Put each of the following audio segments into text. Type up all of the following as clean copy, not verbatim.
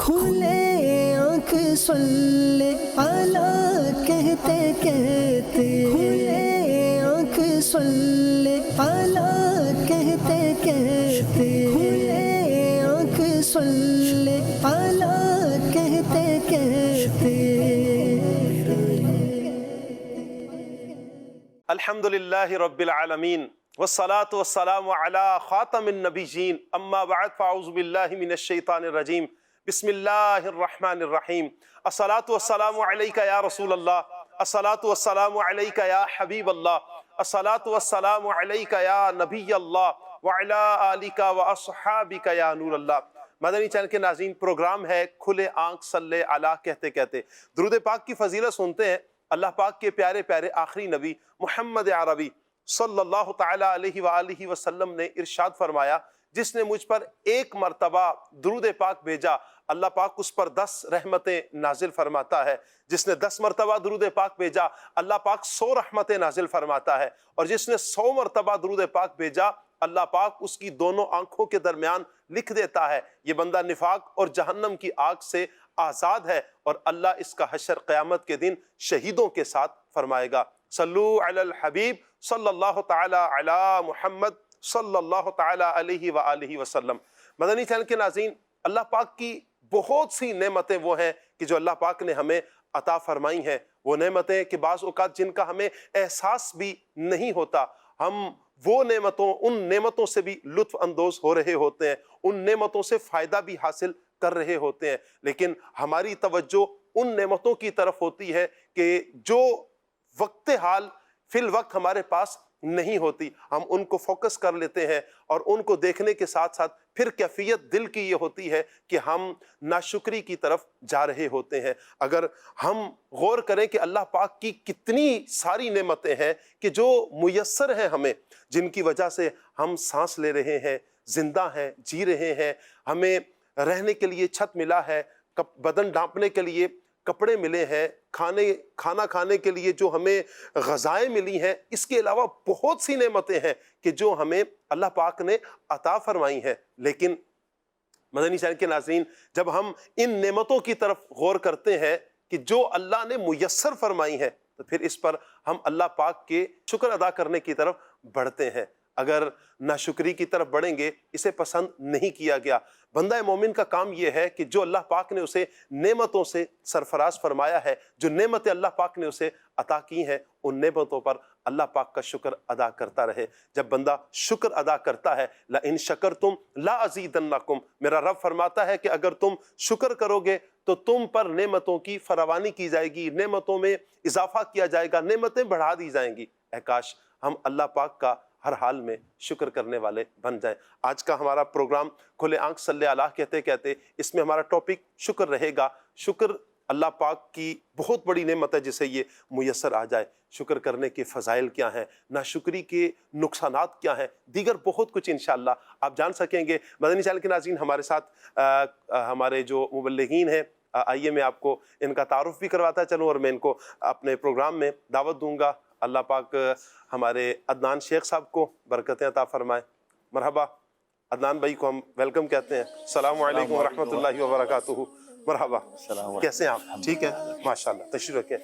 کھلے آنکھ صلی اللہ کہتے کہتے، کھلے آنکھ صلی اللہ کہتے کہتے، کھلے آنکھ صلی اللہ کہتے کہتے۔ الحمدللہ رب العالمین والصلاة والسلام علی خاتم النبیین، اما بعد فاعوذ باللہ من الشیطان الرجیم، بسم اللہ الرحمن الرحیم۔ الصلاة والسلام علیکہ یا رسول اللہ، الصلاة والسلام علیکہ یا حبیب اللہ، الصلاة والسلام علیکہ یا نبی اللہ وعلی آلکہ واصحابکہ یا نور اللہ۔ مدنی چینل کے ناظرین، پروگرام ہے کھلے آنکھ صلی اللہ کہتے کہتے۔ درود پاک کی فضیلت سنتے ہیں اللہ پاک کے پیارے پیارے آخری نبی محمد عربی صلی اللہ تعالی علیہ وآلہ وسلم نے ارشاد فرمایا، جس نے مجھ پر ایک مرتبہ درود پاک بھیجا اللہ پاک اس پر 10 رحمتیں نازل فرماتا ہے، جس نے 10 مرتبہ درود پاک بھیجا اللہ پاک 100 رحمتیں نازل فرماتا ہے، اور جس نے 100 مرتبہ درود پاک بھیجا اللہ پاک اس کی دونوں آنکھوں کے درمیان لکھ دیتا ہے یہ بندہ نفاق اور جہنم کی آگ سے آزاد ہے، اور اللہ اس کا حشر قیامت کے دن شہیدوں کے ساتھ فرمائے گا۔ صلو علی الحبیب صلی اللہ تعالی علی محمد صلی اللہ تعالی علیہ وآلہ وسلم۔ مدنی چینل کے ناظرین، اللہ پاک کی بہت سی نعمتیں وہ ہیں کہ جو اللہ پاک نے ہمیں عطا فرمائی ہیں، وہ نعمتیں کہ بعض اوقات جن کا ہمیں احساس بھی نہیں ہوتا، ہم وہ ان نعمتوں سے بھی لطف اندوز ہو رہے ہوتے ہیں، ان نعمتوں سے فائدہ بھی حاصل کر رہے ہوتے ہیں، لیکن ہماری توجہ ان نعمتوں کی طرف ہوتی ہے کہ جو وقت حال فی الوقت ہمارے پاس نہیں ہوتی، ہم ان کو فوکس کر لیتے ہیں، اور ان کو دیکھنے کے ساتھ ساتھ پھر کیفیت دل کی یہ ہوتی ہے کہ ہم ناشکری کی طرف جا رہے ہوتے ہیں۔ اگر ہم غور کریں کہ اللہ پاک کی کتنی ساری نعمتیں ہیں کہ جو میسر ہیں ہمیں، جن کی وجہ سے ہم سانس لے رہے ہیں، زندہ ہیں، جی رہے ہیں، ہمیں رہنے کے لیے چھت ملا ہے، بدن ڈھانپنے کے لیے کپڑے ملے ہیں، کھانا کھانے کے لیے جو ہمیں غذائیں ملی ہیں، اس کے علاوہ بہت سی نعمتیں ہیں کہ جو ہمیں اللہ پاک نے عطا فرمائی ہیں۔ لیکن مدنی چینل کے ناظرین، جب ہم ان نعمتوں کی طرف غور کرتے ہیں کہ جو اللہ نے میسر فرمائی ہیں، تو پھر اس پر ہم اللہ پاک کے شکر ادا کرنے کی طرف بڑھتے ہیں۔ اگر ناشکری کی طرف بڑھیں گے، اسے پسند نہیں کیا گیا۔ بندہ مومن کا کام یہ ہے کہ جو اللہ پاک نے اسے نعمتوں سے سرفراز فرمایا ہے، جو نعمتیں اللہ پاک نے اسے عطا کی ہیں، ان نعمتوں پر اللہ پاک کا شکر ادا کرتا رہے۔ جب بندہ شکر ادا کرتا ہے، لَإِن شَكَرْتُمْ لَأَزِيدَنَّكُمْ، میرا رب فرماتا ہے کہ اگر تم شکر کرو گے تو تم پر نعمتوں کی فراوانی کی جائے گی، نعمتوں میں اضافہ کیا جائے گا، نعمتیں بڑھا دی جائیں گی۔ اے کاش ہم اللہ پاک کا ہر حال میں شکر کرنے والے بن جائیں۔ آج کا ہمارا پروگرام کھلے آنکھ صلی اللہ کہتے کہتے، اس میں ہمارا ٹاپک شکر رہے گا۔ شکر اللہ پاک کی بہت بڑی نعمت ہے جسے یہ میسر آ جائے۔ شکر کرنے کے فضائل کیا ہیں، ناشکری کے نقصانات کیا ہیں، دیگر بہت کچھ انشاءاللہ آپ جان سکیں گے۔ مدنی چینل کے ناظرین، ہمارے ساتھ ہمارے جو مبلغین ہیں، آئیے میں آپ کو ان کا تعارف بھی کرواتا چلوں، اور میں ان کو اپنے پروگرام میں دعوت دوں گا۔ اللہ پاک ہمارے عدنان شیخ صاحب کو برکتیں عطا فرمائے۔ مرحبا عدنان بھائی کو ہم ویلکم کہتے ہیں۔ السلام علیکم ورحمۃ اللہ وبرکاتہ۔ مرحبا، کیسے ہیں آپ؟ ٹھیک ہے، ماشاءاللہ، تشریف رکھیں۔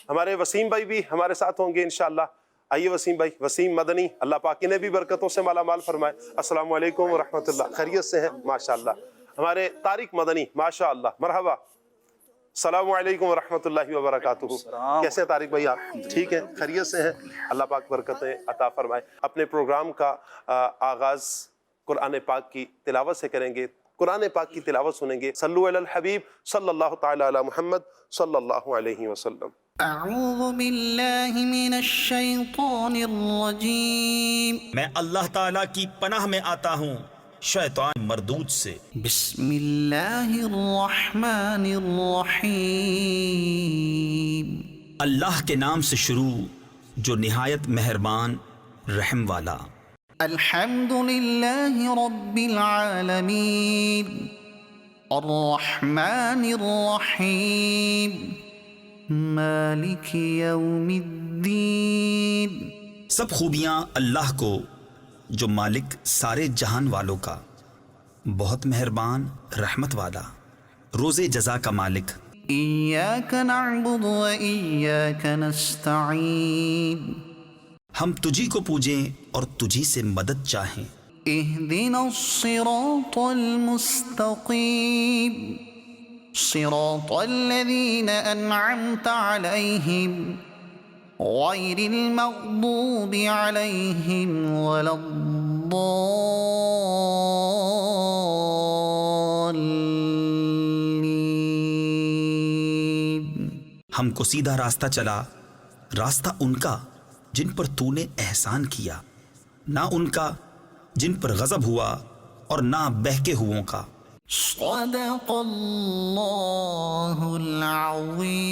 ہمارے وسیم بھائی بھی ہمارے ساتھ ہوں گے انشاءاللہ۔ آئیے وسیم بھائی، وسیم مدنی، اللہ پاک انہیں بھی برکتوں سے مالا مال فرمائے۔ السلام علیکم ورحمۃ اللہ، خیریت سے ہیں؟ ماشاءاللہ۔ ہمارے طارق مدنی، ماشاءاللہ، مرحبا، السلام علیکم ورحمۃ اللہ وبرکاتہ۔ کیسے ہیں طارق بھائی آپ؟ ٹھیک ہے، خیریت سے ہیں؟ اللہ پاک برکتیں عطا فرمائے۔ اپنے پروگرام کا آغاز قرآن پاک کی تلاوت سے کریں گے، قرآن پاک کی تلاوت سنیں گے۔ صلو علی الحبیب صلی اللہ تعالی علی محمد صلی اللہ علیہ وسلم۔ اعوذ باللہ من الشیطان الرجیم، میں اللہ تعالیٰ کی پناہ میں آتا ہوں شیطان مردود سے۔ بسم اللہ الرحمن الرحیم، اللہ کے نام سے شروع جو نہایت مہربان رحم والا۔ الحمد للہ رب العالمین، الرحمن الرحیم، مالک یوم الدین۔ سب خوبیاں اللہ کو جو مالک سارے جہان والوں کا، بہت مہربان رحمت والا، روز جزا کا مالک، إياك نعبد وإياك نستعين ہم تجھی کو پوجیں اور تجھی سے مدد چاہیں۔ اهدنا الصراط المستقيم صراط الذين أنعمت عليهم غير المغضوب عليهم ولا الضالين۔ ہم کو سیدھا راستہ چلا، راستہ ان کا جن پر تو نے احسان کیا، نہ ان کا جن پر غضب ہوا اور نہ بہکے ہووں کا۔ صدق اللہ العظیم۔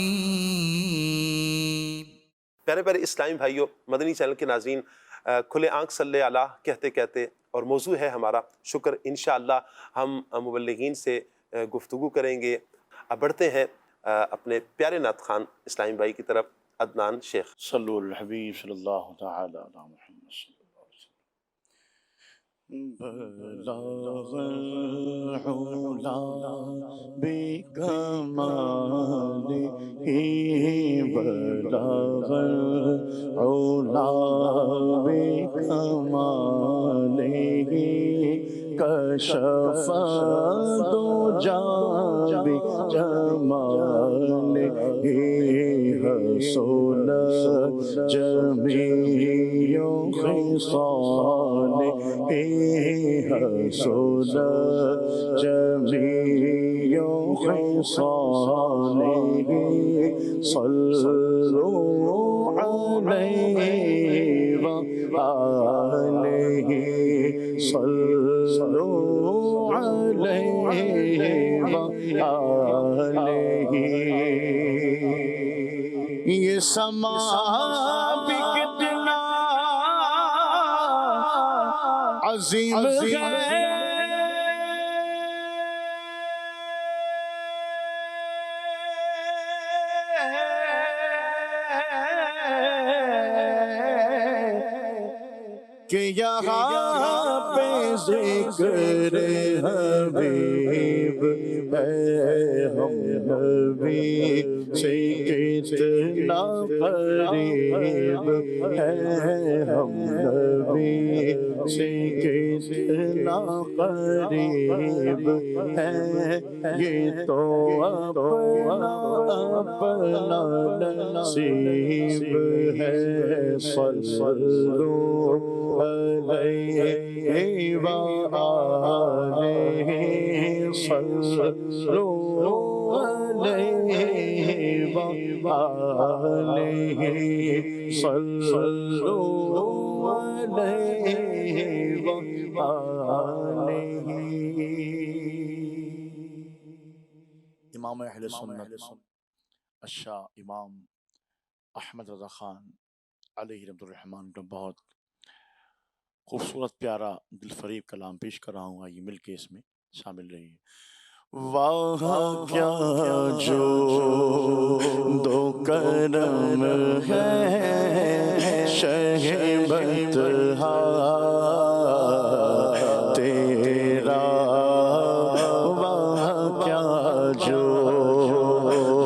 پیارے پیارے اسلامی بھائیوں، مدنی چینل کے ناظرین، کھلے آنکھ صلی اللہ کہتے کہتے اور موضوع ہے ہمارا شکر، انشاءاللہ ہم مبلغین سے گفتگو کریں گے۔ اب بڑھتے ہیں اپنے پیارے نعت خوان اسلامی بھائی کی طرف، عدنان شیخ۔ صلو علی الحبیب صلی اللہ تعالی علی محمد صلی اللہ علیہ وسلم۔ بلغ العلا بکمالہ، بلغ العلا بکمالہ، کشف الدجی بجمالہ، حسن جمیع خصالہ، حسن جمیع خصالہ، صلوا علیہ وآلہ، صلوا علیہ وآلہ۔ یہ سما بھی کتنا عظیم ہے، کہ یہاں پہ ذکر حبیب ہے، ہم نبی سے کتنا قریب ہے، ہم نبی سے کتنا قریب ہے، یہ تو اپنا اپنا نصیب ہے۔ صلو علیہ وآلہ، صلو علیہ وآلہ، صلو علیہ وآلہ۔ امام اہل سنت الشاہ امام احمد رضا خان علیہ رحمۃ الرحمن کا بہت خوبصورت پیارا دل فریب کلام پیش کر رہا ہوں، آئیے مل کے اس میں شامل رہیے۔ واہ کیا جو دو کرم ہے شہ بطحا تیرا، واہ کیا جو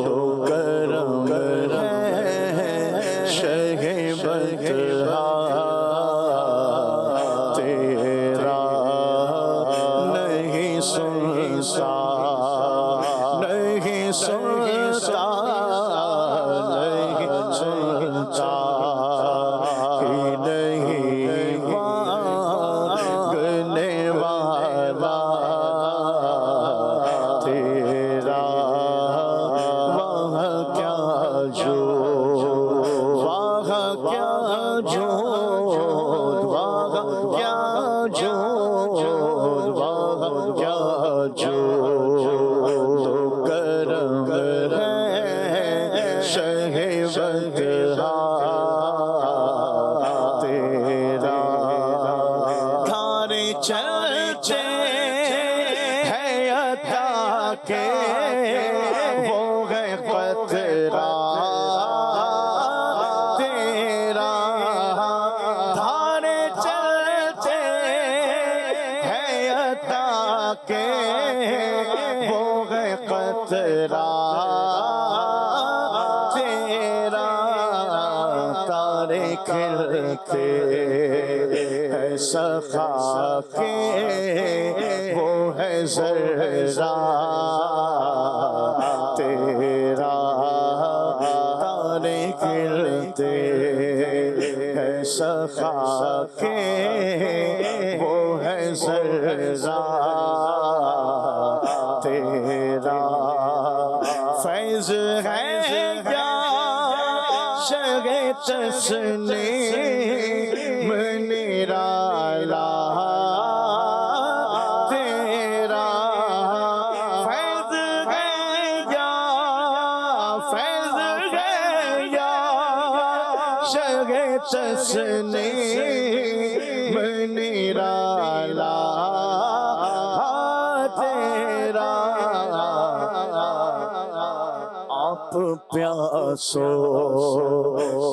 دو کرم ہے شہ بطحا تیرا، نہیں سنتا نہیں سنتا نہیں سنتا ہی نہیں مانگنے والا تیرا، وہاں کیا جو وہاں کیا جو وہاں کیا جو وہاں کیا جو کرم ہے شہ بطحا تیرا، تھارے چلتے ہیں عطا کے وہ ہے قطرہ تیرا، تھارے چلتے ہیں عطا کے وہ ہے قطرہ خطرہ تیرا تارے کھلتے ہیں سخا کے وہ ہے ذرہ تیرا تارے کھلتے ہیں سخا کے وہ ہے ذرہ تیرا فیض ہے کیا شرح تسلیم نرالا تیرا فیض ہے یا فیض ہے یا شرح تسلیم نرالا تیرا آپ پیاسوں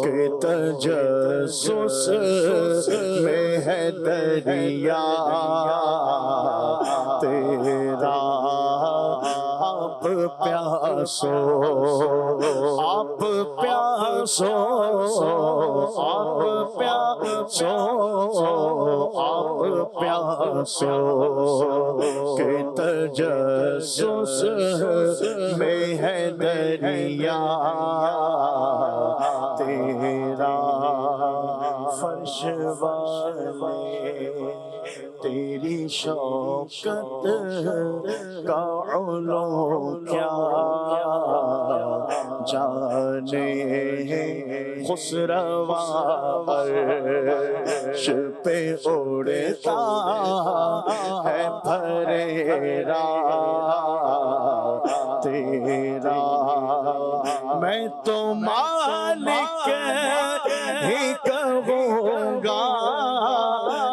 کے تجسس میں ہے دریا تیرا آپ پیاسوں آپ پیاسوں آپ پیاسوں آپ پیاسوں کے تجسس میں ہے دریا تیرا فرش والے تیری شوکت کا علو کیا جانے خسروا عرش پہ اڑتا ہے پھریرا تیرا میں تو مالک ہی کہوں گا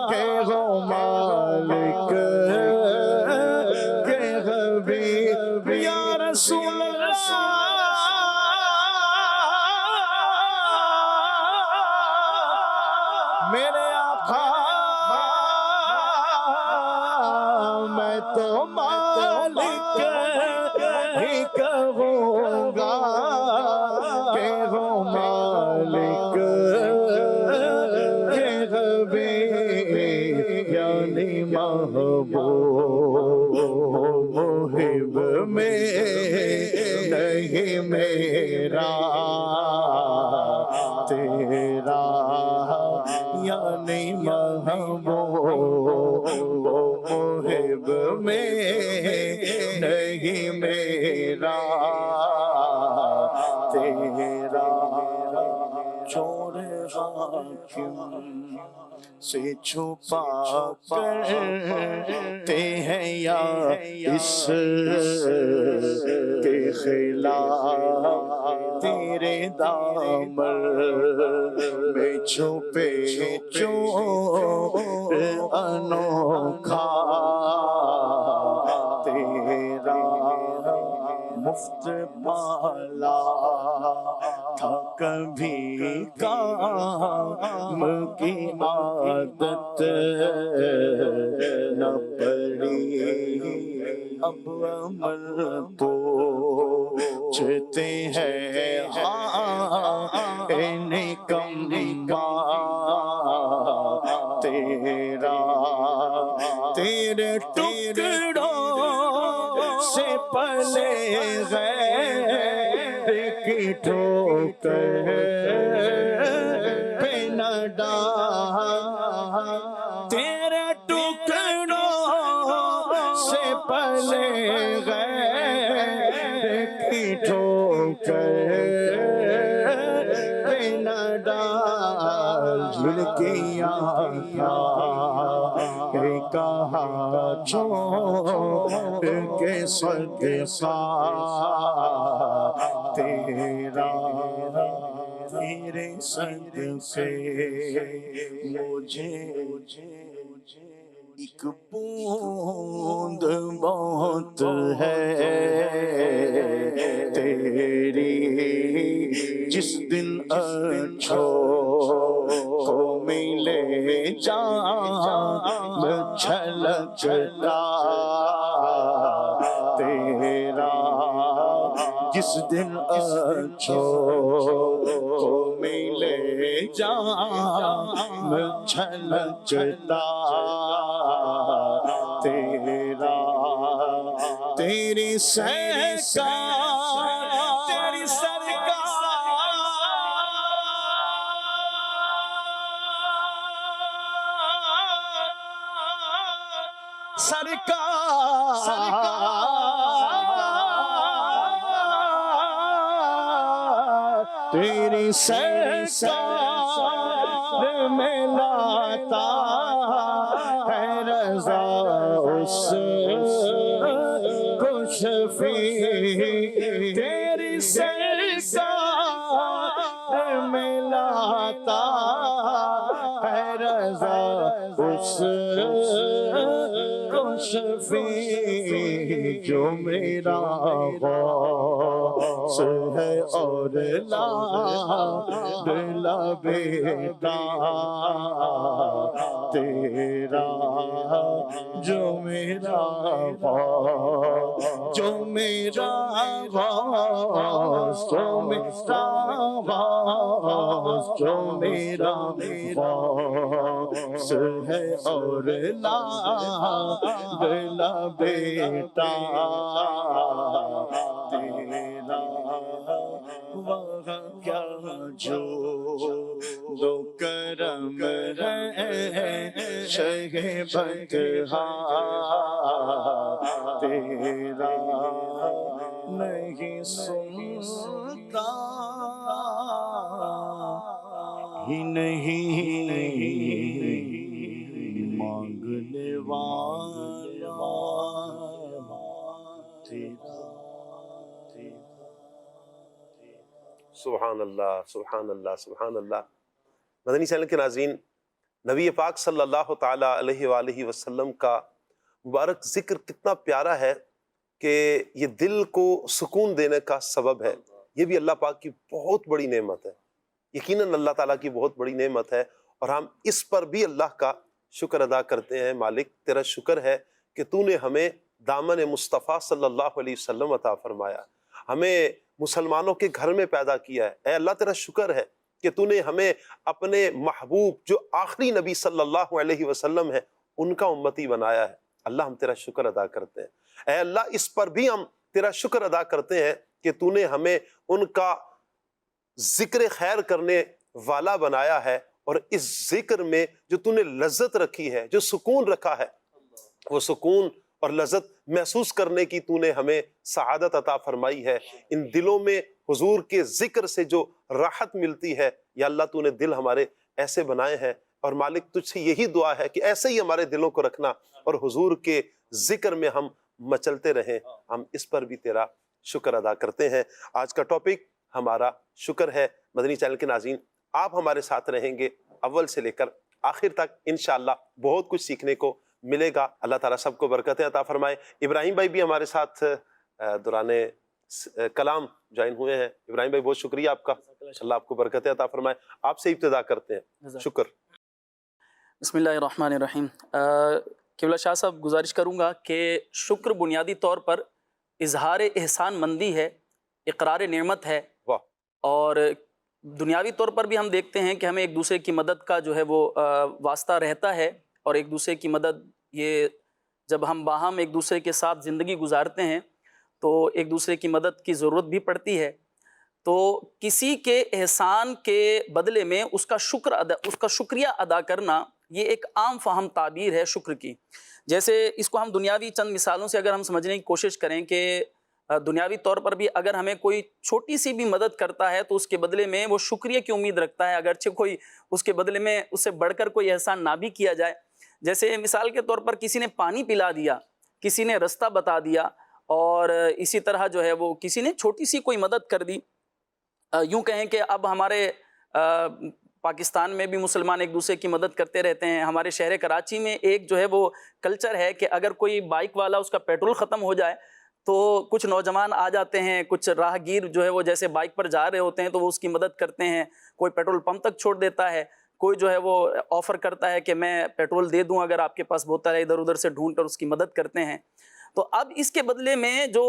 کہ ہو مالک کہ حبیب یا رسول اللہ میرے آقا میں تو مالک ہی کہوں گا کہ ہو مالک کہ حبیب یعنی محبوب محب میں نہیں میرا تیرا یعنی محبوب محب میں نہیں میرا تیرا چور حاکم سے چھپا کرتے ہیں یا اس کے خلاف تیرے دامن میں چھپے چور انوکھا تیرا مفت پالا تھا کبھی کام کی عادت نہ پڑی اب عمل پوچھتے ہیں نکم تیرا تیرے ٹکڑوں سے پلے غیر کی ٹھوکر پہ نہ ڈال تیرے ٹکڑوں سے پلے غیر کی ٹھوکر پہ نہ ڈال جھلکیاں کہا چھوڑ کے صدقہ تیرا تیرے صدقے مجھے ایک بوند بہت ہے تیری جس دن اچھو کو ملے جان چھلکتا تیرا جس دن اچھوں کو ملے جام چھلکتا تیرا، تیری سرکار، تیری تیری سرکار میں لاتا ہے رضا اس کو شفیع، تیری سرکار میں لاتا ہے رضا اس کو شفیع، جو میرا غوث ہے اور لا بیٹا تیرا، جو میرا غوث، جو میرا غوث، جو میرا غوث، جو میرا غوث ہے اور لا بیٹا تیرا، وہاں کیا جو دو کرم ہے شہ بطحا تیرا، نہیں سنتا ہی نہیں مانگنے والا تیرا۔ سبحان اللہ، سبحان اللہ، سبحان اللہ۔ مدنی چینل کے ناظرین، نبی پاک صلی اللہ تعالیٰ علیہ وآلہ وسلم کا مبارک ذکر کتنا پیارا ہے کہ یہ دل کو سکون دینے کا سبب ہے۔ یہ بھی اللہ پاک کی بہت بڑی نعمت ہے، یقیناً اللہ تعالیٰ کی بہت بڑی نعمت ہے، اور ہم اس پر بھی اللہ کا شکر ادا کرتے ہیں۔ مالک تیرا شکر ہے کہ تو نے ہمیں دامن مصطفیٰ صلی اللہ علیہ وسلم عطا فرمایا، ہمیں مسلمانوں کے گھر میں پیدا کیا ہے۔ اے اللہ تیرا شکر ہے کہ تو نے ہمیں اپنے محبوب جو آخری نبی صلی اللہ علیہ وسلم ہے ان کا امتی بنایا ہے۔ اللہ ہم تیرا شکر ادا کرتے ہیں۔ اے اللہ اس پر بھی ہم تیرا شکر ادا کرتے ہیں کہ تو نے ہمیں ان کا ذکر خیر کرنے والا بنایا ہے، اور اس ذکر میں جو تو نے لذت رکھی ہے، جو سکون رکھا ہے، وہ سکون اور لذت محسوس کرنے کی تو نے ہمیں سعادت عطا فرمائی ہے۔ ان دلوں میں حضور کے ذکر سے جو راحت ملتی ہے، یا اللہ تو نے دل ہمارے ایسے بنائے ہیں، اور مالک تجھ سے یہی دعا ہے کہ ایسے ہی ہمارے دلوں کو رکھنا، اور حضور کے ذکر میں ہم مچلتے رہیں۔ ہم اس پر بھی تیرا شکر ادا کرتے ہیں۔ آج کا ٹاپک ہمارا شکر ہے۔ مدنی چینل کے ناظرین، آپ ہمارے ساتھ رہیں گے اول سے لے کر آخر تک، انشاءاللہ بہت کچھ سیکھنے کو ملے گا۔ اللہ تعالیٰ سب کو برکتیں عطا فرمائے۔ ابراہیم بھائی بھی ہمارے ساتھ دوران کلام جوائن ہوئے ہیں۔ ابراہیم بھائی بہت شکریہ آپ کا، اللہ آپ کو برکتیں عطا فرمائے۔ آپ سے ابتدا کرتے ہیں، شکر۔ بسم اللہ الرحمن الرحیم۔ قبلہ شاہ صاحب، گزارش کروں گا کہ شکر بنیادی طور پر اظہار احسان مندی ہے، اقرار نعمت ہے، واہ۔ اور دنیاوی طور پر بھی ہم دیکھتے ہیں کہ ہمیں ایک دوسرے کی مدد کا جو ہے وہ واسطہ رہتا ہے، اور ایک دوسرے کی مدد، یہ جب ہم باہم ایک دوسرے کے ساتھ زندگی گزارتے ہیں تو ایک دوسرے کی مدد کی ضرورت بھی پڑتی ہے۔ تو کسی کے احسان کے بدلے میں اس کا شکریہ ادا کرنا، یہ ایک عام فہم تعبیر ہے شکر کی۔ جیسے اس کو ہم دنیاوی چند مثالوں سے اگر ہم سمجھنے کی کوشش کریں کہ دنیاوی طور پر بھی اگر ہمیں کوئی چھوٹی سی بھی مدد کرتا ہے تو اس کے بدلے میں وہ شکریہ کی امید رکھتا ہے، اگرچہ کوئی اس کے بدلے میں اس سے بڑھ کر کوئی احسان نہ بھی کیا جائے۔ جیسے مثال کے طور پر کسی نے پانی پلا دیا، کسی نے رستہ بتا دیا، اور اسی طرح جو ہے وہ کسی نے چھوٹی سی کوئی مدد کر دی۔ یوں کہیں کہ اب ہمارے پاکستان میں بھی مسلمان ایک دوسرے کی مدد کرتے رہتے ہیں۔ ہمارے شہر کراچی میں ایک جو ہے وہ کلچر ہے کہ اگر کوئی بائک والا اس کا پیٹرول ختم ہو جائے تو کچھ نوجوان آ جاتے ہیں، کچھ راہ گیر جو ہے وہ جیسے بائک پر جا رہے ہوتے ہیں تو وہ اس کی مدد کرتے ہیں، کوئی پیٹرول پمپ تک چھوڑ دیتا ہے، کوئی جو ہے وہ آفر کرتا ہے کہ میں پیٹرول دے دوں اگر آپ کے پاس بوتل ہے، ادھر ادھر سے ڈھونڈ کر اس کی مدد کرتے ہیں۔ تو اب اس کے بدلے میں جو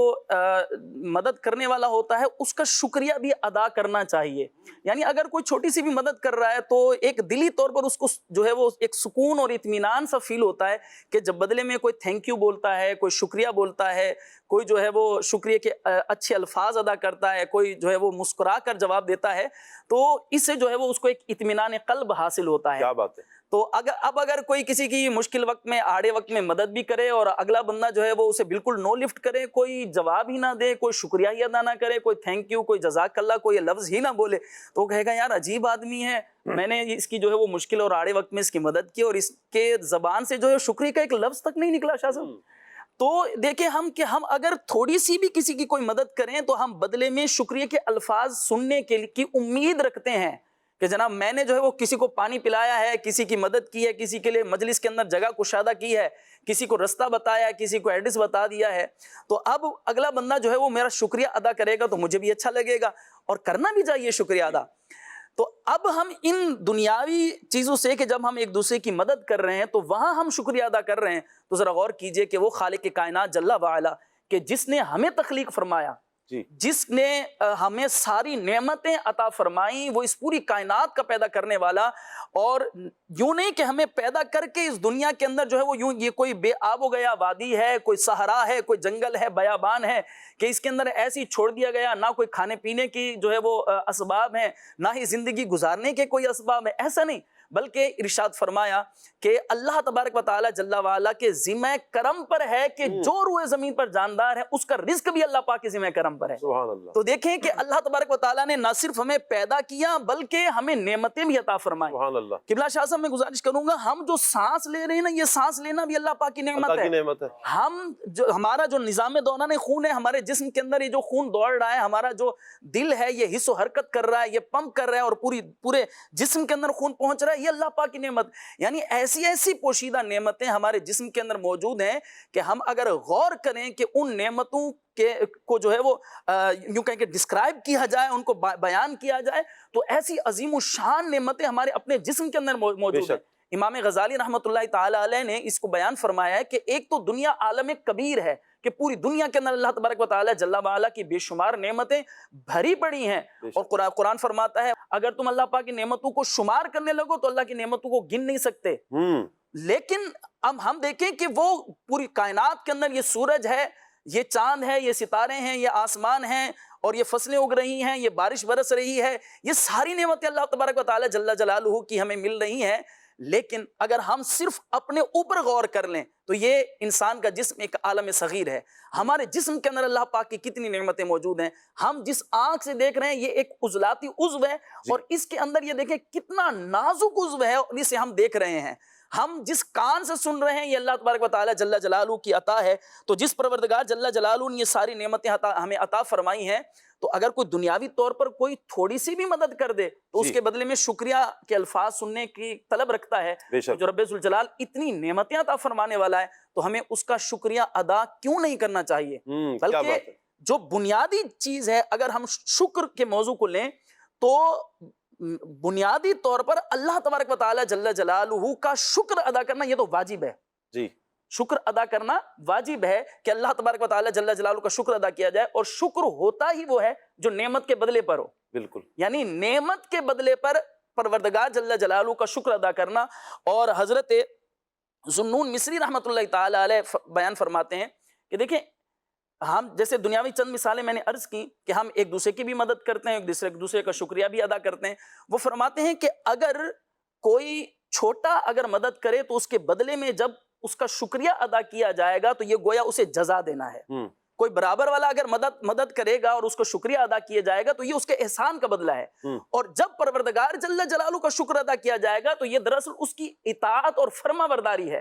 مدد کرنے والا ہوتا ہے اس کا شکریہ بھی ادا کرنا چاہیے. یعنی اگر کوئی چھوٹی سی بھی مدد کر رہا ہے تو ایک دلی طور پر اس کو جو ہے وہ ایک سکون اور اطمینان سا فیل ہوتا ہے کہ جب بدلے میں کوئی تھینک یو بولتا ہے, کوئی شکریہ بولتا ہے, کوئی جو ہے وہ شکریہ کے اچھے الفاظ ادا کرتا ہے, کوئی جو ہے وہ مسکرا کر جواب دیتا ہے, تو اس سے جو ہے وہ اس کو ایک اطمینان قلب حاصل ہوتا ہے. کیا بات ہے. تو اگر کوئی کسی کی مشکل وقت میں, آڑے وقت میں مدد بھی کرے اور اگلا بندہ جو ہے وہ اسے بالکل نو لفٹ کرے, کوئی جواب ہی نہ دے, کوئی شکریہ ہی ادا نہ کرے, کوئی تھینک یو, کوئی جزاک اللہ, کوئی لفظ ہی نہ بولے, تو وہ کہے گا یار عجیب آدمی ہے, میں نے اس کی جو ہے وہ مشکل اور آڑے وقت میں اس کی مدد کی اور اس کے زبان سے جو ہے شکریہ کا ایک لفظ تک نہیں نکلا. شاہ صاحب تو دیکھیں ہم کہ ہم اگر تھوڑی سی بھی کسی کی کوئی مدد کریں تو ہم بدلے میں شکریہ کے الفاظ سننے کی امید رکھتے ہیں کہ جناب میں نے جو ہے وہ کسی کو پانی پلایا ہے, کسی کی مدد کی ہے, کسی کے لیے مجلس کے اندر جگہ کشادہ کی ہے, کسی کو رستہ بتایا, کسی کو ایڈریس بتا دیا ہے, تو اب اگلا بندہ جو ہے وہ میرا شکریہ ادا کرے گا تو مجھے بھی اچھا لگے گا اور کرنا بھی چاہیے شکریہ ادا. تو اب ہم ان دنیاوی چیزوں سے کہ جب ہم ایک دوسرے کی مدد کر رہے ہیں تو وہاں ہم شکریہ ادا کر رہے ہیں, تو ذرا غور کیجئے کہ وہ خالق کائنات جل وعلا کہ جس نے ہمیں تخلیق فرمایا, جس نے ہمیں ساری نعمتیں عطا فرمائیں, وہ اس پوری کائنات کا پیدا کرنے والا, اور یوں نہیں کہ ہمیں پیدا کر کے اس دنیا کے اندر جو ہے وہ یوں یہ کوئی بے آب و گیا وادی ہے, کوئی صحرا ہے, کوئی جنگل ہے, بیابان ہے کہ اس کے اندر ایسی چھوڑ دیا گیا, نہ کوئی کھانے پینے کی جو ہے وہ اسباب ہیں, نہ ہی زندگی گزارنے کے کوئی اسباب ہیں. ایسا نہیں, بلکہ ارشاد فرمایا کہ اللہ تبارک و تعالی جل وعلا کے ذمہ کرم پر ہے کہ جو روئے زمین پر جاندار ہے اس کا رزق بھی اللہ پاک کے ذمہ کرم پر ہے. سبحان اللہ. تو دیکھیں کہ اللہ تبارک و تعالی نے نہ صرف ہمیں پیدا کیا بلکہ ہمیں نعمتیں بھی عطا فرمائیں. سبحان اللہ. قبلہ شاہ صاحب میں گزارش کروں گا, ہم جو سانس لے رہے ہیں نا, یہ سانس لینا بھی اللہ پاک کی نعمت ہے. ہم جو ہمارا جو نظام دوران خون ہے, ہمارے جسم کے اندر یہ جو خون دوڑ رہا ہے, ہمارا جو دل ہے یہ حس و حرکت کر رہا ہے, یہ پمپ کر رہا ہے اور پورے جسم کے اندر خون پہنچ رہا ہے, یہ اللہ پاک کی نعمت. یعنی ایسی پوشیدہ نعمتیں ہمارے جسم کے اندر موجود ہیں کہ ہم اگر غور کریں کہ ان نعمتوں کو جو ہے وہ یوں کہیں کہ ڈسکرائب کیا جائے, ان کو بیان کیا جائے, تو ایسی عظیم و شان نعمتیں ہمارے اپنے جسم کے اندر موجود ہیں. امام غزالی رحمۃ اللہ تعالی علیہ نے اس کو بیان فرمایا ہے کہ ایک تو دنیا عالم کبیر ہے کہ پوری دنیا کے اندر اللہ تبارک و تعالی جل وعلا کی بے شمار نعمتیں بھری پڑی ہیں, اور قرآن فرماتا ہے اگر تم اللہ پاک کی نعمتوں کو شمار کرنے لگو تو اللہ کی نعمتوں کو گن نہیں سکتے. لیکن اب ہم دیکھیں کہ وہ پوری کائنات کے اندر یہ سورج ہے, یہ چاند ہے, یہ ستارے ہیں, یہ آسمان ہیں, اور یہ فصلیں اگ رہی ہیں, یہ بارش برس رہی ہے, یہ ساری نعمتیں اللہ تبارک و تعالی جل جلالہ کی ہمیں مل رہی ہیں. لیکن اگر ہم صرف اپنے اوپر غور کر لیں تو یہ انسان کا جسم ایک عالم صغیر ہے. ہمارے جسم کے اندر اللہ پاک کی کتنی نعمتیں موجود ہیں. ہم جس آنکھ سے دیکھ رہے ہیں یہ ایک عضلاتی عضو ہے, اور اس کے اندر یہ دیکھیں کتنا نازک عضو ہے, اور اسے ہم دیکھ رہے ہیں. ہم جس کان سے سن رہے ہیں یہ اللہ تبارک و تعالی جل جلالہ کی عطا ہے. تو جس پروردگار جل جلالہ نے یہ ساری نعمتیں ہمیں عطا فرمائی ہیں, تو اگر کوئی دنیاوی طور پر کوئی تھوڑی سی بھی مدد کر دے تو اس کے بدلے میں شکریہ کے الفاظ سننے کی طلب رکھتا ہے. جو رب ذوالجلال اتنی نعمتیں عطا فرمانے والا ہے تو ہمیں اس کا شکریہ ادا کیوں نہیں کرنا چاہیے. بلکہ جو بنیادی چیز ہے, اگر ہم شکر کے موضوع کو لیں تو بنیادی طور پر اللہ تبارک و تعالی جل جلالہ کا شکر ادا کرنا یہ تو واجب ہے. جی, شکر ادا کرنا واجب ہے کہ اللہ تبارک و تعالی جل جلالہ کا شکر ادا کیا جائے, اور شکر ہوتا ہی وہ ہے جو نعمت کے بدلے پر ہو. بالکل, یعنی نعمت کے بدلے پر پروردگار جل جلالہ کا شکر ادا کرنا. اور حضرت ذوالنون مصری رحمۃ اللہ تعالی علیہ بیان فرماتے ہیں کہ دیکھیں ہم جیسے دنیاوی چند مثالیں میں نے عرض کی کہ ہم ایک دوسرے کی بھی مدد کرتے ہیں, ایک دوسرے کا شکریہ بھی ادا کرتے ہیں. وہ فرماتے ہیں کہ اگر کوئی چھوٹا اگر مدد کرے تو اس کے بدلے میں جب اس کا شکریہ ادا کیا جائے گا تو یہ گویا اسے جزا دینا ہے. کوئی برابر والا اگر مدد کرے گا اور اس کو شکریہ ادا کیا جائے گا تو یہ اس کے احسان کا بدلہ ہے. اور جب پروردگار جل جلالہ کا شکر ادا کیا جائے گا تو یہ دراصل اس کی اطاعت اور فرما برداری ہے.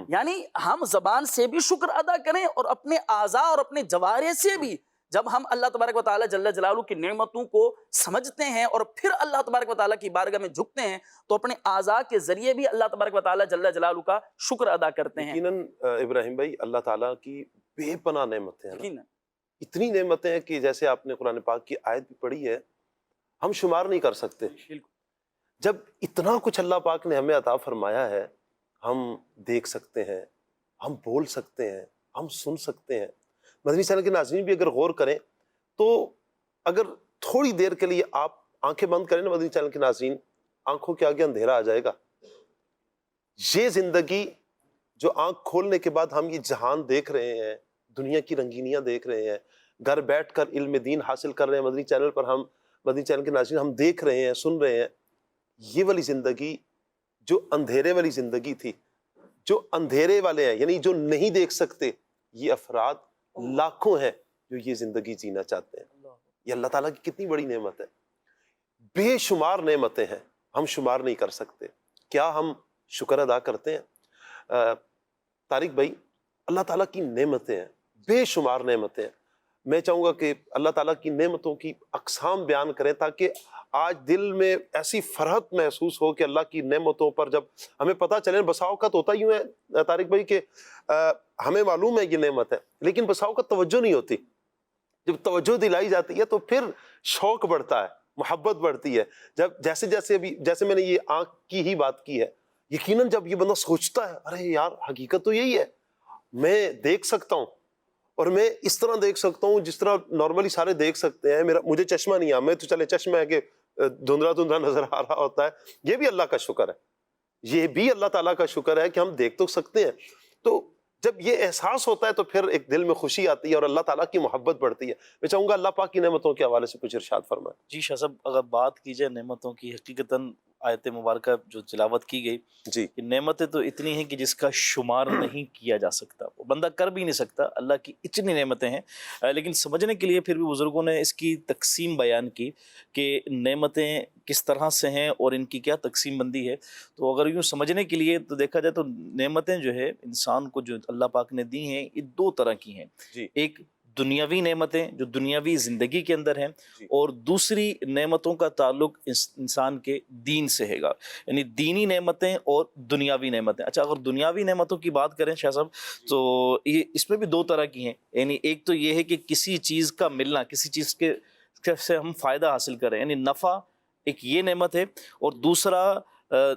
یعنی ہم زبان سے بھی شکر ادا کریں اور اپنے اعضاء اور اپنے جوارح سے بھی, جب ہم اللہ تبارک و تعالی جل جلالہ کی نعمتوں کو سمجھتے ہیں اور پھر اللہ تبارک و تعالی کی بارگاہ میں جھکتے ہیں تو اپنے اعضاء کے ذریعے بھی اللہ تبارک و تعالی جل جلالہ کا شکر ادا کرتے ہیں. یقیناً ابراہیم بھائی اللہ تعالیٰ کی بے پناہ نعمتیں ہیں, اتنی نعمتیں ہیں کہ جیسے آپ نے قرآن پاک کی آیت بھی پڑھی ہے ہم شمار نہیں کر سکتے. جب اتنا کچھ اللہ پاک نے ہمیں عطا فرمایا ہے, ہم دیکھ سکتے ہیں, ہم بول سکتے ہیں, ہم سن سکتے ہیں. مدنی چینل کے ناظرین بھی اگر غور کریں تو اگر تھوڑی دیر کے لیے آپ آنکھیں بند کریں نا مدنی چینل کے ناظرین، آنکھوں کے آگے اندھیرا آ جائے گا. یہ زندگی جو آنکھ کھولنے کے بعد ہم یہ جہان دیکھ رہے ہیں، دنیا کی رنگینیاں دیکھ رہے ہیں، گھر بیٹھ کر علم دین حاصل کر رہے ہیں مدنی چینل پر، ہم مدنی چینل کے ناظرین ہم دیکھ رہے ہیں، سن رہے ہیں، یہ والی زندگی جو اندھیرے والی زندگی تھی، جو اندھیرے والے ہیں یعنی جو نہیں دیکھ سکتے، یہ افراد لاکھوں ہیں جو یہ زندگی جینا چاہتے ہیں. یہ اللہ تعالیٰ کی کتنی بڑی نعمت ہے. بے شمار نعمتیں ہیں، ہم شمار نہیں کر سکتے. کیا ہم شکر ادا کرتے ہیں؟ طارق بھائی، اللہ تعالیٰ کی نعمتیں ہیں، بے شمار نعمتیں ہیں. میں چاہوں گا کہ اللہ تعالیٰ کی نعمتوں کی اقسام بیان کریں تاکہ آج دل میں ایسی فرحت محسوس ہو کہ اللہ کی نعمتوں پر جب ہمیں پتہ چلے. بسا اوقات ہوتا یوں ہے طارق بھائی کہ ہمیں معلوم ہے یہ نعمت ہے، لیکن بسا اوقات توجہ نہیں ہوتی. جب توجہ دلائی جاتی ہے تو پھر شوق بڑھتا ہے، محبت بڑھتی ہے. جب جیسے میں نے یہ آنکھ کی ہی بات کی ہے، یقیناً جب یہ بندہ سوچتا ہے ارے یار حقیقت تو یہی ہے، میں دیکھ سکتا ہوں اور میں اس طرح دیکھ سکتا ہوں جس طرح نارملی سارے دیکھ سکتے ہیں. مجھے چشمہ نہیں ہے، میں تو چلے چشمہ ہے کہ دھندلا نظر آ رہا ہوتا ہے. یہ بھی اللہ کا شکر ہے، یہ بھی اللہ تعالیٰ کا شکر ہے کہ ہم دیکھ تو سکتے ہیں. تو جب یہ احساس ہوتا ہے تو پھر ایک دل میں خوشی آتی ہے اور اللہ تعالیٰ کی محبت بڑھتی ہے. میں چاہوں گا اللہ پاک کی نعمتوں کے حوالے سے کچھ ارشاد فرمائیں. جی شاہ صاحب، اگر بات کی جائے نعمتوں کی، حقیقتاً آیت مبارکہ جو تلاوت کی گئی جی کہ نعمتیں تو اتنی ہیں کہ جس کا شمار نہیں کیا جا سکتا، وہ بندہ کر بھی نہیں سکتا. اللہ کی اتنی نعمتیں ہیں، لیکن سمجھنے کے لیے پھر بھی بزرگوں نے اس کی تقسیم بیان کی کہ نعمتیں کس طرح سے ہیں اور ان کی کیا تقسیم بندی ہے. تو اگر یوں سمجھنے کے لیے تو دیکھا جائے تو نعمتیں جو ہے انسان کو جو اللہ پاک نے دی ہیں یہ دو طرح کی ہیں. جی ایک دنیاوی نعمتیں جو دنیاوی زندگی کے اندر ہیں، جی اور دوسری نعمتوں کا تعلق انسان کے دین سے ہے گا، یعنی دینی نعمتیں اور دنیاوی نعمتیں. اچھا، اگر دنیاوی نعمتوں کی بات کریں شاہ صاحب تو یہ اس میں بھی دو طرح کی ہیں. یعنی ایک تو یہ ہے کہ کسی چیز کا ملنا، کسی چیز کے سے ہم فائدہ حاصل کریں، یعنی نفع، ایک یہ نعمت ہے. اور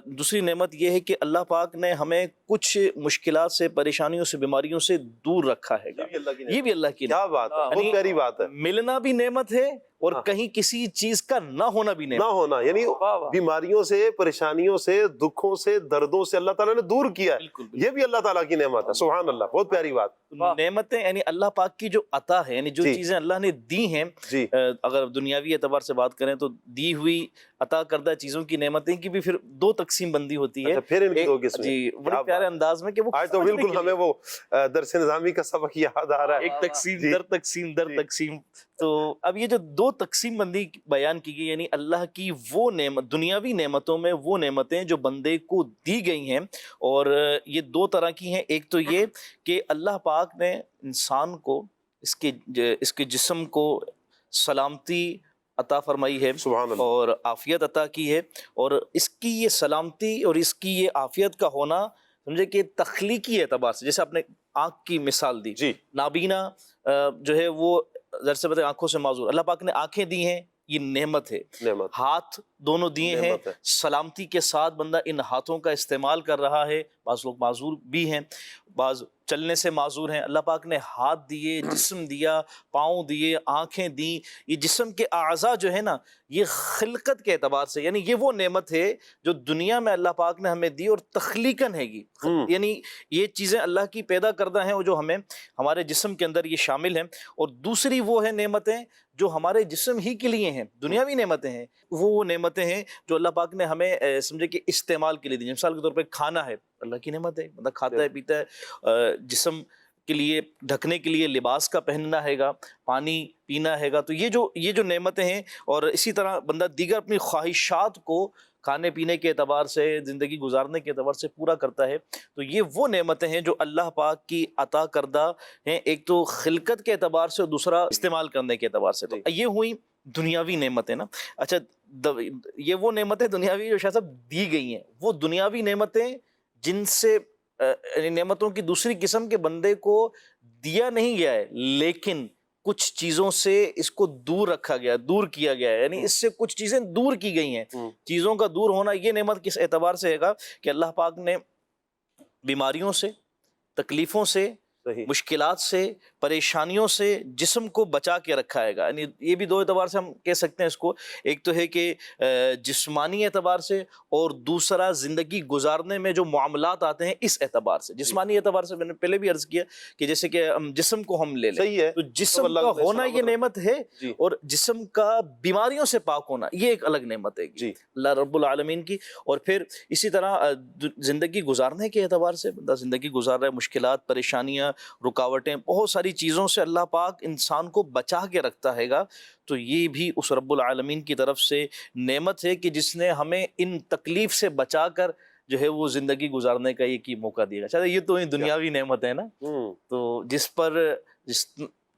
دوسری نعمت یہ ہے کہ اللہ پاک نے ہمیں کچھ مشکلات سے، پریشانیوں سے، بیماریوں سے دور رکھا ہے گا. یہ بھی اللہ کی کیا بات ہے، بہت پیاری بات ہے. ملنا بھی نعمت ہے اور کہیں کسی چیز کا نہ ہونا بھی نہ نعمت ہونا، یعنی بیماریوں سے، پریشانیوں سے، دکھوں سے، دردوں سے اللہ تعالیٰ نے دور کیا ہے. بالکل یہ بھی اللہ تعالیٰ کی نعمت ہے. سبحان اللہ، بہت پیاری بات. نعمتیں یعنی اللہ پاک کی جو عطا ہے، یعنی جو جی چیزیں اللہ نے دی ہیں. جی اگر دنیاوی اعتبار سے بات کریں تو دی ہوئی عطا کردہ چیزوں کی نعمتیں کی بھی پھر دو تقسیم بندی ہوتی ہے. اچھا، پھر ان کی دو قسمیں. جی، بڑے پیارے انداز میں کہ وہ آج تو بالکل ہمیں وہ درس نظامی کا سبق یاد آ رہا ہے. ایک تقسیم در تقسیم در تقسیم. تو اب یہ جو دو تقسیم بندی بیان کی گئی، یعنی اللہ کی وہ نعمت، دنیاوی نعمتوں میں وہ نعمتیں جو بندے کو دی گئی ہیں، اور یہ دو طرح کی ہیں. ایک تو یہ کہ اللہ پاک نے انسان کو اس کے جسم کو سلامتی عطا فرمائی ہے سبحان اللہ. اور عافیت عطا کی ہے. اور اس کی یہ سلامتی اور اس کی یہ عافیت کا ہونا سمجھے کہ تخلیقی اعتبار سے، جیسے آپ نے آنکھ کی مثال دی، جی نابینا جو ہے وہ ظاہر سے بات ہے آنکھوں سے معذور. اللہ پاک نے آنکھیں دی ہیں، یہ نعمت ہے. نعمت، ہاتھ دونوں دیے ہیں، نعمت ہے. سلامتی کے ساتھ بندہ ان ہاتھوں کا استعمال کر رہا ہے. بعض لوگ معذور بھی ہیں، بعض چلنے سے معذور ہیں. اللہ پاک نے ہاتھ دیے، جسم دیا، پاؤں دیے، آنکھیں دیں. یہ جسم کے اعضاء جو ہے نا، یہ خلقت کے اعتبار سے یعنی یہ وہ نعمت ہے جو دنیا میں اللہ پاک نے ہمیں دی اور تخلیقاً ہے گی. یعنی یہ چیزیں اللہ کی پیدا کردہ ہیں اور جو ہمیں ہمارے جسم کے اندر یہ شامل ہیں. اور دوسری وہ ہیں نعمتیں جو ہمارے جسم ہی کے لیے ہیں، دنیاوی نعمتیں ہیں. وہ نعمتیں ہیں جو اللہ پاک نے ہمیں سمجھے کہ استعمال کے لیے دی. مثال کے طور پہ کھانا ہے، اللہ کی نعمت ہے، بندہ کھاتا ہے، پیتا ہے. جسم کے لیے ڈھکنے کے لیے لباس کا پہننا ہے گا، پانی پینا ہے گا. تو یہ جو نعمتیں ہیں، اور اسی طرح بندہ دیگر اپنی خواہشات کو کھانے پینے کے اعتبار سے، زندگی گزارنے کے اعتبار سے پورا کرتا ہے. تو یہ وہ نعمتیں ہیں جو اللہ پاک کی عطا کردہ ہیں، ایک تو خلقت کے اعتبار سے اور دوسرا استعمال کرنے کے اعتبار سے. تو یہ ہوئی دنیاوی نعمتیں نا. اچھا، یہ وہ نعمتیں دنیاوی جو شاید صاحب دی گئی ہیں، وہ دنیاوی نعمتیں جن سے نعمتوں کی دوسری قسم کے بندے کو دیا نہیں گیا ہے، لیکن کچھ چیزوں سے اس کو دور رکھا گیا، دور کیا گیا ہے. یعنی اس سے کچھ چیزیں دور کی گئی ہیں. چیزوں کا دور ہونا یہ نعمت کس اعتبار سے ہے گا کہ اللہ پاک نے بیماریوں سے، تکلیفوں سے، صحیح. مشکلات سے، پریشانیوں سے جسم کو بچا کے رکھا ہے گا. یعنی یہ بھی دو اعتبار سے ہم کہہ سکتے ہیں اس کو. ایک تو ہے کہ جسمانی اعتبار سے، اور دوسرا زندگی گزارنے میں جو معاملات آتے ہیں اس اعتبار سے. جسمانی اعتبار سے میں نے پہلے بھی عرض کیا کہ جیسے کہ جسم کو ہم لے لیں، صحیح ہے، تو جسم کا ہونا یہ نعمت ہے، جی. اور جسم کا بیماریوں سے پاک ہونا یہ ایک الگ نعمت ہے جی. اللہ رب العالمین کی. اور پھر اسی طرح زندگی گزارنے کے اعتبار سے بندہ زندگی گزار رہا ہے، مشکلات، پریشانیاں، رکاوٹیں، بہت ساری چیزوں سے اللہ پاک انسان کو بچا کے رکھتا ہے گا. تو یہ بھی اس رب العالمین کی طرف سے نعمت ہے کہ جس نے ہمیں ان تکلیف سے بچا کر جو ہے وہ زندگی گزارنے کا ایک ہی موقع دیا. چاہے یہ تو دنیاوی نعمت ہے نا، تو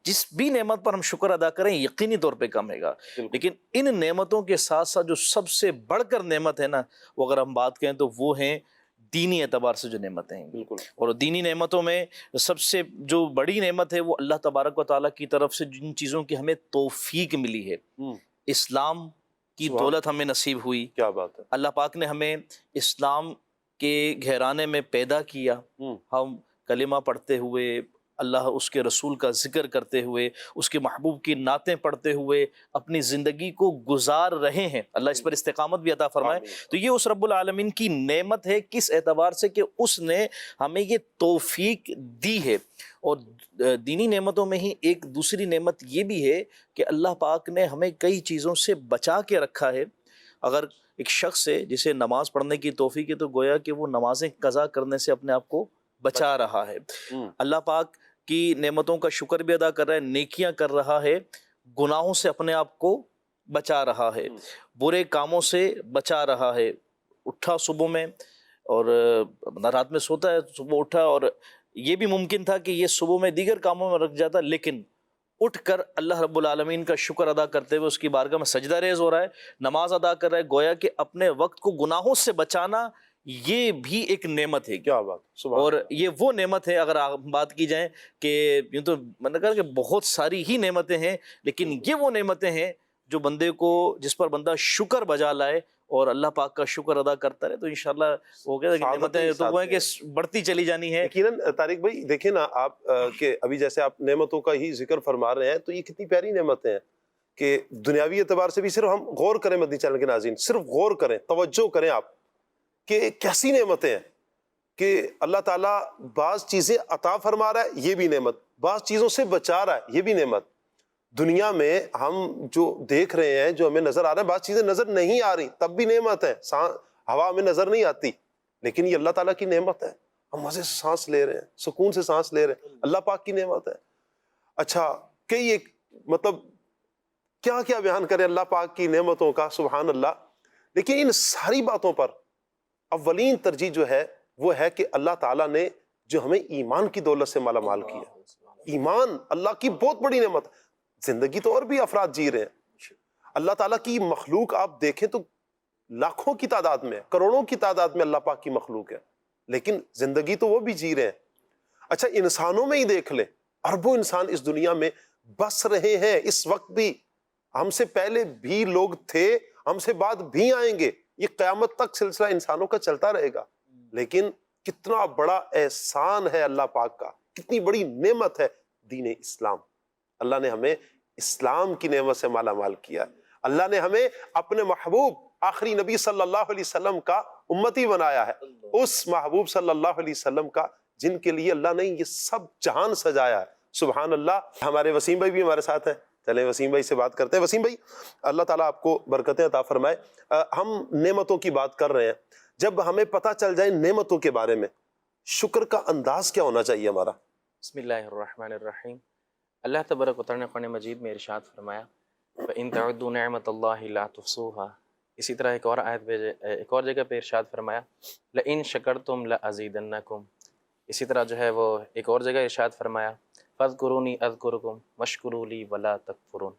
جس بھی نعمت پر ہم شکر ادا کریں یقینی طور پہ کم ہے گا. لیکن ان نعمتوں کے ساتھ ساتھ جو سب سے بڑھ کر نعمت ہے نا، وہ اگر ہم بات کریں تو وہ ہیں دینی اعتبار سے جو نعمتیں ہیں. بالکل. اور دینی نعمتوں میں سب سے جو بڑی نعمت ہے وہ اللہ تبارک و تعالیٰ کی طرف سے جن چیزوں کی ہمیں توفیق ملی ہے. اسلام کی دولت ہمیں نصیب ہوئی. کیا بات ہے. اللہ پاک نے ہمیں اسلام کے گھرانے میں پیدا کیا. ہم کلمہ پڑھتے ہوئے، اللہ اس کے رسول کا ذکر کرتے ہوئے، اس کے محبوب کی نعتیں پڑھتے ہوئے اپنی زندگی کو گزار رہے ہیں. اللہ اس پر استقامت بھی عطا فرمائے. تو یہ اس رب العالمین کی نعمت ہے. کس اعتبار سے کہ اس نے ہمیں یہ توفیق دی ہے. اور دینی نعمتوں میں ہی ایک دوسری نعمت یہ بھی ہے کہ اللہ پاک نے ہمیں کئی چیزوں سے بچا کے رکھا ہے. اگر ایک شخص ہے جسے نماز پڑھنے کی توفیق ہے تو گویا کہ وہ نمازیں قضا کرنے سے اپنے آپ کو بچا رہا ہے. اللہ پاک کی نعمتوں کا شکر بھی ادا کر رہا ہے، نیکیاں کر رہا ہے، گناہوں سے اپنے آپ کو بچا رہا ہے، برے کاموں سے بچا رہا ہے. اٹھا صبح میں اور رات میں سوتا ہے، صبح اٹھا اور یہ بھی ممکن تھا کہ یہ صبح میں دیگر کاموں میں رکھ جاتا، لیکن اٹھ کر اللہ رب العالمین کا شکر ادا کرتے ہوئے اس کی بارگاہ میں سجدہ ریز ہو رہا ہے، نماز ادا کر رہا ہے. گویا کہ اپنے وقت کو گناہوں سے بچانا یہ بھی ایک نعمت ہے. کیا بات. اور یہ وہ نعمت ہے، اگر آپ بات کی جائیں کہ یوں تو میں نے کہا کہ بہت ساری ہی نعمتیں ہیں، لیکن یہ وہ نعمتیں ہیں جو بندے کو، جس پر بندہ شکر بجا لائے اور اللہ پاک کا شکر ادا کرتا رہے، تو انشاءاللہ وہ کہتے ہیں نعمتیں تو وہ ہیں کہ بڑھتی چلی جانی ہے. یقیناً طارق بھائی دیکھیں نا آپ کہ ابھی جیسے آپ نعمتوں کا ہی ذکر فرما رہے ہیں، تو یہ کتنی پیاری نعمتیں ہیں کہ دنیاوی اعتبار سے بھی صرف ہم غور کریں. مدنی چینل کے ناظرین صرف غور کریں، توجہ کریں آپ کہ کیسی نعمتیں ہیں کہ اللہ تعالیٰ بعض چیزیں عطا فرما رہا ہے، یہ بھی نعمت، بعض چیزوں سے بچا رہا ہے، یہ بھی نعمت. دنیا میں ہم جو دیکھ رہے ہیں، جو ہمیں نظر آ رہا ہے، بعض چیزیں نظر نہیں آ رہی، تب بھی نعمت ہے. ہوا ہمیں نظر نہیں آتی، لیکن یہ اللہ تعالیٰ کی نعمت ہے. ہم مزے سے سانس لے رہے ہیں، سکون سے سانس لے رہے ہیں، اللہ پاک کی نعمت ہے. اچھا کئی ایک مطلب کیا کیا بیان کریں اللہ پاک کی نعمتوں کا، سبحان اللہ. لیکن ان ساری باتوں پر اولین ترجیح جو ہے وہ ہے کہ اللہ تعالیٰ نے جو ہمیں ایمان کی دولت سے مالا مال کیا. ایمان اللہ کی بہت بڑی نعمت. زندگی تو اور بھی افراد جی رہے ہیں، اللہ تعالیٰ کی مخلوق آپ دیکھیں تو لاکھوں کی تعداد میں، کروڑوں کی تعداد میں اللہ پاک کی مخلوق ہے، لیکن زندگی تو وہ بھی جی رہے ہیں. اچھا انسانوں میں ہی دیکھ لیں، اربوں انسان اس دنیا میں بس رہے ہیں اس وقت بھی. ہم سے پہلے بھی لوگ تھے، ہم سے بعد بھی آئیں گے، یہ قیامت تک سلسلہ انسانوں کا چلتا رہے گا. لیکن کتنا بڑا احسان ہے اللہ پاک کا، کتنی بڑی نعمت ہے دین اسلام. اللہ نے ہمیں اسلام کی نعمت سے مالا مال کیا. اللہ نے ہمیں اپنے محبوب آخری نبی صلی اللہ علیہ وسلم کا امتی بنایا ہے، اس محبوب صلی اللہ علیہ وسلم کا جن کے لیے اللہ نے یہ سب جہان سجایا ہے. سبحان اللہ. ہمارے وسیم بھائی بھی ہمارے ساتھ ہیں، چلیں وسیم بھائی سے بات کرتے ہیں. وسیم بھائی اللہ تعالیٰ آپ کو برکتیں عطا فرمائے. ہم نعمتوں کی بات کر رہے ہیں، جب ہمیں پتہ چل جائے نعمتوں کے بارے میں، شکر کا انداز کیا ہونا چاہیے ہمارا؟ بسم اللہ الرحمن الرحیم. اللہ تبارک و تعالیٰ نے قرآن مجید میں ارشاد فرمایا فَإِن تَعُدُّوا نِعْمَةَ اللَّهِ لَا تُحْصُوهَا. اسی طرح ایک اور جگہ پہ ارشاد فرمایا لَإِن شَكَرْتُمْ لَأَزِيدَنَّكُمْ. اسی طرح جو ہے وہ ایک اور جگہ ارشاد فرمایا فَاذْكُرُونِي أَذْكُرْكُمْ وَاشْكُرُوا لِي وَلَا تَكْفُرُونَ.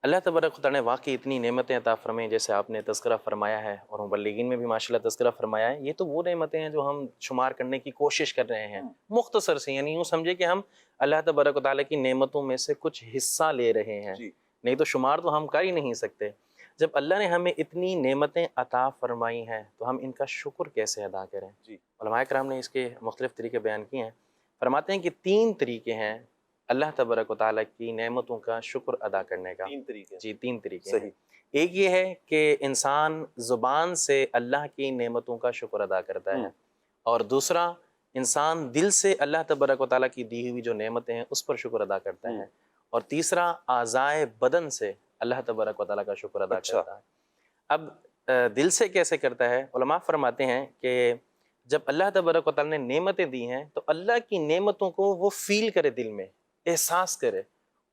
اللہ تبارک و تعالیٰ نے واقعی اتنی نعمتیں عطا فرمائیں جیسے آپ نے تذکرہ فرمایا ہے، اور مبلغین میں بھی ماشاءاللہ تذکرہ فرمایا ہے. یہ تو وہ نعمتیں ہیں جو ہم شمار کرنے کی کوشش کر رہے ہیں مختصر سے، یعنی یوں سمجھے کہ ہم اللہ تبارک و تعالیٰ کی نعمتوں میں سے کچھ حصہ لے رہے ہیں، نہیں تو شمار تو ہم کر ہی نہیں سکتے. جب اللہ نے ہمیں اتنی نعمتیں عطا فرمائی ہیں تو ہم ان کا شکر کیسے ادا کریں؟ علماء کرام نے اس کے مختلف طریقے بیان کیے ہیں. فرماتے ہیں کہ 3 طریقے ہیں اللہ تبارک و تعالیٰ کی نعمتوں کا شکر ادا کرنے کا. 3 طریقے. جی 3 طریقے صحیح. ہیں. ایک یہ ہے کہ انسان زبان سے اللہ کی نعمتوں کا شکر ادا کرتا ہے، اور دوسرا انسان دل سے اللہ تبارک و تعالیٰ کی دی ہوئی جو نعمتیں ہیں اس پر شکر ادا کرتا ہے، اور تیسرا اعضائے بدن سے اللہ تبارک و تعالیٰ کا شکر ادا کرتا ہے. اب دل سے کیسے کرتا ہے؟ علماء فرماتے ہیں کہ جب اللہ تبارک و تعالیٰ نے نعمتیں دی ہیں تو اللہ کی نعمتوں کو وہ فیل کرے، دل میں احساس کرے،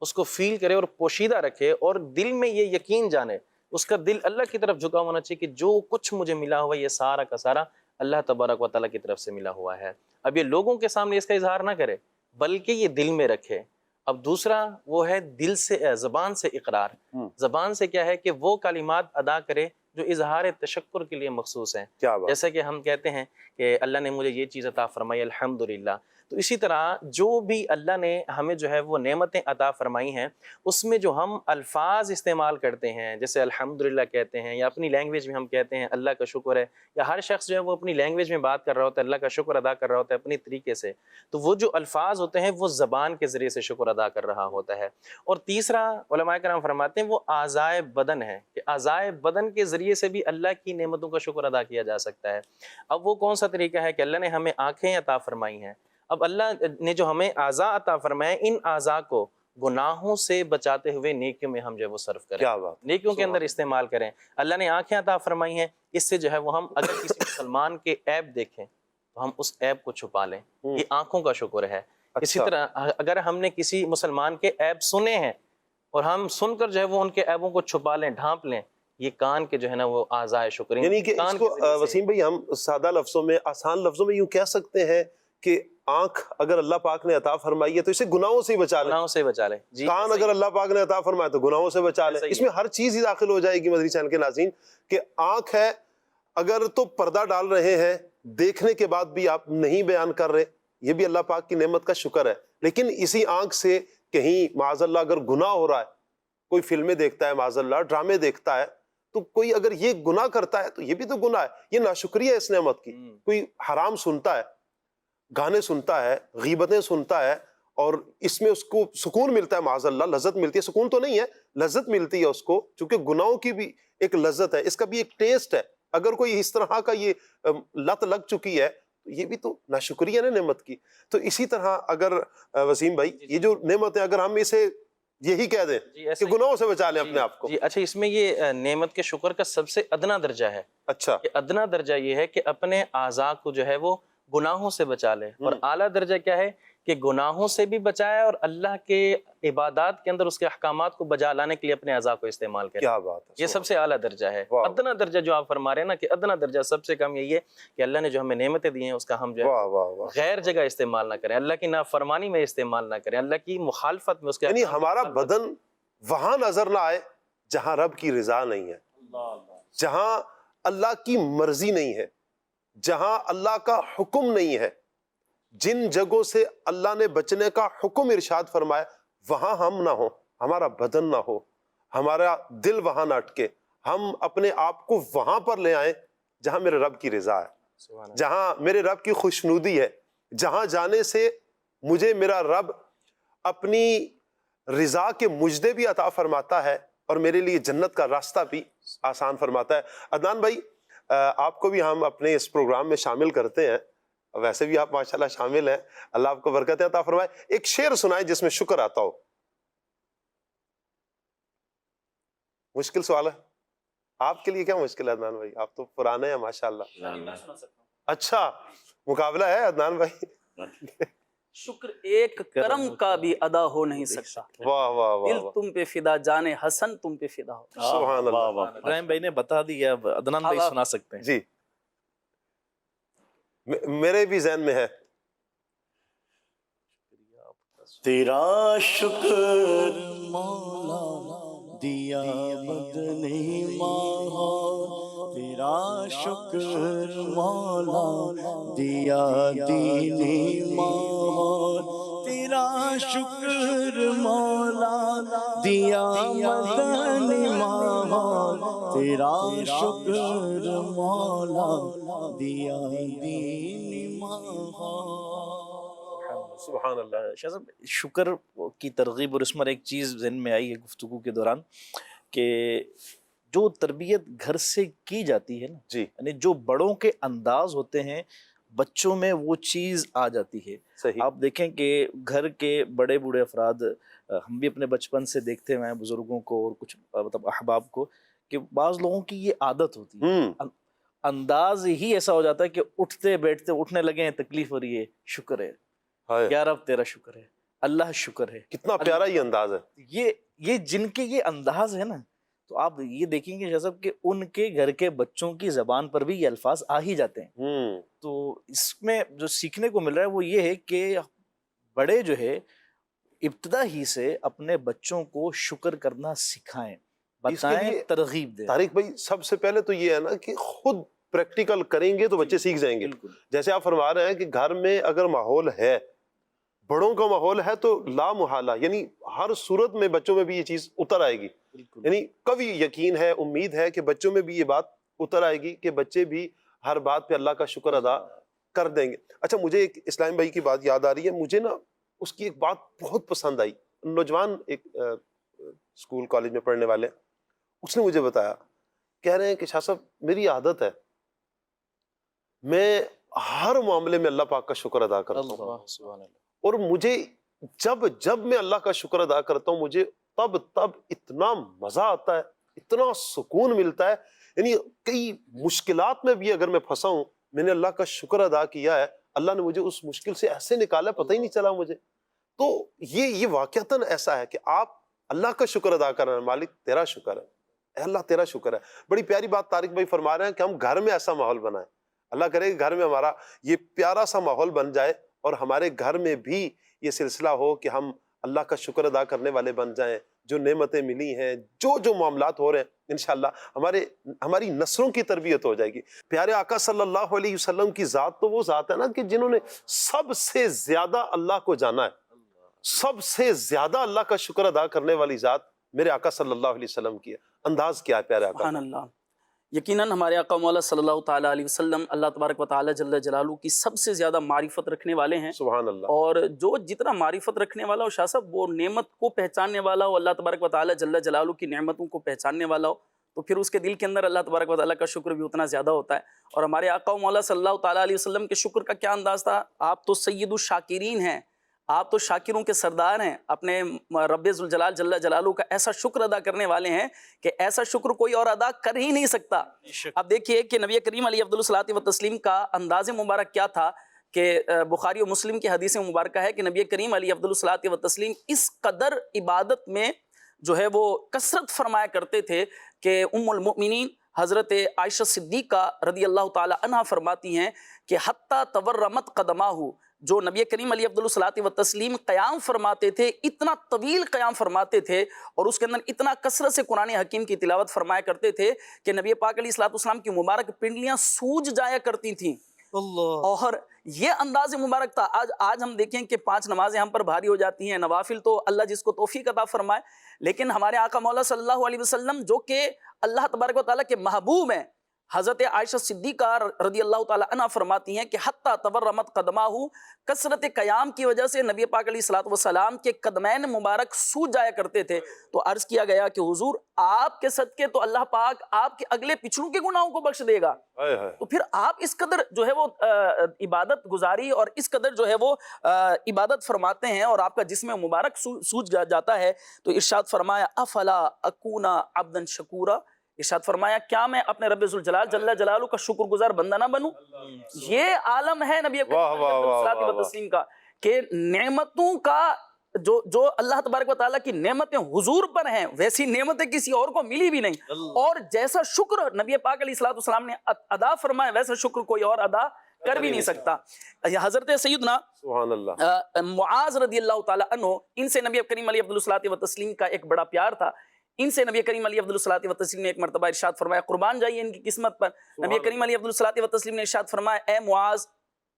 اس کو فیل کرے اور پوشیدہ رکھے، اور دل میں یہ یقین جانے، اس کا دل اللہ کی طرف جھکا ہونا چاہیے کہ جو کچھ مجھے ملا ہوا یہ سارا کا سارا اللہ تبارک و تعالیٰ کی طرف سے ملا ہوا ہے. اب یہ لوگوں کے سامنے اس کا اظہار نہ کرے بلکہ یہ دل میں رکھے. اب دوسرا وہ ہے دل سے، زبان سے اقرار. زبان سے کیا ہے کہ وہ کلمات ادا کرے جو اظہار تشکر کے لیے مخصوص ہیں. جیسے کہ ہم کہتے ہیں کہ اللہ نے مجھے یہ چیز عطا فرمائی الحمدللہ، تو اسی طرح جو بھی اللہ نے ہمیں جو ہے وہ نعمتیں عطا فرمائی ہیں اس میں جو ہم الفاظ استعمال کرتے ہیں، جیسے الحمدللہ کہتے ہیں، یا اپنی لینگویج میں ہم کہتے ہیں اللہ کا شکر ہے، یا ہر شخص جو ہے وہ اپنی لینگویج میں بات کر رہا ہوتا ہے، اللہ کا شکر ادا کر رہا ہوتا ہے اپنی طریقے سے، تو وہ جو الفاظ ہوتے ہیں وہ زبان کے ذریعے سے شکر ادا کر رہا ہوتا ہے. اور تیسرا علماء کرام فرماتے ہیں وہ اعضائے بدن ہے، کہ اعضائے بدن کے ذریعے سے بھی اللہ کی نعمتوں کا شکر ادا کیا جا سکتا ہے. اب وہ کون سا طریقہ ہے کہ اللہ نے ہمیں آنکھیں عطا فرمائی ہیں. اب اللہ نے جو ہمیں اعضاء عطا فرمائے، ان اعضاء کو گناہوں سے بچاتے ہوئے نیکیوں میں ہم جو ہے وہ صرف کریں، نیکیوں کے اندر استعمال کریں. اللہ نے آنکھیں عطا فرمائی ہیں، اس سے جو ہے وہ ہم اگر کسی مسلمان کے عیب دیکھیں تو ہم اس عیب کو چھپا لیں، یہ آنکھوں کا شکر ہے. اسی طرح اگر ہم نے کسی مسلمان کے عیب سنے ہیں اور ہم سن کر جو ہے وہ ان کے عیبوں کو چھپا لیں، ڈھانپ لیں، یہ کان کے جو ہے نا وہ اعضائے شکر. یعنی کہ اس کو وسیم بھائی ہم سادہ لفظوں میں، آسان لفظوں میں یوں کہہ سکتے ہیں کہ آنکھ اگر اللہ پاک نے عطا فرمائی ہے تو اسے گناہوں سے ہی بچا لے، گناہوں سے بچا لے. کان اگر اللہ پاک نے عطا فرمایا تو گناہوں سے بچا لے. اس میں ہر چیز ہی داخل ہو جائے گی مدنی چینل کے ناظرین، کہ آنکھ ہے اگر تو پردہ ڈال رہے ہیں، دیکھنے کے بعد بھی آپ نہیں بیان کر رہے، یہ بھی اللہ پاک کی نعمت کا شکر ہے. لیکن اسی آنکھ سے کہیں معاذ اللہ اگر گناہ ہو رہا ہے، کوئی فلمیں دیکھتا ہے، معاذ اللہ ڈرامے دیکھتا ہے، تو کوئی اگر یہ گناہ کرتا ہے تو یہ بھی تو گناہ ہے، یہ ناشکری ہے اس نعمت کی. کوئی حرام سنتا ہے، گانے سنتا ہے، غیبتیں سنتا ہے، اور اس میں اس کو سکون ملتا ہے، معاذ اللہ لذت ملتی ہے، سکون تو نہیں ہے، لذت ملتی ہے اس کو، چونکہ گناہوں کی بھی ایک لذت ہے، اس کا بھی ایک ٹیسٹ ہے. اگر کوئی اس طرح کا یہ لت لگ چکی ہے تو یہ بھی تو ناشکری ہے نا نعمت کی. تو اسی طرح اگر وسیم بھائی یہ جو نعمت ہے اگر ہم اسے یہی کہہ دیں کہ گناہوں سے بچا لیں اپنے آپ کو. جی اچھا، اس میں یہ نعمت کے شکر کا سب سے ادنا درجہ ہے. اچھا، کہ ادنا درجہ یہ ہے کہ اپنے اعضاء کو جو ہے وہ گناہوں سے بچا لے، اور اعلیٰ درجہ کیا ہے کہ گناہوں سے بھی بچائے اور اللہ کے عبادات کے اندر اس کے احکامات کو بجا لانے کے لیے اپنے اعضاء کو استعمال کرے. کیا بات ہے، یہ سب سے اعلیٰ درجہ ہے. ادنا درجہ جو آپ فرما رہے ہیں نا کہ ادنا درجہ سب سے کم یہی ہے کہ اللہ نے جو ہمیں نعمتیں دی ہیں اس کا ہم جو ہے غیر جگہ استعمال نہ کریں، اللہ کی نافرمانی میں استعمال نہ کریں، اللہ کی مخالفت میں اس کے، یعنی ہمارا بدن وہاں نظر نہ آئے جہاں رب کی رضا نہیں ہے، جہاں اللہ کی مرضی نہیں ہے، جہاں اللہ کا حکم نہیں ہے. جن جگہوں سے اللہ نے بچنے کا حکم ارشاد فرمایا وہاں ہم نہ ہوں، ہمارا بدن نہ ہو، ہمارا دل وہاں نہ اٹکے، ہم اپنے آپ کو وہاں پر لے آئیں جہاں میرے رب کی رضا ہے، جہاں میرے رب کی خوشنودی ہے، جہاں جانے سے مجھے میرا رب اپنی رضا کے مجدے بھی عطا فرماتا ہے اور میرے لیے جنت کا راستہ بھی آسان فرماتا ہے. عدنان بھائی، آپ کو بھی ہم اپنے اس پروگرام میں شامل کرتے ہیں، ویسے بھی آپ ماشاءاللہ شامل ہیں، اللہ آپ کو برکت عطا فرمائے. ایک شعر سنائیں جس میں شکر آتا ہو. مشکل سوال ہے آپ کے لیے؟ کیا مشکل ہے عدنان بھائی؟ آپ تو پرانے ہیں ماشاءاللہ. اچھا، مقابلہ ہے عدنان بھائی. شکر ایک کرم کا بھی ادا ہو نہیں سکتا، واہ واہ واہ، دل تم پہ فدا، جانے حسن تم پہ فدا ہو. سبحان اللہ. ابراہیم بھائی نے بتا دیا، اب عدنان بھائی سنا سکتے ہیں. جی میرے بھی ذہن میں ہے. تیرا شکر مولا دیا بدنی ماں، تیرا شکر مولا دیا دینی ماں، تیرا شکر مولا دیا مدنی ماں، تیرا شکر مولا دیا دینی ماں. سبحان اللہ. شاہ صاحب شکر کی ترغیب، اور اس میں ایک چیز ذہن میں آئی ہے گفتگو کے دوران کہ جو تربیت گھر سے کی جاتی ہے نا جی یعنی جو بڑوں کے انداز ہوتے ہیں بچوں میں وہ چیز آ جاتی ہے. صحیح. آپ دیکھیں کہ گھر کے بڑے بوڑھے افراد، ہم بھی اپنے بچپن سے دیکھتے ہوئے ہیں بزرگوں کو اور کچھ مطلب احباب کو، کہ بعض لوگوں کی یہ عادت ہوتی ہے، انداز ہی ایسا ہو جاتا ہے کہ اٹھتے بیٹھتے اٹھنے لگے ہیں تکلیف ہو رہی ہے، شکر ہے ہائے. یا رب تیرا شکر ہے، اللہ شکر ہے. کتنا پیارا یہ انداز ہے. یہ جن کے یہ انداز ہے نا، تو آپ یہ دیکھیں گے جیسا کہ ان کے گھر کے بچوں کی زبان پر بھی یہ الفاظ آ ہی جاتے ہیں. تو اس میں جو سیکھنے کو مل رہا ہے وہ یہ ہے کہ بڑے جو ہے ابتدا ہی سے اپنے بچوں کو شکر کرنا سکھائیں، بتائیں، ترغیب دیں. طارق بھائی سب سے پہلے تو یہ ہے نا کہ خود پریکٹیکل کریں گے تو بچے سیکھ جائیں گے. بالکل. جیسے آپ فرما رہے ہیں کہ گھر میں اگر ماحول ہے، بڑوں کا ماحول ہے، تو لا محالہ یعنی ہر صورت میں بچوں میں بھی یہ چیز اتر آئے گی. یعنی کبھی یقین ہے، امید ہے کہ بچوں میں بھی یہ بات اتر آئے گی کہ بچے بھی ہر بات پہ اللہ کا شکر ادا کر دیں گے. اچھا مجھے ایک اسلام بھائی کی بات یاد آ رہی ہے، مجھے نا اس کی ایک بات بہت پسند آئی. نوجوان ایک اسکول کالج میں پڑھنے والے، اس نے مجھے بتایا، کہہ رہے ہیں کہ شاہ صاحب میری عادت ہے میں ہر معاملے میں اللہ پاک کا شکر ادا کرتا ہوں، اللہ سبحان اللہ. اور مجھے جب میں اللہ کا شکر ادا کرتا ہوں مجھے تب اتنا مزہ آتا ہے، اتنا سکون ملتا ہے. یعنی کئی مشکلات میں بھی اگر میں پھنسا ہوں، میں نے اللہ کا شکر ادا کیا ہے، اللہ نے مجھے اس مشکل سے ایسے نکالا پتہ ہی نہیں چلا مجھے. تو یہ واقعتاً ایسا ہے کہ آپ اللہ کا شکر ادا کر رہے ہیں، مالک تیرا شکر ہے، اے اللہ تیرا شکر ہے. بڑی پیاری بات طارق بھائی فرما رہے ہیں کہ ہم گھر میں ایسا ماحول بنائیں. اللہ کرے کہ گھر میں ہمارا یہ پیارا سا ماحول بن جائے اور ہمارے گھر میں بھی یہ سلسلہ ہو کہ ہم اللہ کا شکر ادا کرنے والے بن جائیں. جو نعمتیں ملی ہیں، جو معاملات ہو رہے ہیں، انشاءاللہ ہماری نسلوں کی تربیت ہو جائے گی. پیارے آقا صلی اللہ علیہ وسلم کی ذات تو وہ ذات ہے نا کہ جنہوں نے سب سے زیادہ اللہ کو جانا ہے، سب سے زیادہ اللہ کا شکر ادا کرنے والی ذات میرے آقا صلی اللہ علیہ وسلم کی ہے. انداز کیا ہے پیارے آقا؟ سبحان اللہ. یقیناً ہمارے آقا مولا صلی اللہ تعالیٰ علیہ وسلم اللہ تبارک و تعالیٰ جل جلالہ کی سب سے زیادہ معرفت رکھنے والے ہیں. سبحان اللہ. اور جو جتنا معرفت رکھنے والا ہو شاہ صاحب، وہ نعمت کو پہچاننے والا ہو، اللہ تبارک و تعالیٰ جل جلالہ کی نعمتوں کو پہچاننے والا ہو، تو پھر اس کے دل کے اندر اللہ تبارک و تعالیٰ کا شکر بھی اتنا زیادہ ہوتا ہے. اور ہمارے آقا مولا صلی اللہ تعالیٰ علیہ وسلم کے شکر کا کیا انداز تھا؟ آپ تو سید الشاکرین ہیں، آپ تو شاکروں کے سردار ہیں، اپنے رب ذوالجلال جل جلالہ کا ایسا شکر ادا کرنے والے ہیں کہ ایسا شکر کوئی اور ادا کر ہی نہیں سکتا. اب دیکھیے کہ نبی کریم علیہ افضل الصلاۃ والتسلیم کا انداز مبارک کیا تھا کہ بخاری و مسلم کی حدیث مبارکہ ہے کہ نبی کریم علیہ افضل الصلاۃ والتسلیم اس قدر عبادت میں جو ہے وہ کثرت فرمایا کرتے تھے کہ ام المؤمنین حضرت عائشہ صدیقہ رضی اللہ تعالی عنہا فرماتی ہیں کہ حتی تورمت قدماہ، جو نبی کریم علیہ افضل الصلاۃ والتسلیم قیام فرماتے تھے، اتنا طویل قیام فرماتے تھے اور اس کے اندر اتنا کثرت سے قرآن حکیم کی تلاوت فرمایا کرتے تھے کہ نبی پاک علیہ الصلوۃ والسلام کی مبارک پنڈلیاں سوج جایا کرتی تھیں. اللہ. اور یہ انداز مبارک تھا. آج ہم دیکھیں کہ 5 نمازیں ہم پر بھاری ہو جاتی ہیں، نوافل تو اللہ جس کو توفیق عطا فرمائے، لیکن ہمارے آقا مولا صلی اللہ علیہ وسلم جو کہ اللہ تبارک و تعالیٰ کے محبوب ہیں، حضرت عائشہ صدیقہ رضی اللہ تعالی عنہ فرماتی ہیں کہ حتی تورمت قدماہ، کثرت قیام کی وجہ سے نبی پاک علیہ الصلوۃ والسلام کے قدمین مبارک سوج جایا کرتے تھے. تو عرض کیا گیا کہ حضور آپ کے صدقے تو اللہ پاک آپ کے اگلے پچھلوں کے گناہوں کو بخش دے گا. تو پھر آپ اس قدر جو ہے وہ عبادت گزاری اور اس قدر جو ہے وہ عبادت فرماتے ہیں اور آپ کا جسم مبارک سوج جاتا ہے. تو ارشاد فرمایا افلا اکون عبدا شکورا، ارشاد فرمایا کیا میں اپنے رب ذوالجلال جل جلالہ کا شکر گزار بندہ نہ بنوں؟ یہ عالم ہے نبی کریم کا کہ نعمتوں کا جو اللہ تبارک و تعالیٰ کی نعمتیں حضور پر ہیں ویسی نعمتیں کسی اور کو ملی بھی نہیں، اور جیسا شکر نبی پاک علیہ الصلوۃ والسلام نے ادا فرمایا ویسا شکر کوئی اور ادا کر بھی نہیں سکتا. حضرت سیدنا سبحان اللہ معاذ رضی اللہ تعالی عنہ، ان سے نبی کریم علیہ الصلوۃ والتسلیم کا ایک بڑا پیار تھا. ان سے نبی کریم علیہ الصلوۃ والتسلیم نے ایک مرتبہ ارشاد فرمایا قربان جائیے ان کی قسمت پر. نبی کریم علیہ الصلوۃ والتسلیم نے ارشاد فرمایا اے معاذ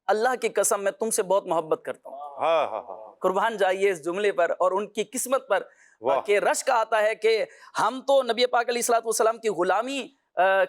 اللہ کی قسم میں تم سے بہت محبت کرتا ہوں. قربان جائیے اس جملے پر اور ان کی قسمت پر کہ رشک آتا ہے کہ ہم تو نبی پاک علیہ الصلوۃ والسلام کی غلامی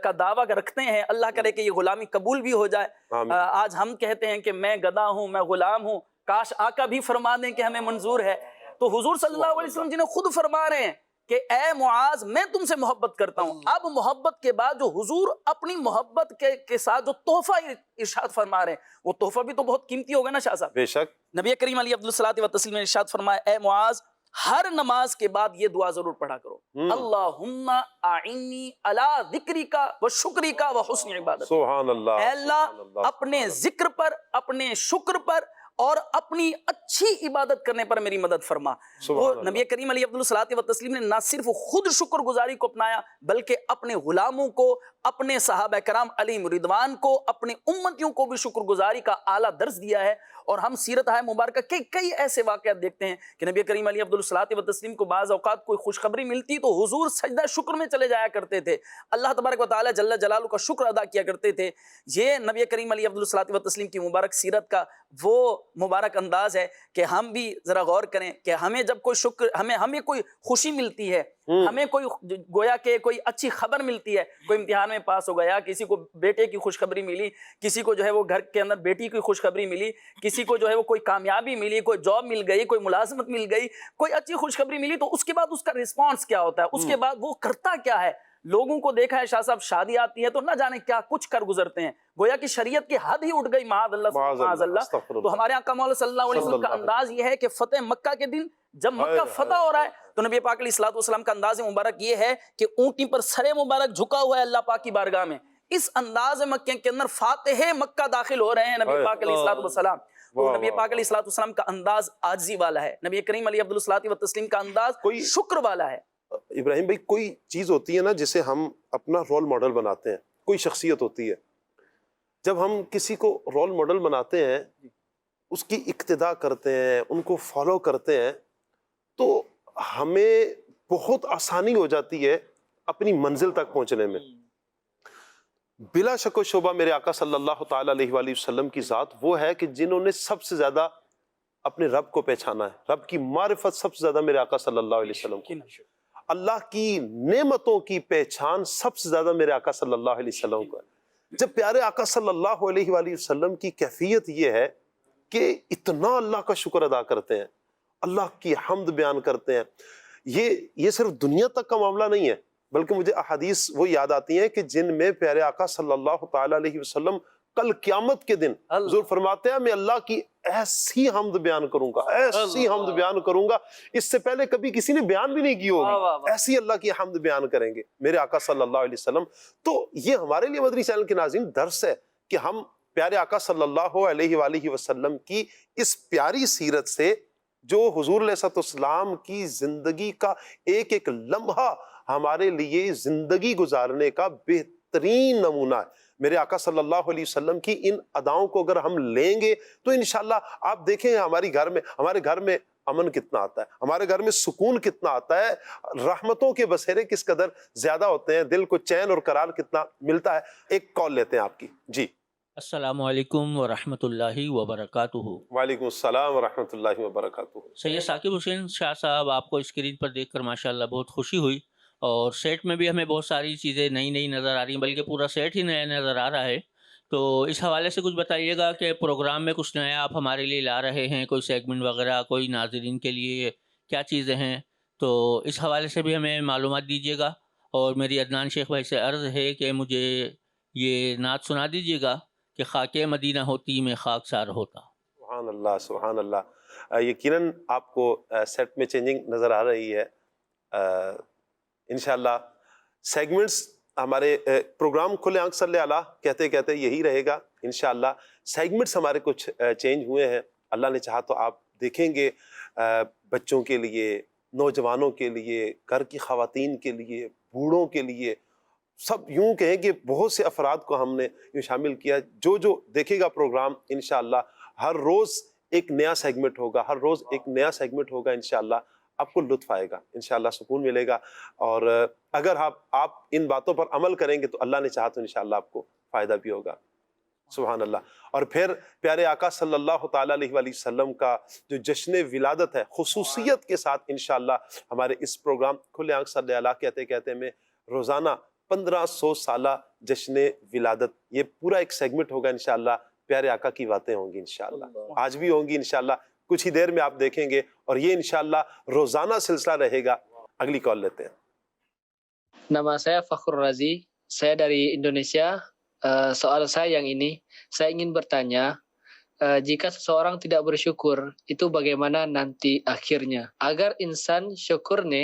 کا دعویٰ رکھتے ہیں، اللہ کرے کہ یہ غلامی قبول بھی ہو جائے. آج ہم کہتے ہیں کہ میں گدا ہوں، میں غلام ہوں، کاش آقا بھی فرما دیں کہ ہمیں منظور ہے. تو حضور صلی اللہ علیہ وسلم جنہیں خود فرما رہے ہیں کہ اے معاذ میں تم سے محبت کرتا ہوں. اب محبت کے بعد جو حضور اپنی محبت کے ساتھ جو تحفہ ارشاد فرما رہے ہیں وہ تحفہ بھی تو بہت قیمتی ہوگا نا شاہ صاحب. بے شک. نبی کریم علیہ افضل الصلاۃ نے ارشاد فرمایا اے معاذ ہر نماز کے بعد یہ دعا ضرور پڑھا کرو, اللہم اعنی علی ذکرک و شکرک و حسن عبادت. سبحان اللہ. اے اللہ اپنے ذکر پر, اپنے شکر پر اور اپنی اچھی عبادت کرنے پر میری مدد فرما. وہ نبی کریم علیہ افضل نے نہ صرف خود شکر گزاری کو اپنایا بلکہ اپنے غلاموں کو, اپنے صحابہ کرام علیہم رضوان کو, اپنے امتیوں کو بھی شکر گزاری کا اعلیٰ درس دیا ہے. اور ہم سیرت مبارکہ کے کئی ایسے واقعات دیکھتے ہیں کہ نبی کریم علیہ افضل کو بعض اوقات کوئی خوشخبری ملتی تو حضور سجدہ شکر میں چلے جایا کرتے تھے, اللہ تبارک و تعالی جل جلالہ کا شکر ادا کیا کرتے تھے. یہ نبی کریم علیہ افضل کی مبارک سیرت کا وہ مبارک انداز ہے کہ ہم بھی ذرا غور کریں کہ ہمیں جب کوئی شکر, ہمیں کوئی خوشی ملتی ہے, ہمیں کوئی گویا کہ کوئی اچھی خبر ملتی ہے, کوئی امتحان میں پاس ہو گیا, کسی کو بیٹے کی خوشخبری ملی, کسی کو جو ہے وہ گھر کے اندر بیٹی کی خوشخبری ملی, کسی کو جو ہے وہ کوئی کامیابی ملی, کوئی جاب مل گئی, کوئی ملازمت مل گئی, کوئی اچھی خوشخبری ملی, تو اس کے بعد اس کا رسپانس کیا ہوتا ہے, اس کے بعد وہ کرتا کیا ہے. لوگوں کو دیکھا ہے شاہ صاحب شادی آتی ہے تو نہ جانے کیا کچھ کر گزرتے ہیں, گویا کہ شریعت کی حد ہی اٹھ گئی, معاذ اللہ. تو ہمارے آقا مولا صلی اللہ علیہ وسلم کا انداز یہ ہے کہ فتح مکہ کے دن جب مکہ فتح ہو رہا ہے تو نبی پاک علیہ الصلوۃ والسلام کا انداز مبارک یہ ہے کہ اونٹی پر سر مبارک جھکا ہوا ہے اللہ پاک کی بارگاہ میں. اس انداز مکہ کے اندر فاتح مکہ داخل ہو رہے ہیں نبی پاک علیہ الصلوۃ والسلام. تو نبی پاک علیہ الصلوۃ والسلام کا انداز عاجزی والا ہے, نبی کریم علیہ افضل کا انداز شکر والا ہے. ابراہیم بھائی کوئی چیز ہوتی ہے نا جسے ہم اپنا رول ماڈل بناتے ہیں, کوئی شخصیت ہوتی ہے, جب ہم کسی کو رول ماڈل بناتے ہیں, اس کی اقتداء کرتے ہیں, ان کو فالو کرتے ہیں, تو ہمیں بہت آسانی ہو جاتی ہے اپنی منزل تک پہنچنے میں. بلا شک و شبہ میرے آقا صلی اللہ تعالی علیہ وآلہ وسلم کی ذات وہ ہے کہ جنہوں نے سب سے زیادہ اپنے رب کو پہچانا ہے, رب کی معرفت سب سے زیادہ میرے آقا صلی اللہ علیہ وسلم کو, اللہ کی نعمتوں کی پہچان سب سے زیادہ میرے آقا صلی اللہ علیہ وسلم کو ہے. جب پیارے آقا صلی اللہ علیہ وآلہ وسلم کی کیفیت یہ ہے کہ اتنا اللہ کا شکر ادا کرتے ہیں, اللہ کی حمد بیان کرتے ہیں, یہ صرف دنیا تک کا معاملہ نہیں ہے بلکہ مجھے احادیث وہ یاد آتی ہیں کہ جن میں پیارے آقا صلی اللہ تعالی علیہ وسلم کل قیامت کے دن حضور فرماتے ہیں میں اللہ کی ایسی حمد بیان کروں گا, ایسی حمد بیان کروں گا اس سے پہلے کبھی کسی نے بیان بھی نہیں کی ہوگی, ایسی اللہ کی حمد بیان کریں گے میرے آقا صلی اللہ علیہ وسلم. تو یہ ہمارے لیے مدنی چینل کے ناظرین درس ہے کہ ہم پیارے آقا صلی اللہ علیہ وآلہ وسلم کی اس پیاری سیرت سے, جو حضور علیہ السلام کی زندگی کا ایک ایک لمحہ ہمارے لیے زندگی گزارنے کا بہترین نمونہ ہے. میرے آقا صلی اللہ علیہ وسلم کی ان اداؤں کو اگر ہم لیں گے تو انشاءاللہ آپ دیکھیں ہمارے گھر میں امن کتنا آتا ہے, ہمارے گھر میں سکون کتنا آتا ہے, رحمتوں کے بسیرے کس قدر زیادہ ہوتے ہیں, دل کو چین اور قرار کتنا ملتا ہے. ایک کال لیتے ہیں آپ کی. جی السلام علیکم ورحمۃ اللہ وبرکاتہ. وعلیکم السلام ورحمۃ اللہ وبرکاتہ. سید ثاقب حسین شاہ صاحب, آپ کو اسکرین پر دیکھ کر ماشاءاللہ بہت خوشی ہوئی, اور سیٹ میں بھی ہمیں بہت ساری چیزیں نئی نظر آ رہی ہیں, بلکہ پورا سیٹ ہی نیا نظر آ رہا ہے. تو اس حوالے سے کچھ بتائیے گا کہ پروگرام میں کچھ نیا آپ ہمارے لیے لا رہے ہیں, کوئی سیگمنٹ وغیرہ, کوئی ناظرین کے لیے کیا چیزیں ہیں, تو اس حوالے سے بھی ہمیں معلومات دیجیے گا. اور میری عدنان شیخ بھائی سے عرض ہے کہ مجھے یہ نعت سنا دیجیے گا کہ خاک مدینہ ہوتی میں خاکسار ہوتا. سبحان اللہ سبحان اللہ. یقیناً آپ کو سیٹ میں چینجنگ نظر آ رہی ہے. انشاءاللہ سیگمنٹس ہمارے پروگرام کھلے آنکھ صلی اللہ کہتے کہتے یہی رہے گا انشاءاللہ. سیگمنٹس ہمارے کچھ چینج ہوئے ہیں, اللہ نے چاہا تو آپ دیکھیں گے. بچوں کے لیے, نوجوانوں کے لیے, گھر کی خواتین کے لیے, بوڑھوں کے لیے, سب یوں کہیں کہ بہت سے افراد کو ہم نے یوں شامل کیا. جو دیکھے گا پروگرام انشاءاللہ ہر روز ایک نیا سیگمنٹ ہوگا, ہر روز ایک نیا سیگمنٹ ہوگا انشاءاللہ. آپ کو لطف آئے گا انشاءاللہ, سکون ملے گا. اور اگر آپ ان باتوں پر عمل کریں گے تو اللہ نے چاہا تو انشاءاللہ آپ کو فائدہ بھی ہوگا. سبحان اللہ. اور پھر پیارے آقا صلی اللہ تعالیٰ علیہ وآلہ وسلم کا جو جشن ولادت ہے خصوصیت کے ساتھ انشاءاللہ ہمارے اس پروگرام کھلے آنکھ صلی اللہ کہتے کہتے میں روزانہ 1500 سالہ جشن ولادت, یہ پورا ایک سیگمنٹ ہوگا انشاءاللہ. پیارے آقا کی باتیں ہوں گی انشاءاللہ، آج بھی ہوں گی انشاءاللہ، کچھ ہی دیر میں آپ دیکھیں گے، اور یہ انشاءاللہ روزانہ سلسلہ رہے گا۔ اگلی کال لیتے ہیں۔ Nama saya Fakhrul Razi, saya dari Indonesia. Soal saya yang ini, saya ingin bertanya, jika seseorang tidak bersyukur, itu bagaimana nanti akhirnya? Agar insan syukurne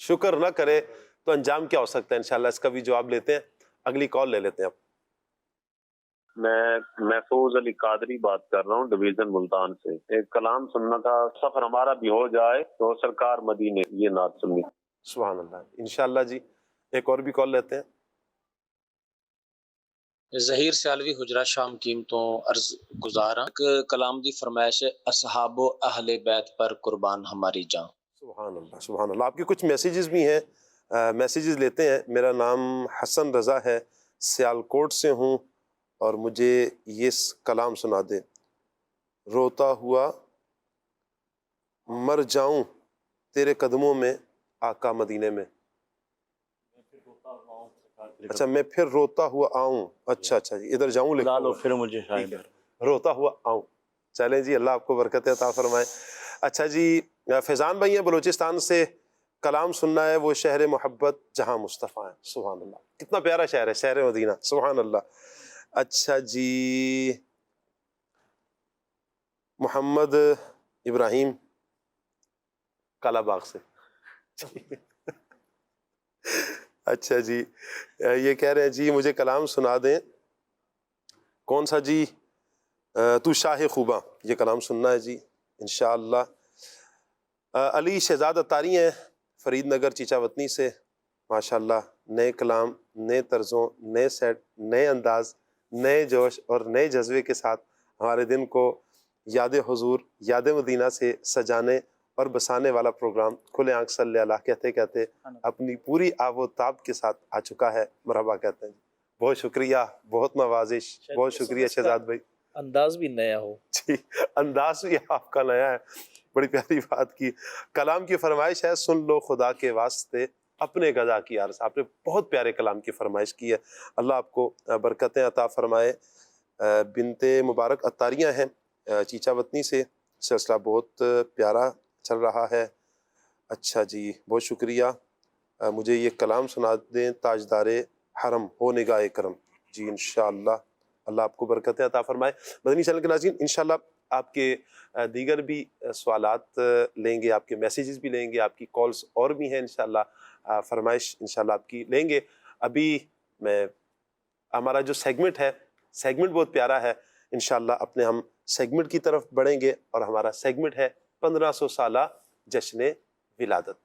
شکر نہ کرے تو انجام کیا ہو سکتا ہے، انشاءاللہ اس کا بھی جواب لیتے ہیں۔ اگلی کال لے لیتے ہیں اب۔ میں محفوظ علی قادری بات کر رہا ہوں ڈویژن ملتان سے۔ ایک کلام سننا تھا، سفر ہمارا بھی ہو جائے تو سرکار مدینے، یہ نعت سننی۔ سبحان اللہ، انشاءاللہ جی ایک اور بھی کال لیتے ہیں۔ ظہیر سیالوی حجرہ شام قیمتوں عرض گزارا، کلام دی فرمائش ہے اصحاب و اہل بیت پر قربان ہماری جان۔ سبحان اللہ، سبحان اللہ۔ آپ کے کچھ میسیجز بھی ہیں، میسیجز لیتے ہیں۔ میرا نام حسن رضا ہے، سیالکوٹ سے ہوں، اور مجھے یہ کلام سنا دے۔ روتا ہوا مر جاؤں تیرے قدموں میں آقا مدینے میں۔ اچھا، میں پھر روتا ہوا آؤں، اچھا جی، ادھر جاؤں لکھو پھر مجھے روتا ہوا آؤں۔ چلیں جی، اللہ آپ کو برکت عطا فرمائے۔ اچھا جی، فیضان بھائی ہیں بلوچستان سے، کلام سننا ہے وہ شہر محبت جہاں مصطفیٰ ہیں۔ سبحان اللہ، کتنا پیارا شہر ہے، شہر مدینہ، سبحان اللہ۔ اچھا جی، محمد ابراہیم کالا باغ سے، اچھا جی، یہ کہہ رہے ہیں جی مجھے کلام سنا دیں۔ کون سا جی؟ تو شاہ خوباں، یہ کلام سننا ہے جی انشاءاللہ۔ علی شہزاد اتاری ہیں فرید نگر چیچا وطنی سے، ماشاءاللہ، نئے کلام، نئے طرزوں، نئے سیٹ، نئے انداز، نئے جوش اور نئے جذبے کے ساتھ ہمارے دن کو یاد حضور، یاد مدینہ سے سجانے اور بسانے والا پروگرام کھلے آنکھ صلی اللہ کہتے کہتے اپنی پوری آب و تاب کے ساتھ آ چکا ہے۔ مرحبا کہتے ہیں۔ بہت شکریہ، بہت نوازش، بہت شکریہ شہزاد بھائی۔ انداز بھی نیا ہو جی، انداز بھی آپ کا نیا ہے، بڑی پیاری بات کی۔ کلام کی فرمائش ہے سن لو خدا کے واسطے اپنے غذا کی عرض۔ آپ نے بہت پیارے کلام کی فرمائش کی ہے، اللہ آپ کو برکتیں عطا فرمائے۔ بنت مبارک اتاریاں ہیں چیچا وطنی سے، سلسلہ بہت پیارا چل رہا ہے۔ اچھا جی، بہت شکریہ۔ مجھے یہ کلام سنا دیں تاجدار حرم ہو نگاہ کرم۔ جی انشاءاللہ، اللہ آپ کو برکتیں عطا فرمائے۔ مدنی چینل کے ناظرین، انشاءاللہ آپ کے دیگر بھی سوالات لیں گے، آپ کے میسیجز بھی لیں گے، آپ کی کالز اور بھی ہیں انشاءاللہ، فرمائش انشاءاللہ آپ کی لیں گے۔ ابھی ہمارا جو سیگمنٹ ہے، سیگمنٹ بہت پیارا ہے، انشاءاللہ اپنے ہم سیگمنٹ کی طرف بڑھیں گے، اور ہمارا سیگمنٹ ہے 1500 سالہ جشن ولادت۔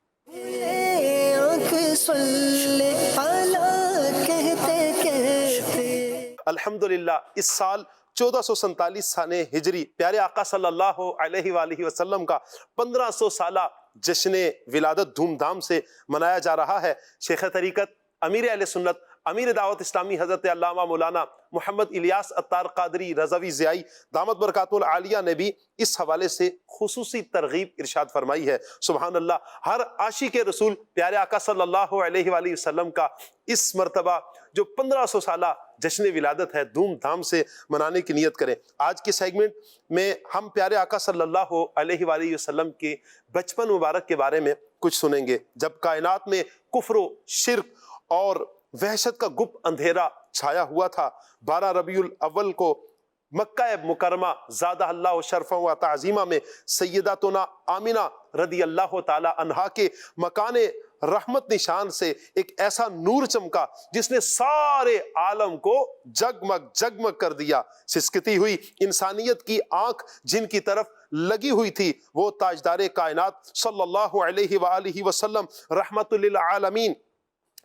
الحمدللہ اس سال 1447 سال ہجری پیارے آقا صلی اللہ علیہ وآلہ وسلم کا 1500 سالہ جشن ولادت دھوم دھام سے منایا جا رہا ہے۔ شیخ طریقت، امیر اہل سنت، امیر دعوت اسلامی حضرت علامہ مولانا محمد الیاس اتار قادری رضوی ضیائی دامت برکاتہ العالیہ نے بھی اس حوالے سے خصوصی ترغیب ارشاد فرمائی ہے۔ سبحان اللہ، ہر عاشق رسول پیارے آقا صلی اللہ علیہ وآلہ وسلم کا اس مرتبہ جو 1500 سالہ جشن ولادت ہے دھوم دھام سے منانے کی نیت کریں۔ آج کے سیگمنٹ میں ہم پیارے آقا صلی اللہ علیہ وآلہ وسلم کے بچپن مبارک کے بارے میں کچھ سنیں گے، جب کائنات میں کفر و شرک اور وحشت کا گپ اندھیرا چھایا ہوا تھا۔ 12 ربیع الاول کو مکہ مکرمہ زادہ اللہ شرفا و تعظیمہ میں سیداتنا آمینہ رضی اللہ تعالی عنہا کے مکان رحمت نشان سے ایک ایسا نور چمکا جس نے سارے عالم کو جگمگ جگمگ کر دیا۔ سسکتی ہوئی انسانیت کی آنکھ جن کی طرف لگی ہوئی تھی، وہ تاجدار کائنات صلی اللہ علیہ وآلہ وسلم رحمت للعالمین،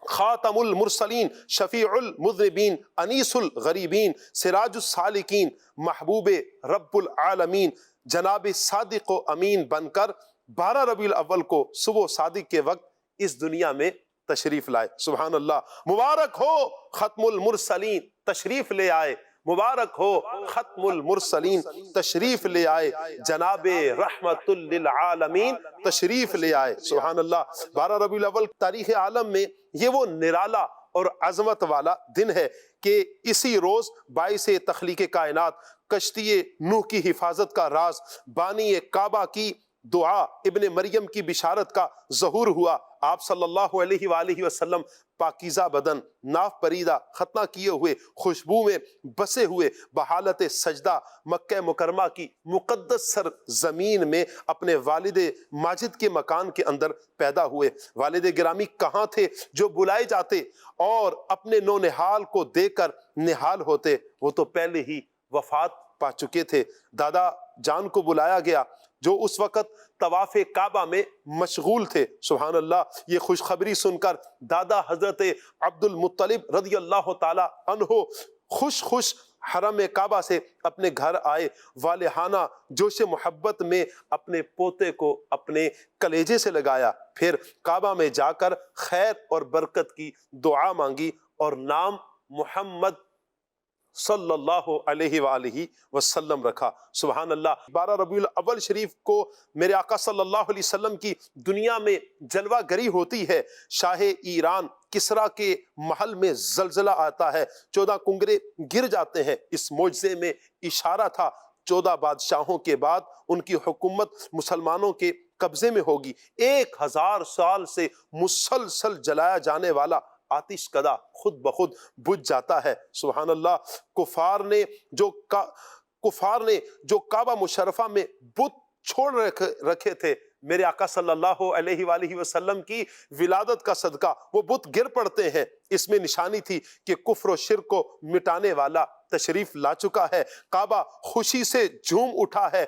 خاتم المرسلین، شفیع المذنبین، انیس الغریبین، سراج السالکین، محبوب رب العالمین، جناب صادق و امین بن کر 12 ربیع الاول کو صبح صادق کے وقت اس دنیا میں تشریف لائے۔ سبحان اللہ، مبارک ہو ختم المرسلین تشریف لے آئے، مبارک ہو ختم المرسلین تشریف لے آئے، جناب رحمت للعالمین تشریف لے آئے۔ سبحان اللہ، 12 ربیع الاول تاریخ عالم میں یہ وہ نرالا اور عظمت والا دن ہے کہ اسی روز باعث تخلیق کائنات کشتی نوح کی حفاظت کا راز بانی کعبہ کی دعا ابن مریم کی بشارت کا ظہور ہوا۔ آپ صلی اللہ علیہ وآلہ وسلم پاکیزہ بدن، ناف پریدہ، ختنہ کیے ہوئے، خوشبو میں بسے ہوئے، بحالت سجدہ مکہ مکرمہ کی مقدس سر زمین میں اپنے والد ماجد کے مکان کے اندر پیدا ہوئے۔ والد گرامی کہاں تھے جو بلائے جاتے اور اپنے نو نہال کو دے کر نہال ہوتے؟ وہ تو پہلے ہی وفات پا چکے تھے۔ دادا جان کو بلایا گیا جو اس وقت طواف کعبہ میں مشغول تھے۔ سبحان اللہ، یہ خوشخبری سن کر دادا حضرت عبد المطلب رضی اللہ تعالی عنہ خوش حرم کعبہ سے اپنے گھر آئے، والہانہ جوش محبت میں اپنے پوتے کو اپنے کلیجے سے لگایا، پھر کعبہ میں جا کر خیر اور برکت کی دعا مانگی اور نام محمد صلی اللہ علیہ وآلہ وسلم رکھا۔ سبحان اللہ، 12 ربیع الاول شریف کو میرے آقا صلی اللہ علیہ وسلم کی دنیا میں جلوہ گری ہوتی ہے۔ شاہ ایران کسریٰ کے محل میں زلزلہ آتا ہے، 14 کنگرے گر جاتے ہیں۔ اس معجزے میں اشارہ تھا 14 بادشاہوں کے بعد ان کی حکومت مسلمانوں کے قبضے میں ہوگی۔ 1000 سال سے مسلسل جلایا جانے والا آتش کدا خود بخود بجھ جاتا ہے۔ سبحان اللہ، کفار نے جو کعبہ مشرفہ میں بت چھوڑ رکھے تھے، میرے آقا صلی اللہ علیہ وآلہ وسلم کی ولادت کا صدقہ وہ بت گر پڑتے ہیں۔ اس میں نشانی تھی کہ کفر و شرک کو مٹانے والا تشریف لا چکا ہے۔ کعبہ خوشی سے جھوم اٹھا ہے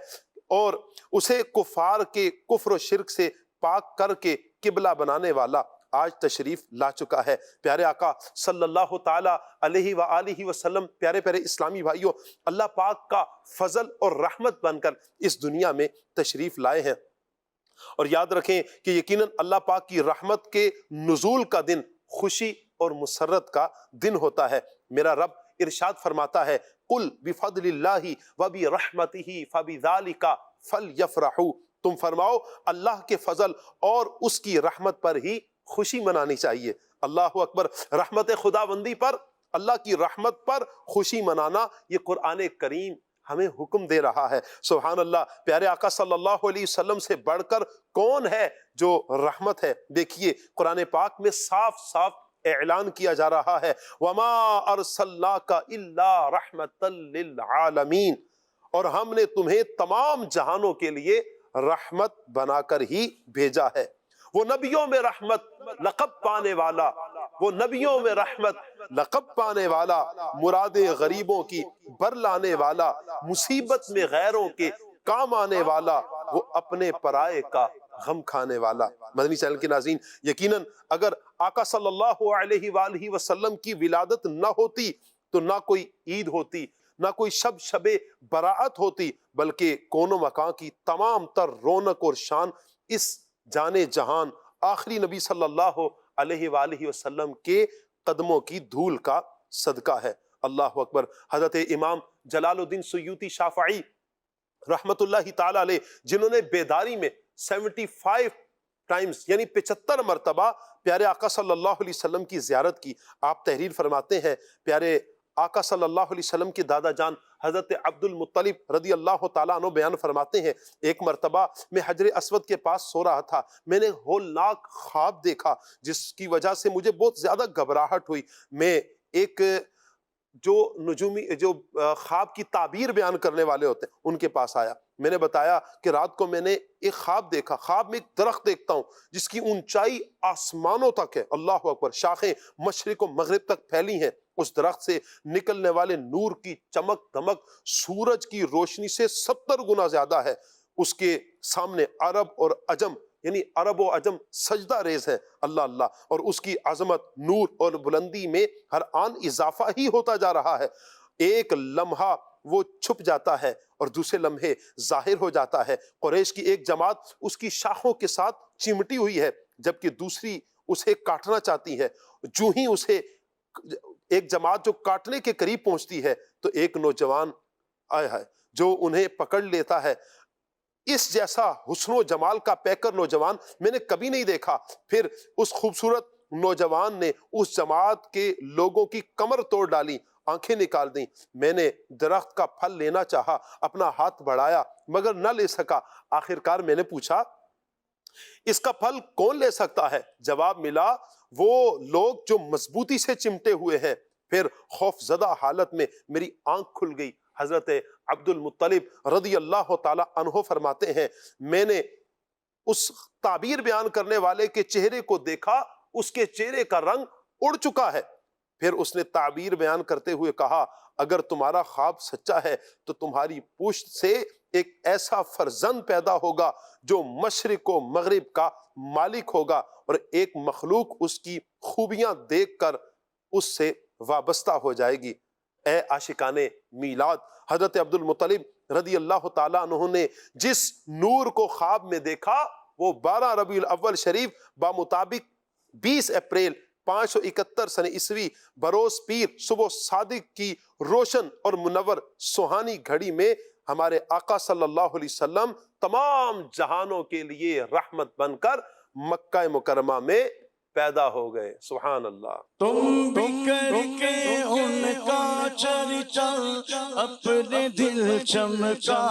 اور اسے کفار کے کفر و شرک سے پاک کر کے قبلہ بنانے والا آج تشریف لا چکا ہے۔ پیارے آقا صلی اللہ تعالی علیہ وآلہ وسلم، پیارے اسلامی بھائیوں، اللہ پاک کا فضل اور رحمت بن کر اس دنیا میں تشریف لائے ہیں۔ اور یاد رکھیں کہ یقیناً اللہ پاک کی رحمت کے نزول کا دن خوشی اور مسرت کا دن ہوتا ہے۔ میرا رب ارشاد فرماتا ہے، قُلْ بِفَضْلِ اللَّهِ وَبِرَحْمَتِهِ فَبِذَلِكَ فَلْيَفْرَحُوا، تم فرماؤ اللہ کے فضل اور اس کی رحمت پر ہی خوشی منانی چاہیے۔ اللہ اکبر، رحمت خداوندی پر، اللہ کی رحمت پر خوشی منانا، یہ قرآن کریم ہمیں حکم دے رہا ہے۔ سبحان اللہ، پیارے آقا صلی اللہ علیہ وسلم سے بڑھ کر کون ہے جو رحمت ہے؟ دیکھیے قرآن پاک میں صاف صاف اعلان کیا جا رہا ہے، وَمَا أَرْسَلْنَاكَ إِلَّا رَحْمَةً لِّلْعَالَمِينَ، اور ہم نے تمہیں تمام جہانوں کے لیے رحمت بنا کر ہی بھیجا ہے۔ وہ نبیوں میں رحمت لقب پانے والا، وہ نبیوں میں رحمت لقب پانے والا، مراد غریبوں کی بر لانے والا، مصیبت میں غیروں کے کام آنے والا، وہ اپنے پرائے کا غم کھانے والا۔ مدنی چینل کے ناظرین، یقیناً اگر آقا صلی اللہ علیہ وآلہ وسلم کی ولادت نہ ہوتی تو نہ کوئی عید ہوتی، نہ کوئی شب براعت ہوتی، بلکہ کون و مکان کی تمام تر رونق اور شان اس جانے جہان آخری نبی صلی اللہ علیہ وآلہ وسلم کے قدموں کی دھول کا صدقہ ہے۔ اللہ اکبر۔ حضرت امام جلال الدین سیوطی شافعی رحمت اللہ تعالی علیہ، جنہوں نے بیداری میں 75 ٹائمز یعنی 75 مرتبہ پیارے آقا صلی اللہ علیہ وسلم کی زیارت کی، آپ تحریر فرماتے ہیں، پیارے آقا صلی اللہ علیہ وسلم کے دادا جان حضرت عبد المطلب رضی اللہ تعالیٰ عنہ بیان فرماتے ہیں، ایک مرتبہ میں حجر اسود کے پاس سو رہا تھا، میں نے ہولناک خواب دیکھا جس کی وجہ سے مجھے بہت زیادہ گھبراہٹ ہوئی۔ میں ایک جو خواب کی تعبیر بیان کرنے والے ہوتے ہیں ان کے پاس آیا، میں نے بتایا کہ رات کو میں نے ایک خواب دیکھا، خواب میں ایک درخت دیکھتا ہوں جس کی اونچائی آسمانوں تک ہے، اللہ اکبر، شاخیں مشرق و مغرب تک پھیلی ہیں، اس درخت سے نکلنے والے نور کی چمک دمک سورج کی روشنی سے 70 گنا زیادہ ہے۔ اس کے سامنے عرب اور عجم یعنی عرب و عجم سجدہ ریز ہے، اللہ اللہ، اور اس کی عظمت، نور اور بلندی میں ہر آن اضافہ ہی ہوتا جا رہا ہے۔ ایک لمحہ وہ چھپ جاتا ہے اور دوسرے لمحے ظاہر ہو جاتا ہے۔ قریش کی ایک جماعت اس کی شاخوں کے ساتھ چمٹی ہوئی ہے جبکہ دوسری اسے کاٹنا چاہتی ہے۔ جو ہی اسے ایک جماعت جو کاٹنے کے قریب پہنچتی ہے تو ایک نوجوان آیا ہے جو انہیں پکڑ لیتا ہے۔ اس جیسا حسن و جمال کا پیکر نوجوان میں نے کبھی نہیں دیکھا۔ پھر اس خوبصورت نوجوان نے اس جماعت کے لوگوں کی کمر توڑ ڈالی، آنکھیں نکال دیں۔ میں نے درخت کا پھل لینا چاہا، اپنا ہاتھ بڑھایا مگر نہ لے سکا۔ آخرکار میں نے پوچھا اس کا پھل کون لے سکتا ہے؟ جواب ملا وہ لوگ جو مضبوطی سے چمٹے ہوئے ہیں۔ پھر خوف زدہ حالت میں میری آنکھ کھل گئی۔ حضرت عبد المطلب رضی اللہ تعالی عنہ فرماتے ہیں میں نے اس تعبیر بیان کرنے والے کے چہرے کو دیکھا، اس کے چہرے کا رنگ اڑ چکا ہے۔ پھر اس نے تعبیر بیان کرتے ہوئے کہا اگر تمہارا خواب سچا ہے تو تمہاری پشت سے ایک ایسا فرزند پیدا ہوگا جو مشرق و مغرب کا مالک ہوگا، اور ایک مخلوق اس کی خوبیاں دیکھ کر اس سے وابستہ ہو جائے گی۔ اے عاشقان میلاد، حضرت عبد المطلب رضی اللہ تعالیٰ عنہ نے جس نور کو خواب میں دیکھا وہ 12 ربیع الاول شریف بمطابق 20 اپریل 571 سن عیسوی بروز پیر صبح صادق کی روشن اور منور سہانی گھڑی میں ہمارے آقا صلی اللہ علیہ وسلم تمام جہانوں کے لیے رحمت بن کر مکہ مکرمہ میں پیدا ہو گئے۔ سبحان اللہ۔ تم بھی کر کے ان کا چرچا اپنے دل چمکا،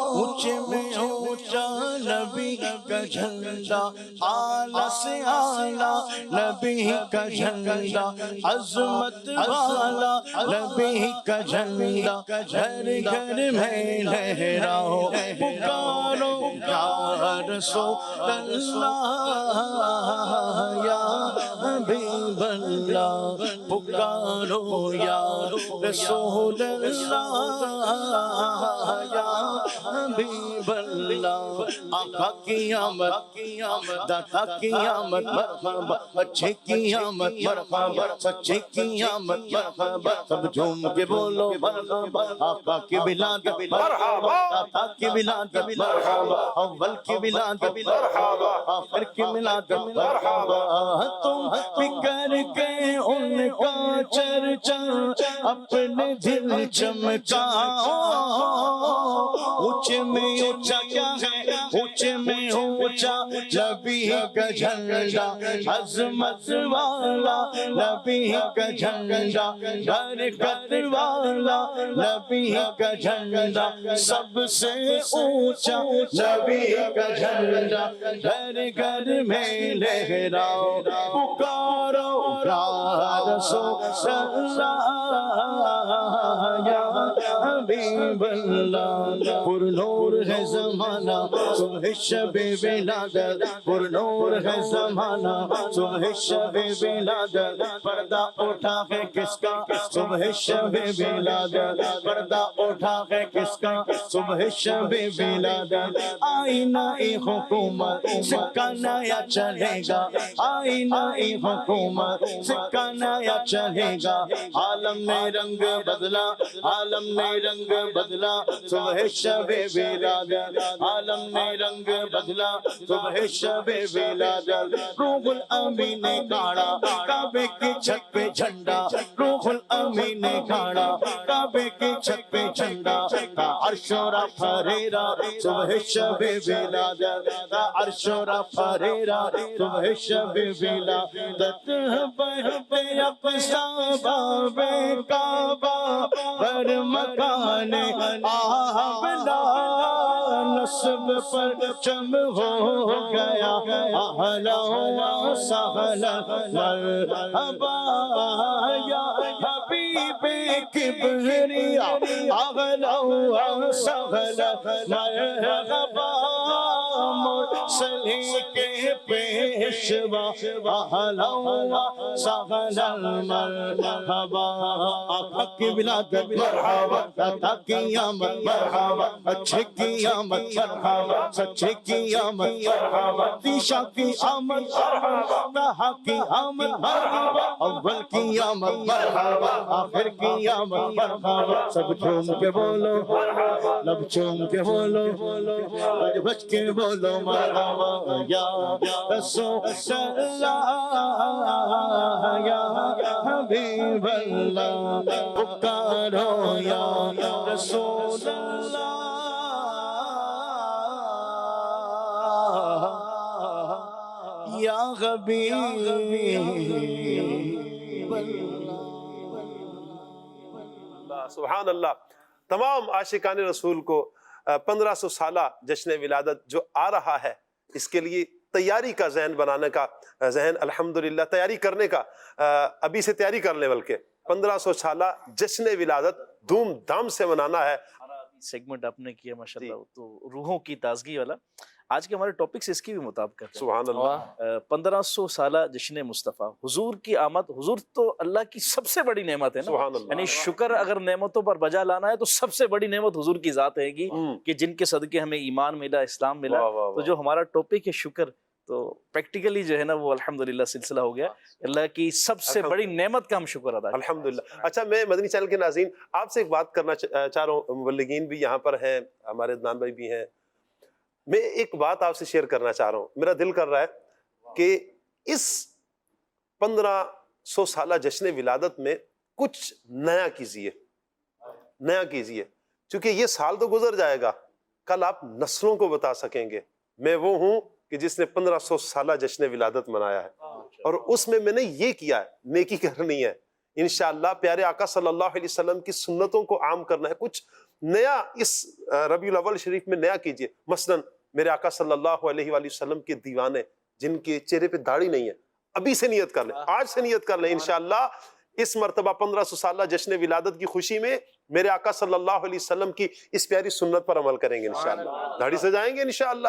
اونچے میں اونچا نبی کا جھنڈا، اعلیٰ سے اعلیٰ نبی کا جھنڈا، عظمت والا نبی کا جھنڈا، گھر گھر میں لہراؤ پکارو یا رسول اللہ یا حبیب اللہ، پکارو یا رسول اللہ یا حبیب اللہ۔ آقا کی آمد، داتا کی آمد مرحبا، اچھے کی آمد مرحبا، سچے کی آمد مرحبا، سب جھوم کے بولو مرحبا۔ آقا کی ولادت مرحبا، داتا کی ولادت مرحبا، اول کی ولادت مرحبا، آخر کی ولادت مرحبا۔ تم فکر کے ان کا چرچا اپنے دل چمکا، اونچے میں اونچا کیا ہے، اونچے میں اونچا نبی کا جھنڈا، عظمت والا نبی کا جھنڈا، برکت والا نبی کا جھنڈا، سب سے اونچا نبی کا جھنڈا، گھر گھر میں لہراؤ پکارو یا رسول اللہ یا حبیب اللہ۔ پر نور ہے زمانہ صبح شب ولادت، پر نور ہے زمانہ صبح شب ولادت، پردہ اٹھا ہے کس کا صبح شب ولادت، پردہ اٹھا ہے کس کا صبح شب ولادت۔ آئینہ حکومت سکہ نیا چلے گا، آئینہ حکومت سکہ نیا چلے گا، عالم نے رنگ بدلا، عالم نے رنگ بدلا صبح شب ولادت، عالم نے رنگ بدلا صبح شب ولادت۔ روح الامین نے گاڑا کعبے کی چھت پہ جھنڈا، روح الامین نے گاڑا کعبے کی چھت پہ جھنڈا، کا عرش و پھریرا صبح شب ولادت، کا عرش و پھریرا صبح شب ولادت۔ بہتے اقصا باب کعبہ بر مکان آبلا، نصب پر چم ہو گیا اہلا و سہلا مرحبا یا حبیب کبریا، اہلا و سہلا مرحبا مرسلی کے پیشوا، اہلا و سہلا مرحبا۔ آقا کی ولادت مرحبا، داتا کی آمد مرحبا، اچھے کی آمد مرحبا، سچے کی آمد مرحبا، دیشا کی آمد مرحبا، تہا کی آمد مرحبا، اول کی آمد مرحبا، آخر کی آمد مرحبا۔ سب جھوم کے بولو لب چوم کے بولو، بج بج کے بولو مرحبا یا رسول اللہ یا حبیب اللہ، پکارو یا رسول اللہ یا حبیب اللہ سبحان اللہ. تمام عاشقان رسول کو 1500 سالہ جشن ولادت جو آ رہا ہے، اس کے لیے تیاری کا ذہن بنانے کا ذہن الحمدللہ تیاری کرنے کا ابھی سے تیاری کر لیں، بلکہ 1500 سالہ جشن ولادت دھوم دھام سے منانا ہے. سیگمنٹ آپ نے کیا ماشاءاللہ، تو روحوں کی تازگی والا. آج کے ہمارے ٹاپک سے اس کی بھی مطابقت ہے. سبحان اللہ. 1500 سالہ جشن مصطفیٰ، حضور کی آمد. حضور تو اللہ کی سب سے بڑی نعمت ہے نا. سبحان اللہ. یعنی شکر اگر نعمتوں پر بجا لانا ہے تو سب سے بڑی نعمت حضور کی ذات ہے گی، کہ جن کے صدقے ہمیں ایمان ملا، اسلام ملا. تو جو ہمارا ٹاپک ہے شکر، تو پریکٹیکلی جو ہے نا وہ الحمدللہ سلسلہ ہو گیا. اللہ کی سب سے بڑی نعمت کا ہم شکر ادا کریں. الحمدللہ. اچھا، میں مدنی چینل کے ناظرین آپ سے ایک بات کرنا چاہ رہا ہوں. مبلغین بھی یہاں پر ہیں، ہمارے عدنان بھائی بھی ہیں. میں ایک بات آپ سے شیئر کرنا چاہ رہا ہوں. میرا دل کر رہا ہے کہ اس 1500 سالہ جشن ولادت میں کچھ نیا کیجیے، نیا کیجیے، کیونکہ یہ سال تو گزر جائے گا، کل آپ نسلوں کو بتا سکیں گے میں وہ ہوں کہ جس نے 1500 سالہ جشن ولادت منایا ہے، اور اس میں نے یہ کیا ہے، نیکی کرنی ہے انشاءاللہ. پیارے آقا صلی اللہ علیہ وسلم کی سنتوں کو عام کرنا ہے. کچھ نیا اس ربیع الاول شریف میں نیا کیجئے. مثلا میرے آقا صلی اللہ علیہ وآلہ وسلم کے دیوانے جن کے چہرے پہ داڑھی نہیں ہے، ابھی سے نیت کر لیں، آج سے نیت کر لیں انشاءاللہ اس مرتبہ 1500 سالہ جشن ولادت کی خوشی میں میرے آقا صلی اللہ علیہ وسلم کی اس پیاری سنت پر عمل کریں گے انشاءاللہ. داڑھی سجائیں گے انشاءاللہ.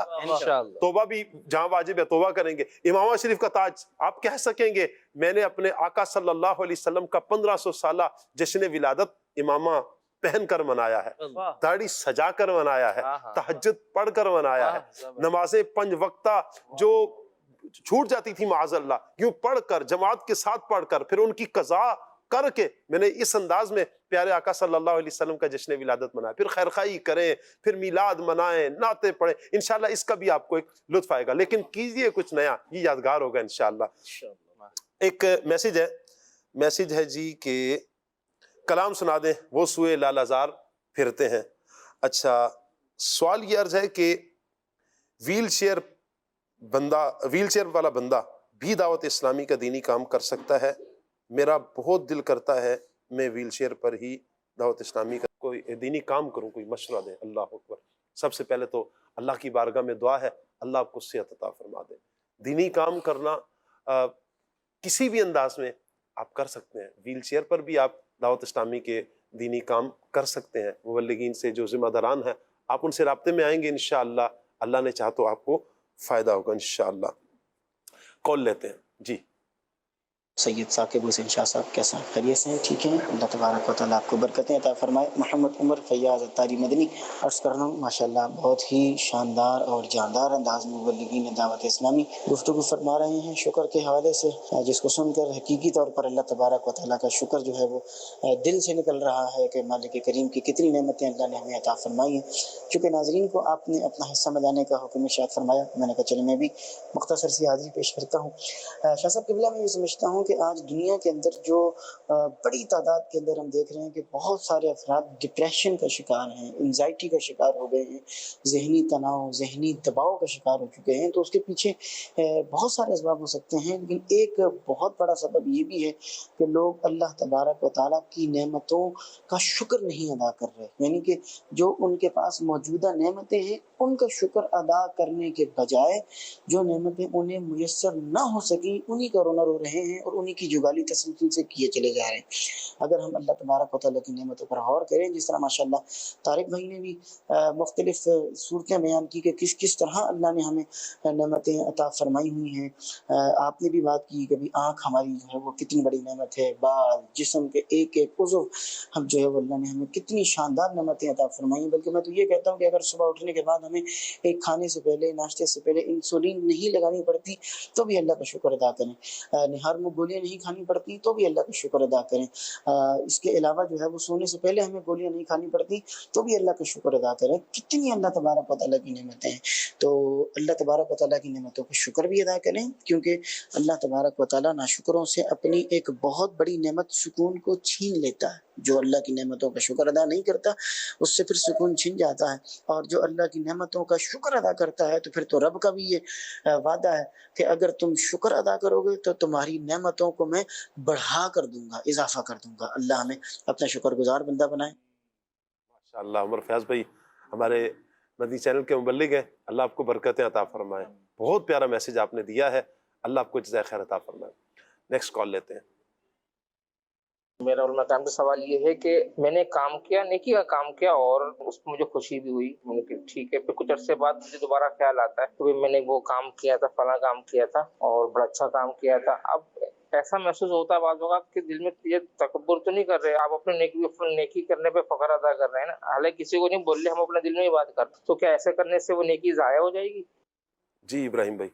توبہ بھی جہاں واجب ہے توبہ کریں گے. امامہ شریف کا تاج آپ کہہ سکیں گے میں نے اپنے آقا صلی اللہ علیہ وسلم کا 1500 سالہ جشن ولادت امامہ پہن کر منایا ہے، داڑھی سجا کر منایا ہے، تہجد پڑھ کر منایا ہے، نمازیں 5 وقتہ جو چھوٹ جاتی تھی معاذ اللہ یوں پڑھ کر، جماعت کے ساتھ پڑھ کر، پھر ان کی قضا کر کے میں نے اس انداز میں پیارے آقا صلی اللہ علیہ وسلم کا جشن ولادت منایا. پھر خیرخواہی کریں، پھر میلاد منائیں، نعتیں پڑھیں، انشاءاللہ اس کا بھی آپ کو ایک لطف آئے گا. لیکن کیجئے کچھ نیا، یہ یادگار ہوگا انشاءاللہ. ایک میسج ہے جی کہ کلام سنا دیں وہ سوئے لالازار پھرتے ہیں. اچھا، سوال یہ عرض ہے کہ ویل چیئر والا بندہ بھی دعوت اسلامی کا دینی کام کر سکتا ہے؟ میرا بہت دل کرتا ہے میں ویل چیئر پر ہی دعوت اسلامی کا کوئی دینی کام کروں، کوئی مشورہ دیں. اللہ اکبر. سب سے پہلے تو اللہ کی بارگاہ میں دعا ہے اللہ آپ کو صحت عطا فرما دے. دینی کام کرنا کسی بھی انداز میں آپ کر سکتے ہیں. ویل چیئر پر بھی آپ دعوت اسلامی کے دینی کام کر سکتے ہیں. مبلغین سے جو ذمہ داران ہیں آپ ان سے رابطے میں آئیں گے انشاءاللہ. اللہ نے چاہا تو آپ کو فائدہ ہوگا انشاءاللہ. کال لیتے ہیں جی. سید ثاقب حسین شاہ صاحب کیسا ہیں؟ خیریت سے ہیں؟ ٹھیک ہیں؟ اللہ تبارک و تعالیٰ آپ کو برکتیں عطا فرمائے. محمد عمر فیاض اتاری مدنی عرض کر رہا ہوں. ماشاءاللہ بہت ہی شاندار اور جاندار انداز میں مبلغین دعوت اسلامی گفتگو فرما رہے ہیں شکر کے حوالے سے، جس کو سن کر حقیقی طور پر اللہ تبارک و تعالیٰ کا شکر جو ہے وہ دل سے نکل رہا ہے کہ مالک کریم کی کتنی نعمتیں اللہ نے ہمیں عطا فرمائی ہیں. چونکہ ناظرین کو آپ نے اپنا حصہ ملانے کا حکم ارشاد فرمایا، میں نے کہا چلے میں بھی مختصر سی حاضری پیش کرتا ہوں. شاہ صاحب قبلہ میں یہ سمجھتا ہوں کہ آج دنیا کے اندر جو بڑی تعداد کے اندر ہم دیکھ رہے ہیں کہ بہت سارے افراد ڈپریشن کا شکار ہیں، انزائٹی کا شکار ہو گئے ہیں، ذہنی تناؤ، ذہنی دباؤ کا شکار ہو چکے ہیں. تو اس کے پیچھے بہت سارے اسباب ہو سکتے ہیں، لیکن ایک بہت بڑا سبب یہ بھی ہے کہ لوگ اللہ تبارک و تعالیٰ کی نعمتوں کا شکر نہیں ادا کر رہے. یعنی کہ جو ان کے پاس موجودہ نعمتیں ہیں ان کا شکر ادا کرنے کے بجائے جو نعمتیں انہیں میسر نہ ہو سکی انہی کا رونا رو رہے ہیں اور انہی کی جگالی تسلسل سے کیے چلے جا رہے ہیں. اگر ہم اللہ تبارک و تعالیٰ کی نعمتوں پر غور کریں، جس طرح ماشاءاللہ طارق بھائی نے بھی مختلف صورتیں بیان کی کہ کس طرح اللہ نے ہمیں نعمتیں عطا فرمائی ہوئی ہیں. آپ نے بھی بات کی کہ آنکھ ہماری جو ہے وہ کتنی بڑی نعمت ہے، بال، جسم کے ایک ایک عضو ہم جو ہے وہ اللہ نے ہمیں کتنی شاندار نعمتیں عطا فرمائی ہیں. بلکہ میں تو یہ کہتا ہوں کہ اگر صبح اٹھنے کے بعد ہمیں ایک کھانے سے پہلے، ناشتے سے پہلے انسولین نہیں لگانی پڑتی تو بھی اللہ کا شکر ادا کریں. نہار میں گولیاں نہیں کھانی پڑتی تو بھی اللہ کا شکر ادا کریں. اس کے علاوہ جو ہے وہ سونے سے پہلے ہمیں گولیاں نہیں کھانی پڑتی تو بھی اللہ کا شکر ادا کریں. کتنی اللہ تبارک و تعالیٰ کی نعمتیں ہیں. تو اللہ تبارک و تعالیٰ کی نعمتوں کا شکر بھی ادا کریں، کیونکہ اللہ تبارک و تعالیٰ ناشکروں سے اپنی ایک بہت بڑی نعمت سکون کو چھین لیتا ہے۔ جو اللہ کی نعمتوں کا شکر ادا نہیں کرتا اس سے پھر سکون چھن جاتا ہے، اور جو اللہ کی نعمتوں کا شکر ادا کرتا ہے تو پھر تو رب کا بھی یہ وعدہ ہے کہ اگر تم شکر ادا کرو گے تو تمہاری نعمتوں کو میں بڑھا کر دوں گا، اضافہ کر دوں گا۔ اللہ ہمیں اپنا شکر گزار بندہ بنائے۔ ماشاءاللہ عمر فیاض بھائی ہمارے مدنی چینل کے مبلغ ہیں، اللہ آپ کو برکتیں عطا فرمائے، بہت پیارا میسج آپ نے دیا ہے، اللہ آپ کو جزائے خیر عطا فرمائے۔ نیکسٹ کال لیتے ہیں۔ میرا علماء کرام کا سوال یہ ہے کہ میں نے کام کیا، نیکی کا کام کیا، اور اس میں مجھے خوشی بھی ہوئی، میں نے کہا ٹھیک ہے، پھر کچھ عرصے بعد مجھے دوبارہ خیال آتا ہے کہ میں نے وہ کام کیا تھا، فلاں کام کیا تھا اور بڑا اچھا کام کیا تھا۔ اب ایسا محسوس ہوتا ہے بعض اوقات کہ دل میں یہ تکبر تو نہیں کر رہے آپ، اپنے نیکی کرنے پہ فخر ادا کر رہے ہیں نا، حالانکہ کسی کو نہیں بول رہے، ہم اپنے دل میں ہی بات کرتے، تو کیا ایسے کرنے سے وہ نیکی ضائع ہو جائے گی؟ جی ابراہیم بھائی۔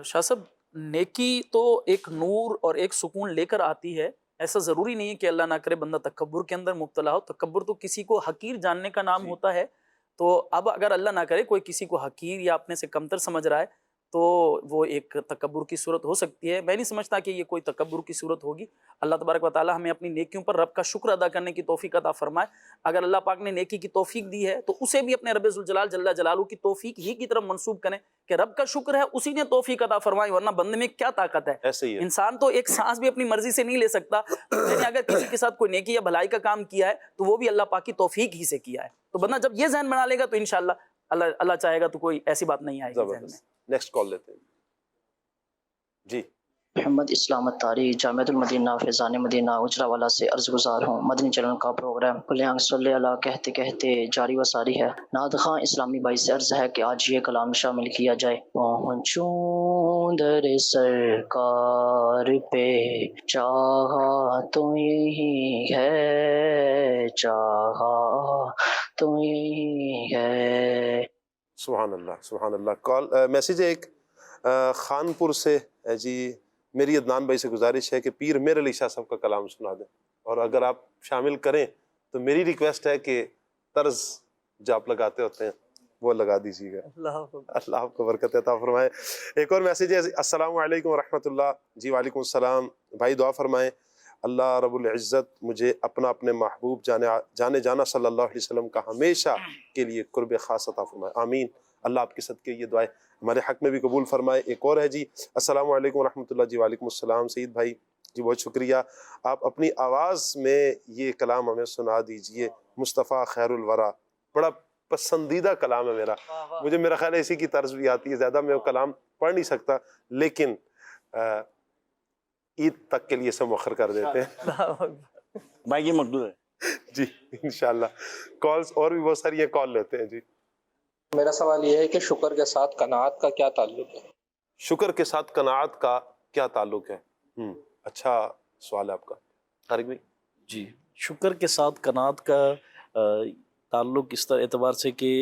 شاہ صاحب، نیکی تو ایک نور اور ایک سکون لے کر آتی ہے، ایسا ضروری نہیں ہے کہ اللہ نہ کرے بندہ تکبر کے اندر مبتلا ہو۔ تکبر تو کسی کو حقیر جاننے کا نام ہوتا ہے، تو اب اگر اللہ نہ کرے کوئی کسی کو حقیر یا اپنے سے کمتر سمجھ رہا ہے تو وہ ایک تکبر کی صورت ہو سکتی ہے۔ میں نہیں سمجھتا کہ یہ کوئی تکبر کی صورت ہوگی۔ اللہ تبارک و تعالی ہمیں اپنی نیکیوں پر رب کا شکر ادا کرنے کی توفیق عطا فرمائے۔ اگر اللہ پاک نے نیکی کی توفیق دی ہے تو اسے بھی اپنے رب ذوالجلال جل جلالہ کی توفیق ہی کی طرف منسوب کریں کہ رب کا شکر ہے، اسی نے توفیق عطا فرمائی، ورنہ بندے میں کیا طاقت ہے؟ ایسے ہی ہے، انسان تو ایک سانس بھی اپنی مرضی سے نہیں لے سکتا۔ میں نے اگر کسی کے ساتھ کوئی نیکی یا بھلائی کا کام کیا ہے تو وہ بھی اللہ پاک کی توفیق ہی سے کیا ہے۔ تو بندہ جب یہ ذہن بنا لے گا تو انشاءاللہ اللہ چاہے گا تو کوئی ایسی بات نہیں آئے گی ذہن میں۔ نیکسٹ کال لیتے ہیں جی۔ محمد اسلام اتاری، جامعۃ المدینہ فیضان مدینہ اجراوالا سے عرض گزار ہوں۔ مدنی چینل کا پروگرام کل آنکھ صلی اللہ کہتے کہتے جاری و ساری ہے۔ ناد خان اسلامی بھائی سے عرض ہے کہ آج یہ کلام شامل کیا جائے۔ پہنچوں در سرکار پہ چاہا تو یہی ہے، چاہا تو یہی ہے۔ سبحان اللہ سبحان اللہ۔ کال میسیج ایک خانپور سے ہے جی، میری عدنان بھائی سے گزارش ہے کہ پیر میر علی شاہ صاحب کا کلام سنا دیں، اور اگر آپ شامل کریں تو میری ریکویسٹ ہے کہ طرز جو آپ لگاتے ہوتے ہیں وہ لگا دیجیے گا۔ اللہ آپ کو برکت عطا فرمائے۔ ایک اور میسیج ہے، السلام علیکم ورحمۃ اللہ۔ جی وعلیکم السلام بھائی، دعا فرمائیں اللہ رب العزت مجھے اپنے محبوب جانے جانا صلی اللہ علیہ وسلم کا ہمیشہ کے لیے قرب خاص عطا فرمائے، آمین۔ اللہ آپ کے صدقے یہ دعائیں ہمارے حق میں بھی قبول فرمائے۔ ایک اور ہے جی، السلام علیکم ورحمۃ اللہ۔ جی وعلیکم السلام سعید بھائی، جی بہت شکریہ، آپ اپنی آواز میں یہ کلام ہمیں سنا دیجئے، مصطفیٰ خیر الورا، بڑا پسندیدہ کلام ہے میرا، مجھے میرا خیال ہے اسی کی طرز بھی آتی ہے، زیادہ میں وہ کلام پڑھ نہیں سکتا، لیکن عید تک کے لیے سے مؤخر کر دیتے ہیں۔ بھائی یہ مقدور ہے جی انشاءاللہ۔ کالز اور بھی بہت ساری ہیں، کال لیتے ہیں جی۔ میرا سوال یہ ہے کہ شکر کے ساتھ قناعت کا کیا تعلق ہے؟ شکر کے ساتھ قناعت کا کیا تعلق ہے؟ اچھا سوال ہے آپ کا طارق بھائی۔ جی، شکر کے ساتھ قناعت کا تعلق اس طرح اعتبار سے کہ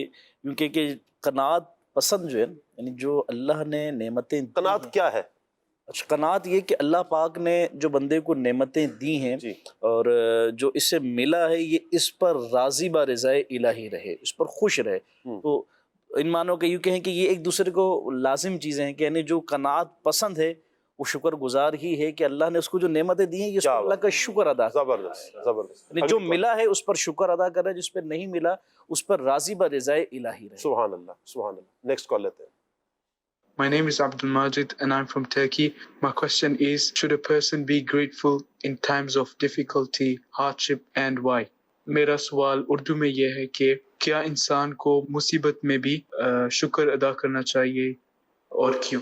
کیونکہ کہ قناعت پسند جو ہے، یعنی جو اللہ نے نعمتیں، قناعت کیا ہے؟ اچھا، قناعت یہ کہ اللہ پاک نے جو بندے کو نعمتیں دی ہیں اور جو اس سے ملا ہے، یہ اس پر راضی با رضائے الہی رہے، اس پر خوش رہے۔ تو ان معنوں کہ یوں کہیں کہ یہ ایک دوسرے کو لازم چیزیں ہیں کہ یعنی جو قناعت پسند ہے وہ شکر گزار ہی ہے کہ اللہ نے اس کو جو نعمتیں دی ہیں، یہ اس پر اللہ کا شکر ادا کرے۔ زبردست زبردست، یعنی جو ملا ہے اس پر شکر ادا کر رہا ہے، جس پر نہیں ملا اس پر راضی با رضائے الہی رہے۔ سبحان اللہ سبحان اللہ۔ نیکسٹ کال لیتے ہیں۔ My name is Abdul Majid and I'm from Turkey. My question is, should a person be grateful in times of difficulty, hardship and why? میرا سوال اردو میں یہ ہے کہ کیا انسان کو مصیبت میں بھی شکر ادا کرنا چاہیے اور کیوں؟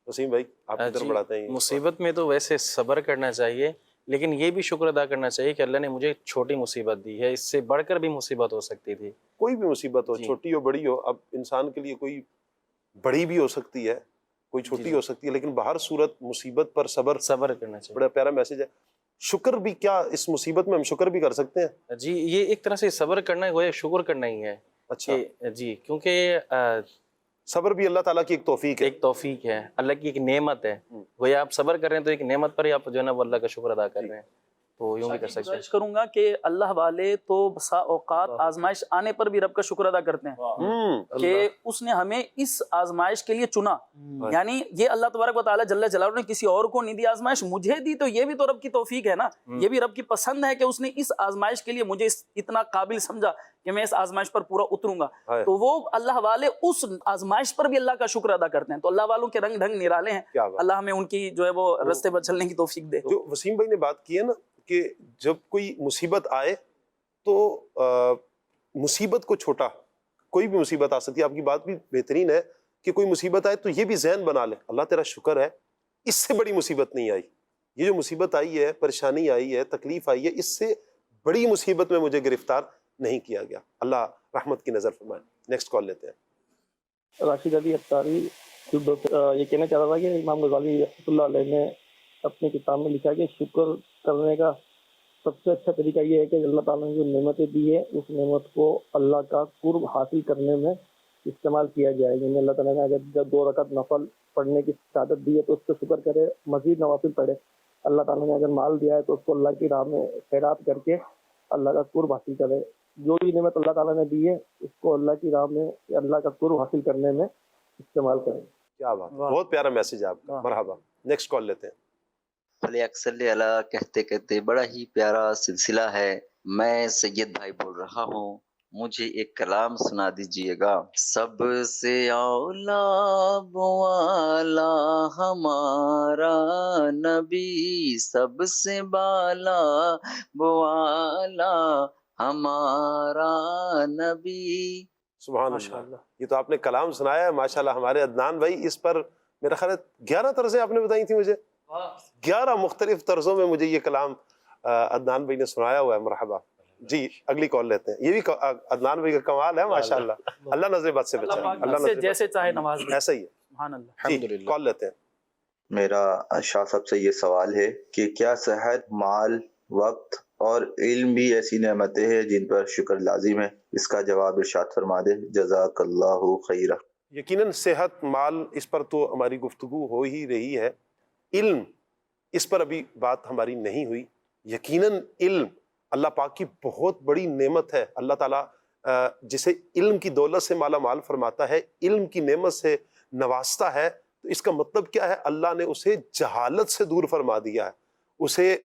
وسیم بھائی آپ ادھر بڑھاتے ہیں۔ مصیبت میں تو ویسے صبر کرنا چاہیے، لیکن یہ بھی شکر ادا کرنا چاہیے کہ اللہ نے مجھے چھوٹی مصیبت دی ہے، اس سے بڑھ کر بھی مصیبت ہو سکتی تھی۔ کوئی بھی مصیبت ہو، چھوٹی ہو بڑی ہو، اب انسان کے لیے کوئی بڑی بھی ہو سکتی ہے، کوئی چھوٹی ہو سکتی ہے، لیکن بہر صورت مصیبت پر صبر کرنا چاہیے۔ بڑا پیارا میسج ہے۔ شکر بھی کیا اس مصیبت میں ہم شکر بھی کر سکتے ہیں؟ جی، یہ ایک طرح سے صبر کرنا ہے، گویا شکر کرنا ہی ہے۔ اچھا جی، کیونکہ صبر بھی اللہ تعالیٰ کی ایک توفیق ہے، ایک توفیق ہے، اللہ کی ایک نعمت ہے، گویا آپ صبر کر رہے ہیں تو ایک نعمت پر ہی آپ جو ہے نا وہ اللہ کا شکر ادا کر رہے ہیں۔ تو یوں بھی کر سکتے ہیں. گزارش کروں گا کہ اللہ والے تو بسا اوقات آزمائش آنے پر بھی رب کا شکر ادا کرتے ہیں کہ اس نے ہمیں اس آزمائش کے لیے چنا. یعنی یہ اللہ تبارک و تعالیٰ جل جلالہ نے کسی اور کو نہیں دی آزمائش، مجھے دی، تو یہ بھی تو رب کی توفیق ہے نا. یہ بھی رب کی پسند ہے کہ اس نے اس آزمائش کے لیے مجھے اتنا قابل سمجھا کہ میں اس آزمائش پر پورا اتروں گا. تو وہ اللہ والے اس آزمائش پر بھی اللہ کا شکر ادا کرتے ہیں. تو اللہ والوں کے رنگ ڈھنگ نرالے ہیں. اللہ ہمیں ان کی جو ہے وہ رستے پر چلنے کی توفیق دے. جو وسیم بھائی نے بات کی ہے نا کہ جب کوئی مصیبت آئے تو مصیبت کو چھوٹا، کوئی بھی مصیبت آ سکتی ہے. آپ کی بات بھی بہترین ہے کہ کوئی مصیبت آئے تو یہ بھی ذہن بنا لے اللہ تیرا شکر ہے، اس سے بڑی مصیبت نہیں آئی. یہ جو مصیبت آئی ہے، پریشانی آئی ہے، تکلیف آئی ہے، اس سے بڑی مصیبت میں مجھے گرفتار نہیں کیا گیا. اللہ رحمت کی نظر فرمائے. نیکسٹ کال لیتے ہیں. راشد علی اتاری. یہ کہنا چاہ رہا تھا کہ امام غزالی رحمۃ اللہ علیہ نے اپنی کتاب میں لکھا کہ شکر کرنے کا سب سے اچھا طریقہ یہ ہے کہ اللہ تعالیٰ نے جو نعمتیں دی ہے اس نعمت کو اللہ کا قرب حاصل کرنے میں استعمال کیا جائے. یعنی اللہ تعالیٰ نے اگر جب 2 رکعت نفل پڑھنے کی سعادت دی ہے تو اس پہ شکر کرے، مزید نوافل پڑھے. اللہ تعالیٰ نے اگر مال دیا ہے تو اس کو اللہ کی راہ میں خیرات کر کے اللہ کا قرب حاصل کرے. جو بھی نعمت اللہ تعالیٰ نے دی ہے اس کو اللہ کی راہ میں اللہ کا قرب حاصل کرنے میں استعمال کریں. کیا بات، بہت پیارا میسج ہے آپ کا. مرحبا. نیکسٹ کال لیتے ہیں. اکثر اللہ کہتے کہتے بڑا ہی پیارا سلسلہ ہے. میں سید بھائی بول رہا ہوں، مجھے ایک کلام سنا دیجئے گا. سب سے اولا والا ہمارا نبی، سب سے بالا والا ہمارا نبی. سبحان اللہ. یہ تو آپ نے کلام سنایا ہے ماشاءاللہ. ہمارے عدنان بھائی اس پر میرا خیال ہے 11 طرزیں آپ نے بتائی تھی مجھے. 11 مختلف طرزوں میں مجھے یہ کلام عدنان بھائی نے سنایا ہوا ہے. مرحبا. جی اگلی کال لیتے ہیں. یہ بھی عدنان بھائی کا کمال ہے ماشاءاللہ. اللہ نظر بد سے بچائے. اللہ جیسے چاہے نواز دے. ایسا ہی ہے. سبحان اللہ. جی کال لیتے ہیں. میرا شاہ صاحب سے یہ سوال ہے کہ کیا صحت، مال، وقت اور علم بھی ایسی نعمتیں ہیں جن پر شکر لازم ہے؟ اس کا جواب ارشاد فرما دے. جزاک اللہ خیرہ. یقیناً صحت، مال، اس پر تو ہماری گفتگو ہو ہی رہی ہے. علم، اس پر ابھی بات ہماری نہیں ہوئی. یقیناً علم اللہ پاک کی بہت بڑی نعمت ہے. اللہ تعالیٰ جسے علم کی دولت سے مالا مال فرماتا ہے، علم کی نعمت سے نوازتا ہے، تو اس کا مطلب کیا ہے؟ اللہ نے اسے جہالت سے دور فرما دیا ہے. اسے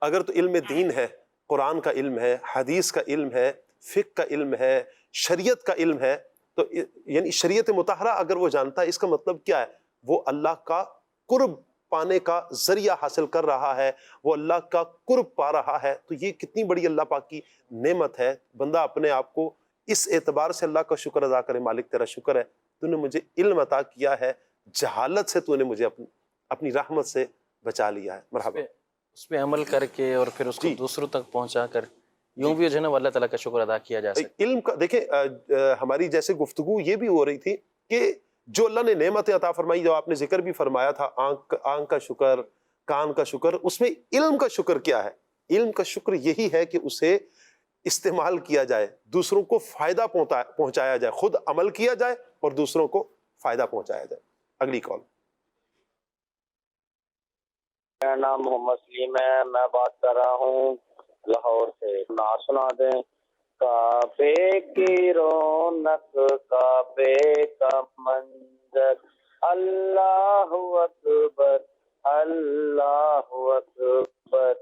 اگر تو علم دین ہے، قرآن کا علم ہے، حدیث کا علم ہے، فقہ کا علم ہے، شریعت کا علم ہے، تو یعنی شریعت مطہرہ اگر وہ جانتا ہے، اس کا مطلب کیا ہے؟ وہ اللہ کا قرب پانے کا ذریعہ حاصل کر رہا ہے، وہ اللہ کا قرب پا رہا ہے. تو یہ کتنی بڑی اللہ پاک کی نعمت ہے. بندہ اپنے آپ کو اس اعتبار سے اللہ کا شکر ادا کرے، مالک تیرا شکر ہے، تو نے مجھے علم عطا کیا ہے، جہالت سے تو نے مجھے اپنی رحمت سے بچا لیا ہے. مرحبا. اس پہ عمل کر کے اور پھر اس کو دوسروں تک پہنچا کر یوں بھی جو ہے نا اللہ تعالیٰ کا شکر ادا کیا جا سکتا. علم کا دیکھیں ہماری جیسے گفتگو یہ بھی ہو رہی تھی کہ جو اللہ نے نعمتیں عطا فرمائی، جو آپ نے ذکر بھی فرمایا تھا، آنکھ کا شکر، کان کا شکر، اس میں علم کا شکر کیا ہے؟ علم کا شکر یہی ہے کہ اسے استعمال کیا جائے، دوسروں کو فائدہ پہنچایا جائے، خود عمل کیا جائے اور دوسروں کو فائدہ پہنچایا جائے. اگلی کال. میرا نام محمد سلیم ہے، میں بات کر رہا ہوں لاہور سے. نعت سنا دیں. کعبے کی رونق، کعبے کا منظر، اللہ اکبر اللہ اکبر.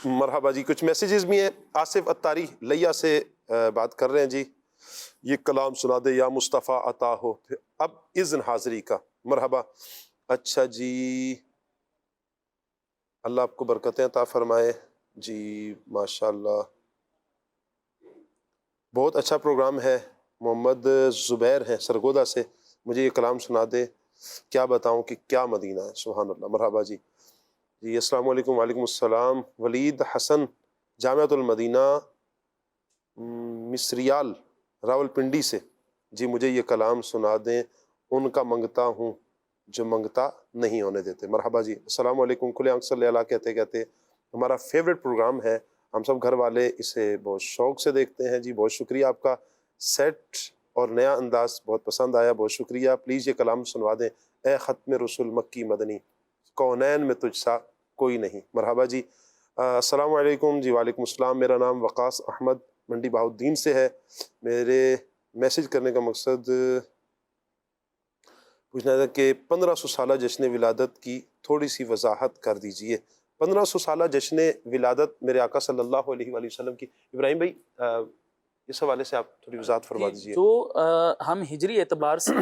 مرحبا جی. کچھ میسیجز بھی ہیں. آصف اتاری لیا سے بات کر رہے ہیں. جی یہ کلام سنا دے یا مصطفیٰ عطا ہو اب اذن حاضری کا. مرحبا. اچھا جی، اللہ آپ کو برکتیں عطا فرمائے. جی ماشاءاللہ بہت اچھا پروگرام ہے. محمد زبیر ہیں سرگودا سے. مجھے یہ کلام سنا دے، کیا بتاؤں کہ کیا مدینہ ہے. سبحان اللہ. مرحبا جی. جی السلام علیکم. وعلیکم السلام. ولید حسن جامعۃ المدینہ مصریال راول پنڈی سے. جی مجھے یہ کلام سنا دیں، ان کا منگتا ہوں جو منگتا نہیں ہونے دیتے. مرحبا جی. السلام علیکم. کھلے آنکھ صلی اللہ کہتے کہتے ہمارا فیوریٹ پروگرام ہے. ہم سب گھر والے اسے بہت شوق سے دیکھتے ہیں. جی بہت شکریہ. آپ کا سیٹ اور نیا انداز بہت پسند آیا. بہت شکریہ. پلیز یہ کلام سنوا دیں. اے ختم رسول مکی مدنی، کونین میں تجھ سا کوئی نہیں. مرحبا جی. السلام علیکم. جی وعلیکم السلام. میرا نام وقاص احمد منڈی بہاؤالدین سے ہے. میرے میسج کرنے کا مقصد پوچھنا تھا کہ 1500 سالہ جشن ولادت کی تھوڑی سی وضاحت کر دیجئے. 1500 سالہ جشن ولادت میرے آقا صلی اللہ علیہ وآلہ وسلم کی. ابراہیم بھائی اس حوالے سے آپ تھوڑی وضاحت فرما دیجئے. جو ہم ہجری اعتبار سے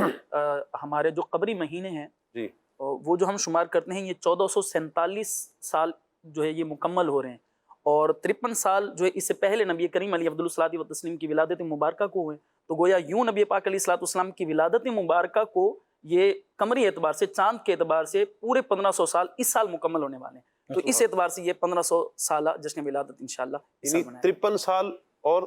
ہمارے جو قمری مہینے ہیں جی وہ جو ہم شمار کرتے ہیں، یہ 1447 سال جو ہے یہ مکمل ہو رہے ہیں، اور 53 سال جو ہے اس سے پہلے نبی کریم علیہ افضل و تسلیم کی ولادت مبارکہ کو ہوئے. تو گویا یوں نبی پاک علیہ السلام کی ولادت مبارکہ کو یہ قمری اعتبار سے، چاند کے اعتبار سے پورے 1500 سال اس سال مکمل ہونے والے ہیں. تو اس اعتبار سے یہ 1500 سالہ جشن ولادت انشاءاللہ 53 سال اور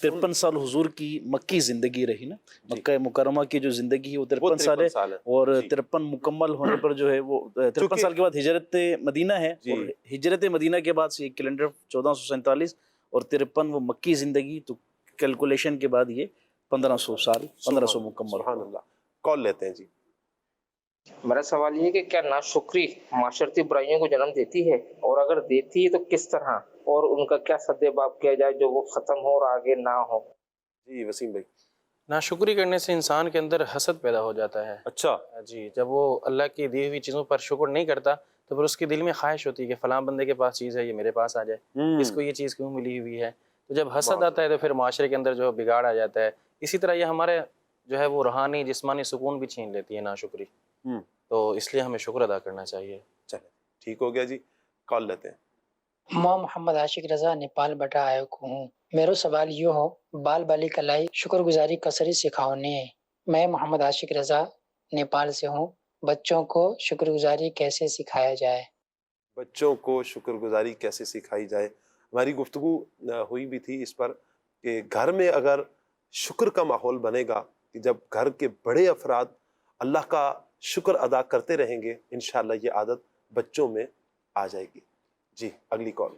53 سال حضور کی مکی زندگی رہی نا. مکہ مکرمہ کی جو زندگی ہے وہ 53 سال ہے، اور 53 مکمل ہونے پر جو ہے وہ 53 سال کے بعد ہجرت مدینہ ہے. اور ہجرت مدینہ کے بعد سے کیلنڈر 1447 اور 53 وہ مکی زندگی، تو کیلکولیشن کے بعد یہ 1500 سال 1500 مکمل. سبحان اللہ. کال لیتے ہیں جی. میرا سوال یہ ہے کہ کیا ناشکری معاشرتی برائیوں کو جنم دیتی ہے، اور اگر دیتی ہے تو کس طرح، اور ان کا کیا سد باب کیا جائے جو وہ ختم ہو اور آگے نہ ہو؟ جی وسیم بھائی. ناشکری کرنے سے انسان کے اندر حسد پیدا ہو جاتا ہے. اچھا جی، جب وہ اللہ کی دی ہوئی چیزوں پر شکر نہیں کرتا تو پھر اس کے دل میں خواہش ہوتی ہے کہ فلاں بندے کے پاس چیز ہے، یہ میرے پاس آ جائے، اس کو یہ چیز کیوں ملی ہوئی ہے. تو جب حسد آتا ہے تو پھر معاشرے کے اندر جو بگاڑ آ جاتا ہے. اسی طرح یہ ہمارے جو ہے وہ روحانی جسمانی سکون بھی چھین لیتی ہے ناشکری. تو اس لیے ہمیں شکر ادا کرنا چاہیے. چلے ٹھیک ہو گیا جی. کال لیتے ہیں. میں محمد عاشق رضا نیپال بٹا آیا ہوں. میرا سوال یوں ہو، بال بالیکائی شکر گزاری کسری سکھاؤنے. میں محمد عاشق رضا نیپال سے ہوں. بچوں کو شکر گزاری کیسے سکھایا جائے؟ بچوں کو شکر گزاری کیسے سکھائی جائے، ہماری گفتگو ہوئی بھی تھی اس پر کہ گھر میں اگر شکر کا ماحول بنے گا، کہ جب گھر کے بڑے افراد اللہ کا شکر ادا کرتے رہیں گے، انشاءاللہ یہ عادت بچوں میں آ جائے گی. جی اگلی کال.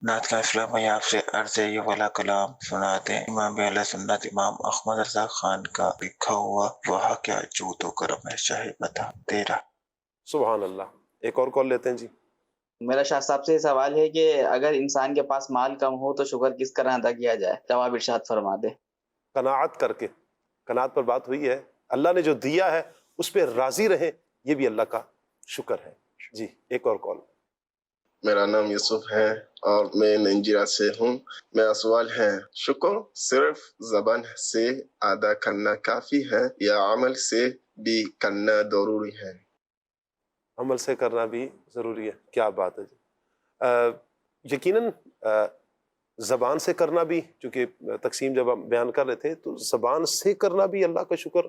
نعت کا اسلام میں آپ سے عرض یہ والا کلام سناتے ہیں. امام اہل سنت امام احمد رضا خان کا لکھا ہوا وہاں کیا جود و کرم ہے شاہ بتا تیرا. سبحان اللہ. ایک اور کال لیتے ہیں جی. میرا شاہ صاحب سے سوال ہے کہ اگر انسان کے پاس مال کم ہو تو شکر کس طرح ادا کیا جائے؟ جواب ارشاد فرما دے. قناعت کر کے. قناعت پر بات ہوئی ہے. اللہ نے جو دیا ہے اس پہ راضی رہیں، یہ بھی اللہ کا شکر ہے. جی ایک اور کال. میرا نام یوسف ہے اور میں نائجیریا سے ہوں. میرا سوال ہے، شکر صرف زبان سے ادا کرنا کافی ہے یا عمل سے بھی کرنا ضروری ہے؟ عمل سے کرنا بھی ضروری ہے. کیا بات ہے جی. یقیناً زبان سے کرنا بھی، چونکہ تقسیم جب ہم بیان کر رہے تھے تو زبان سے کرنا بھی اللہ کا شکر،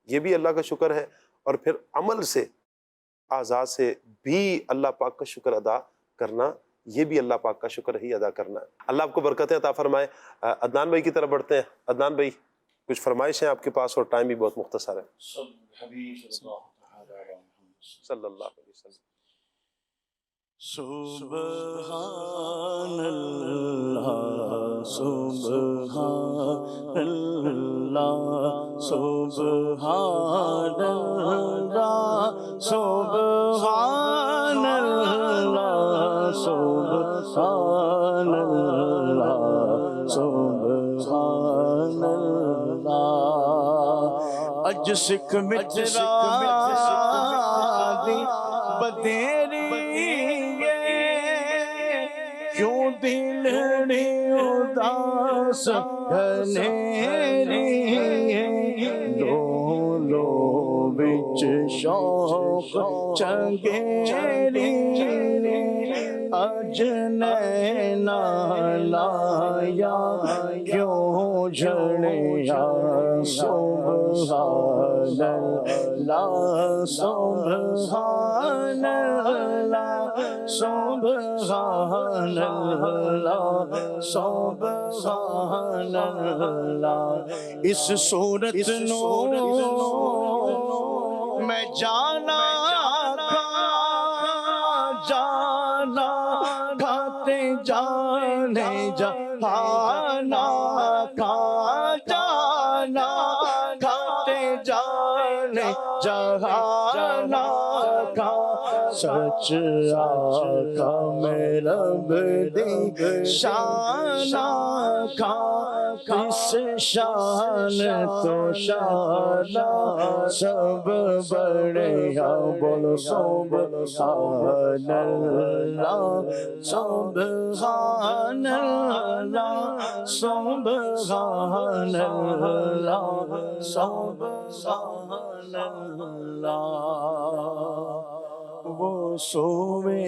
یہ بھی اللہ کا شکر ہے، اور پھر عمل سے اعضاء سے بھی اللہ پاک کا شکر ادا کرنا، یہ بھی اللہ پاک کا شکر ہی ادا کرنا ہے. اللہ آپ کو برکتیں عطا فرمائے. عدنان بھائی کی طرف بڑھتے ہیں. عدنان بھائی کچھ فرمائش ہیں آپ کے پاس، اور ٹائم بھی بہت مختصر ہے. صلی اللہ علیہ وسلم. سبحان اللہ سبحان اللہ سبحان اللہ سبحان اللہ سبحان اللہ سبحان اللہ. اج سکھ مچرا دی بدیری کیوں دلڑی اداس گھنیری لو لو بچ شوق چنگیری اج نینا لایا کیوں جھڑیا سبحان اللہ سبحان اللہ سبحان اللہ سبحان اللہ. اس صورت نو میں جانا جانا کھاتے جانے جہانا کھا جانا کھاتے جانے جہانا کھا سچ آقا میں رب دی شان آقا کس شان تو شان سب بڑے یا بولو سبحان اللہ سبحان اللہ سبحان اللہ سبحان اللہ وہ سوے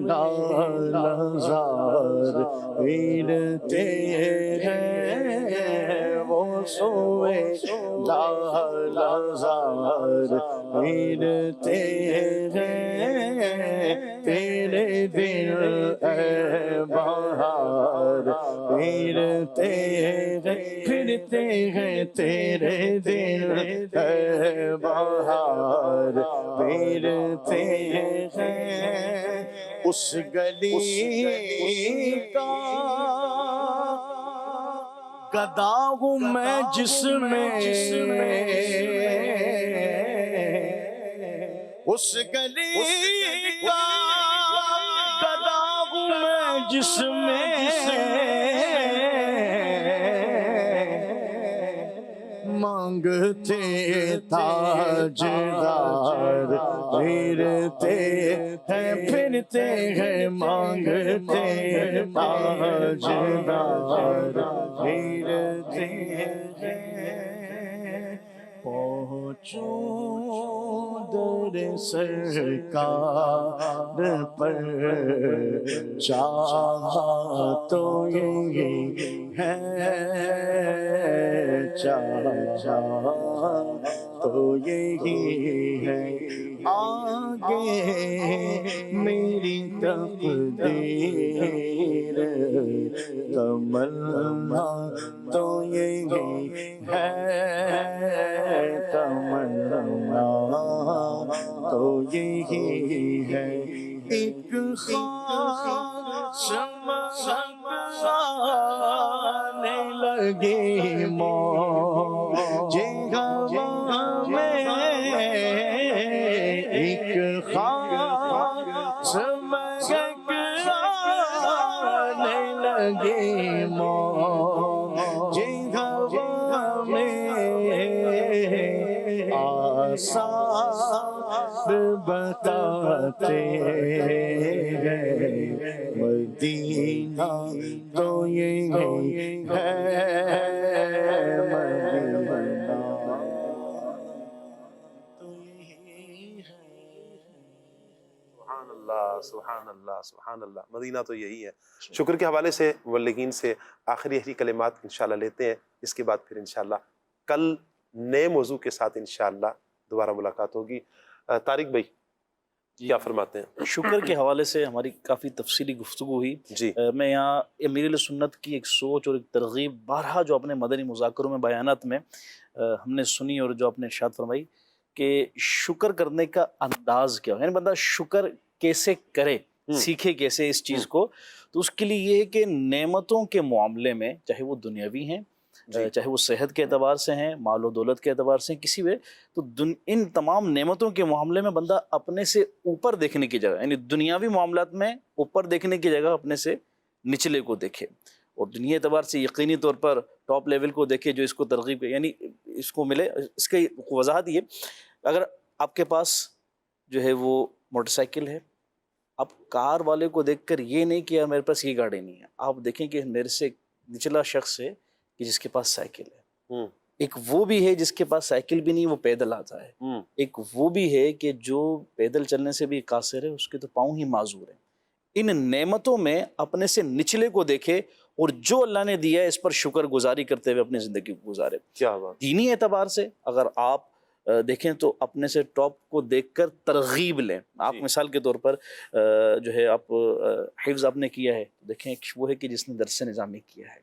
لال زار ویرتے ہیں وہ سوے لال زار ویرتے ہیں تیرے دل اے بہار پھرتے ہیں تیرے دل اے بہار پھرتے ہیں اس گلی کا گدا ہوں میں جس میں اس گلی کا گدا ہوں میں جس میں مانگتے تاجدار پھرتے ہیں پھرتے ہیں مانگتے تاجدار پھرتے ہیں پہنچوں در سرکار پر چاہا تو یہی ہے چاہا تو یہی ہے آگے میری تقدیر تمنا تو یہی ہے تمنا تو یہی ہے ایک خاص آنے لگی موجے ہوا میں ایک خاص مہک آنے لگی موجے ہوا میں آثار بتاتے ہیں مدینہ تو یہی ہے مدینہ تو یہی ہے سبحان اللہ سبحان اللہ سبحان اللہ مدینہ تو یہی ہے. شکر کے حوالے سے مبلغین سے آخری کلمات انشاءاللہ لیتے ہیں. اس کے بعد پھر انشاءاللہ کل نئے موضوع کے ساتھ انشاءاللہ دوبارہ ملاقات ہوگی. طارق بھائی کیا فرماتے ہیں؟ شکر کے حوالے سے ہماری کافی تفصیلی گفتگو ہوئی. جی میں یہاں امیر سنت کی ایک سوچ اور ایک ترغیب بارہا جو اپنے مدنی مذاکروں میں بیانات میں ہم نے سنی اور جو اپنے ارشاد فرمائی کہ شکر کرنے کا انداز کیا ہو، یعنی بندہ شکر کیسے کرے، سیکھے کیسے اس چیز کو. تو اس کے لیے یہ ہے کہ نعمتوں کے معاملے میں چاہے وہ دنیاوی ہیں چاہے وہ صحت کے اعتبار سے ہیں، مال و دولت کے اعتبار سے کسی بھی، تو ان تمام نعمتوں کے معاملے میں بندہ اپنے سے اوپر دیکھنے کی جگہ، یعنی دنیاوی معاملات میں اوپر دیکھنے کی جگہ اپنے سے نچلے کو دیکھے، اور دنیا اعتبار سے یقینی طور پر ٹاپ لیول کو دیکھے جو اس کو ترغیب یعنی اس کو ملے. اس کی وضاحت یہ، اگر آپ کے پاس جو ہے وہ موٹر سائیکل ہے، آپ کار والے کو دیکھ کر یہ نہیں کہ یار میرے پاس یہ گاڑی نہیں ہے، آپ دیکھیں کہ میرے سے نچلا شخص ہے کہ جس کے پاس سائیکل ہے. ایک وہ بھی ہے جس کے پاس سائیکل بھی نہیں، وہ پیدل آتا ہے. ایک وہ بھی ہے کہ جو پیدل چلنے سے بھی قاصر ہے، اس کے تو پاؤں ہی معذور ہیں. ان نعمتوں میں اپنے سے نچلے کو دیکھے اور جو اللہ نے دیا ہے اس پر شکر گزاری کرتے ہوئے اپنی زندگی کو گزارے. کیا بات. دینی اعتبار سے اگر آپ دیکھیں تو اپنے سے ٹاپ کو دیکھ کر ترغیب لیں. آپ مثال کے طور پر جو ہے آپ حفظ آپ نے کیا ہے، دیکھیں ایک وہ ہے کہ جس نے درس نظامی کیا ہے،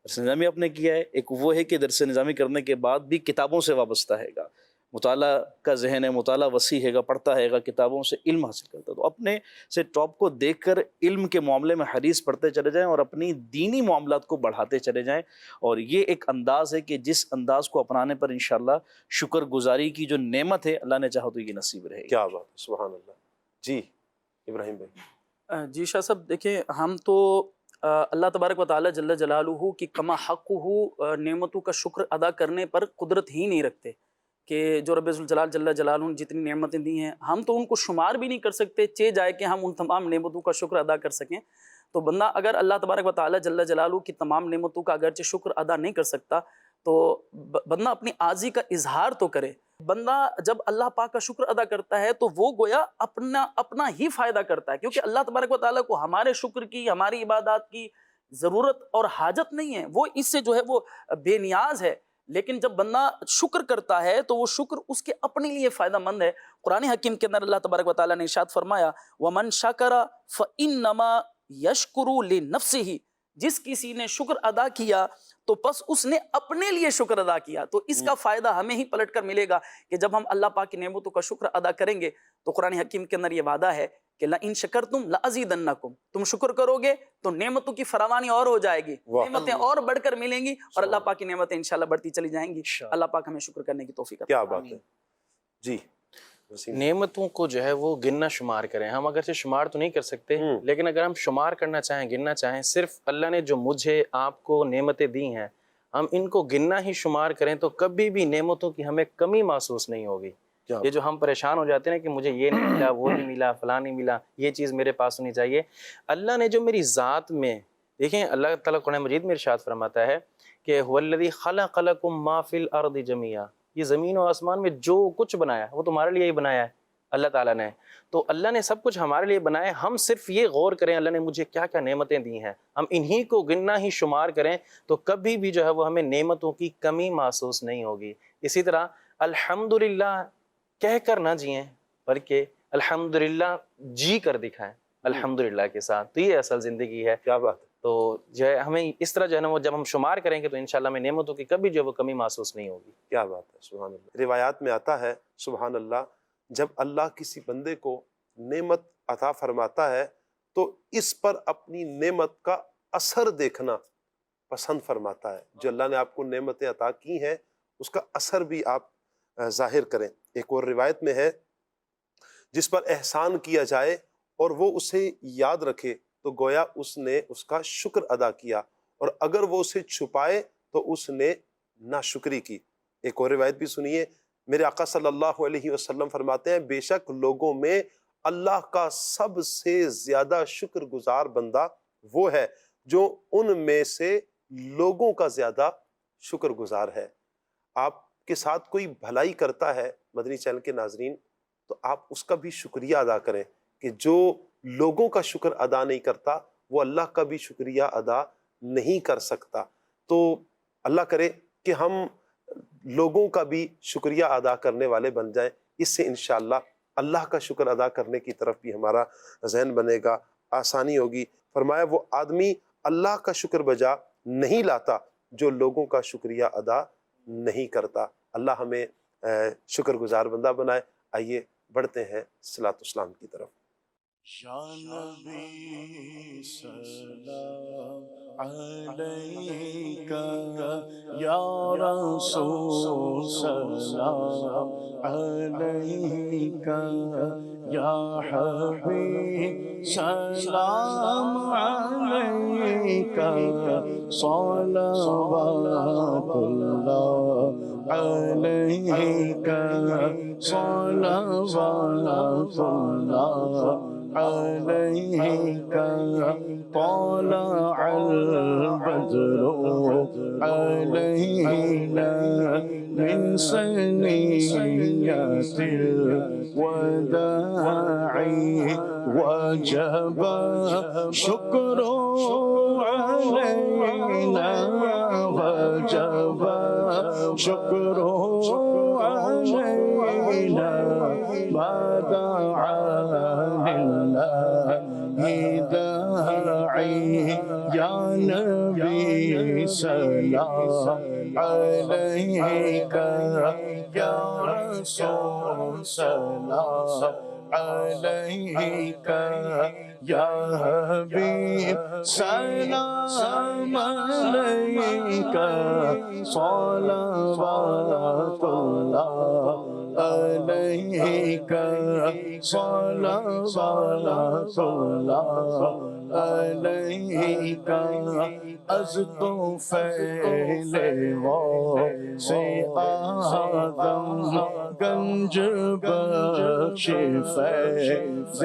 درس نظامی آپ نے کیا ہے. ایک وہ ہے کہ درس نظامی کرنے کے بعد بھی کتابوں سے وابستہ ہے گا، مطالعہ کا ذہن ہے، مطالعہ وسیع ہے گا، پڑھتا ہے گا، کتابوں سے علم حاصل کرتا ہے. تو اپنے سے ٹاپ کو دیکھ کر علم کے معاملے میں حدیث پڑھتے چلے جائیں اور اپنی دینی معاملات کو بڑھاتے چلے جائیں. اور یہ ایک انداز ہے کہ جس انداز کو اپنانے پر انشاءاللہ شکر گزاری کی جو نعمت ہے اللہ نے چاہا تو یہ نصیب رہے گی. کیا بات. سبحان اللہ. جی ابراہیم بھائی. جی شاہ صاحب دیکھیں، ہم تو اللہ تبارک و تعالی جل جلالہ کی کما حقہ نعمتوں کا شکر ادا کرنے پر قدرت ہی نہیں رکھتے کہ جو رب الجلال جل جلالہ نے جتنی نعمتیں دی ہیں ہم تو ان کو شمار بھی نہیں کر سکتے چہ جائے کہ ہم ان تمام نعمتوں کا شکر ادا کر سکیں. تو بندہ اگر اللہ تبارک و تعالی جل جلالہ کی تمام نعمتوں کا اگرچہ شکر ادا نہیں کر سکتا تو بندہ اپنی عاجزی کا اظہار تو کرے. بندہ جب اللہ پاک کا شکر ادا کرتا ہے تو وہ گویا اپنا ہی فائدہ کرتا ہے، کیونکہ اللہ تبارک و تعالیٰ کو ہمارے شکر کی، ہماری عبادات کی ضرورت اور حاجت نہیں ہے، وہ اس سے جو ہے وہ بے نیاز ہے. لیکن جب بندہ شکر کرتا ہے تو وہ شکر اس کے اپنے لیے فائدہ مند ہے. قرآن حکیم کے اندر اللہ تبارک و تعالیٰ نے ارشاد فرمایا وَمَنْ شَكَرَ فَإِنَّمَا يَشْكُرُ لِنَفْسِهِ، جس کسی نے شکر ادا کیا تو بس اس نے اپنے لیے شکر ادا کیا. تو اس کا فائدہ ہمیں ہی پلٹ کر ملے گا کہ جب ہم اللہ پاک کی نعمتوں کا شکر ادا کریں گے تو قرآن حکیم کے اندر یہ وعدہ ہے کہ لَإِن شَكَرْتُمْ لَأَزِيدَنَّكُمْ، تم شکر کرو گے تو نعمتوں کی فراوانی اور ہو جائے گی، نعمتیں اور بڑھ کر ملیں گی اور اللہ پاک کی نعمتیں انشاءاللہ بڑھتی چلی جائیں گی. اللہ پاک ہمیں شکر کرنے کی توفیق عطا کیا بات ہے. جی نعمتوں کو جو ہے وہ گننا شمار کریں. ہم اگرچہ شمار تو نہیں کر سکتے لیکن اگر ہم شمار کرنا چاہیں، گننا چاہیں، صرف اللہ نے جو مجھے آپ کو نعمتیں دی ہیں ہم ان کو گننا ہی شمار کریں تو کبھی بھی نعمتوں کی ہمیں کمی محسوس نہیں ہوگی. یہ جو ہم پریشان ہو جاتے ہیں کہ مجھے یہ نہیں ملا، وہ نہیں ملا، فلاں نہیں ملا، یہ چیز میرے پاس ہونی چاہیے. اللہ نے جو میری ذات میں، دیکھیں اللہ تعالیٰ قرآن مجید میں ارشاد فرماتا ہے کہ هو الذی خلق لکم ما فی الارض جميعا، یہ زمین و آسمان میں جو کچھ بنایا وہ تمہارے لیے ہی بنایا ہے اللہ تعالیٰ نے. تو اللہ نے سب کچھ ہمارے لیے بنایا ہے. ہم صرف یہ غور کریں اللہ نے مجھے کیا کیا نعمتیں دی ہیں، ہم انہی کو گننا ہی شمار کریں تو کبھی بھی جو ہے وہ ہمیں نعمتوں کی کمی محسوس نہیں ہوگی. اسی طرح الحمدللہ کہہ کر نہ جئیں بلکہ الحمدللہ جی کر دکھائیں الحمدللہ کے ساتھ. تو یہ اصل زندگی ہے. کیا بات ہے. تو جو ہے ہمیں اس طرح جو ہے نا وہ جب ہم شمار کریں گے تو انشاءاللہ ہمیں نعمتوں کی کبھی جو ہے وہ کمی محسوس نہیں ہوگی. کیا بات ہے. سبحان اللہ. روایات میں آتا ہے سبحان اللہ جب اللہ کسی بندے کو نعمت عطا فرماتا ہے تو اس پر اپنی نعمت کا اثر دیکھنا پسند فرماتا ہے. جو اللہ نے آپ کو نعمتیں عطا کی ہیں اس کا اثر بھی آپ ظاہر کریں. ایک اور روایت میں ہے جس پر احسان کیا جائے اور وہ اسے یاد رکھے تو گویا اس نے اس کا شکر ادا کیا، اور اگر وہ اسے چھپائے تو اس نے ناشکری کی. ایک اور روایت بھی سنیے. میرے آقا صلی اللہ علیہ وسلم فرماتے ہیں بے شک لوگوں میں اللہ کا سب سے زیادہ شکر گزار بندہ وہ ہے جو ان میں سے لوگوں کا زیادہ شکر گزار ہے. آپ کے ساتھ کوئی بھلائی کرتا ہے مدنی چینل کے ناظرین تو آپ اس کا بھی شکریہ ادا کریں کہ جو لوگوں کا شکر ادا نہیں کرتا وہ اللہ کا بھی شکریہ ادا نہیں کر سکتا. تو اللہ کرے کہ ہم لوگوں کا بھی شکریہ ادا کرنے والے بن جائیں. اس سے انشاءاللہ اللہ کا شکر ادا کرنے کی طرف بھی ہمارا ذہن بنے گا، آسانی ہوگی. فرمایا وہ آدمی اللہ کا شکر بجا نہیں لاتا جو لوگوں کا شکریہ ادا نہیں کرتا. اللہ ہمیں شکر گزار بندہ بنائے. آئیے بڑھتے ہیں صلاۃ والسلام کی طرف. یا نبی سلام علیکہ یا رسول سلام علیکہ یا حبیب سلام علیکہ صلوات اللہ علیکہ صلوات اللہ عليك طلع البدر علينا من سنيات الوداع وجب شكر علينا وجب شكر علينا ما دعا داعي يا نبي سلام عليك يا رسول سلام عليك يا حبيب سلام عليك صلوات الله عليك صلوات الله عليك از تو فعل سے آدم گنج بخش فیض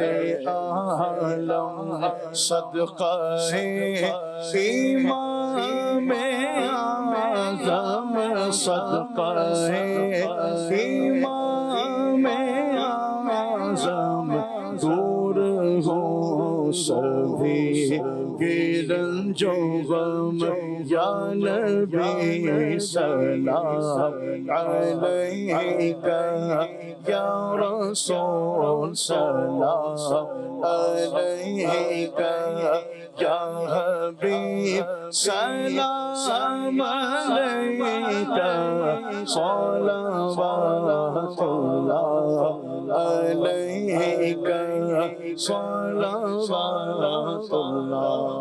عالم صدقہ امام اعظم صدقہ امام اعظم دور ہو سبھی کے رنج و غم یا نبی سلام علیک یا رسول سلام علیک یا حبیب سلام علیک صلوات اللہ علیک صلوات اللہ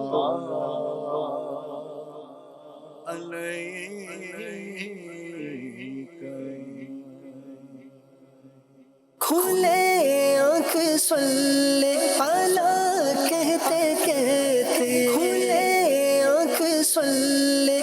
علیک کھلے آنکھ صلی علی کہتے کہتے کھلے آنکھ صلی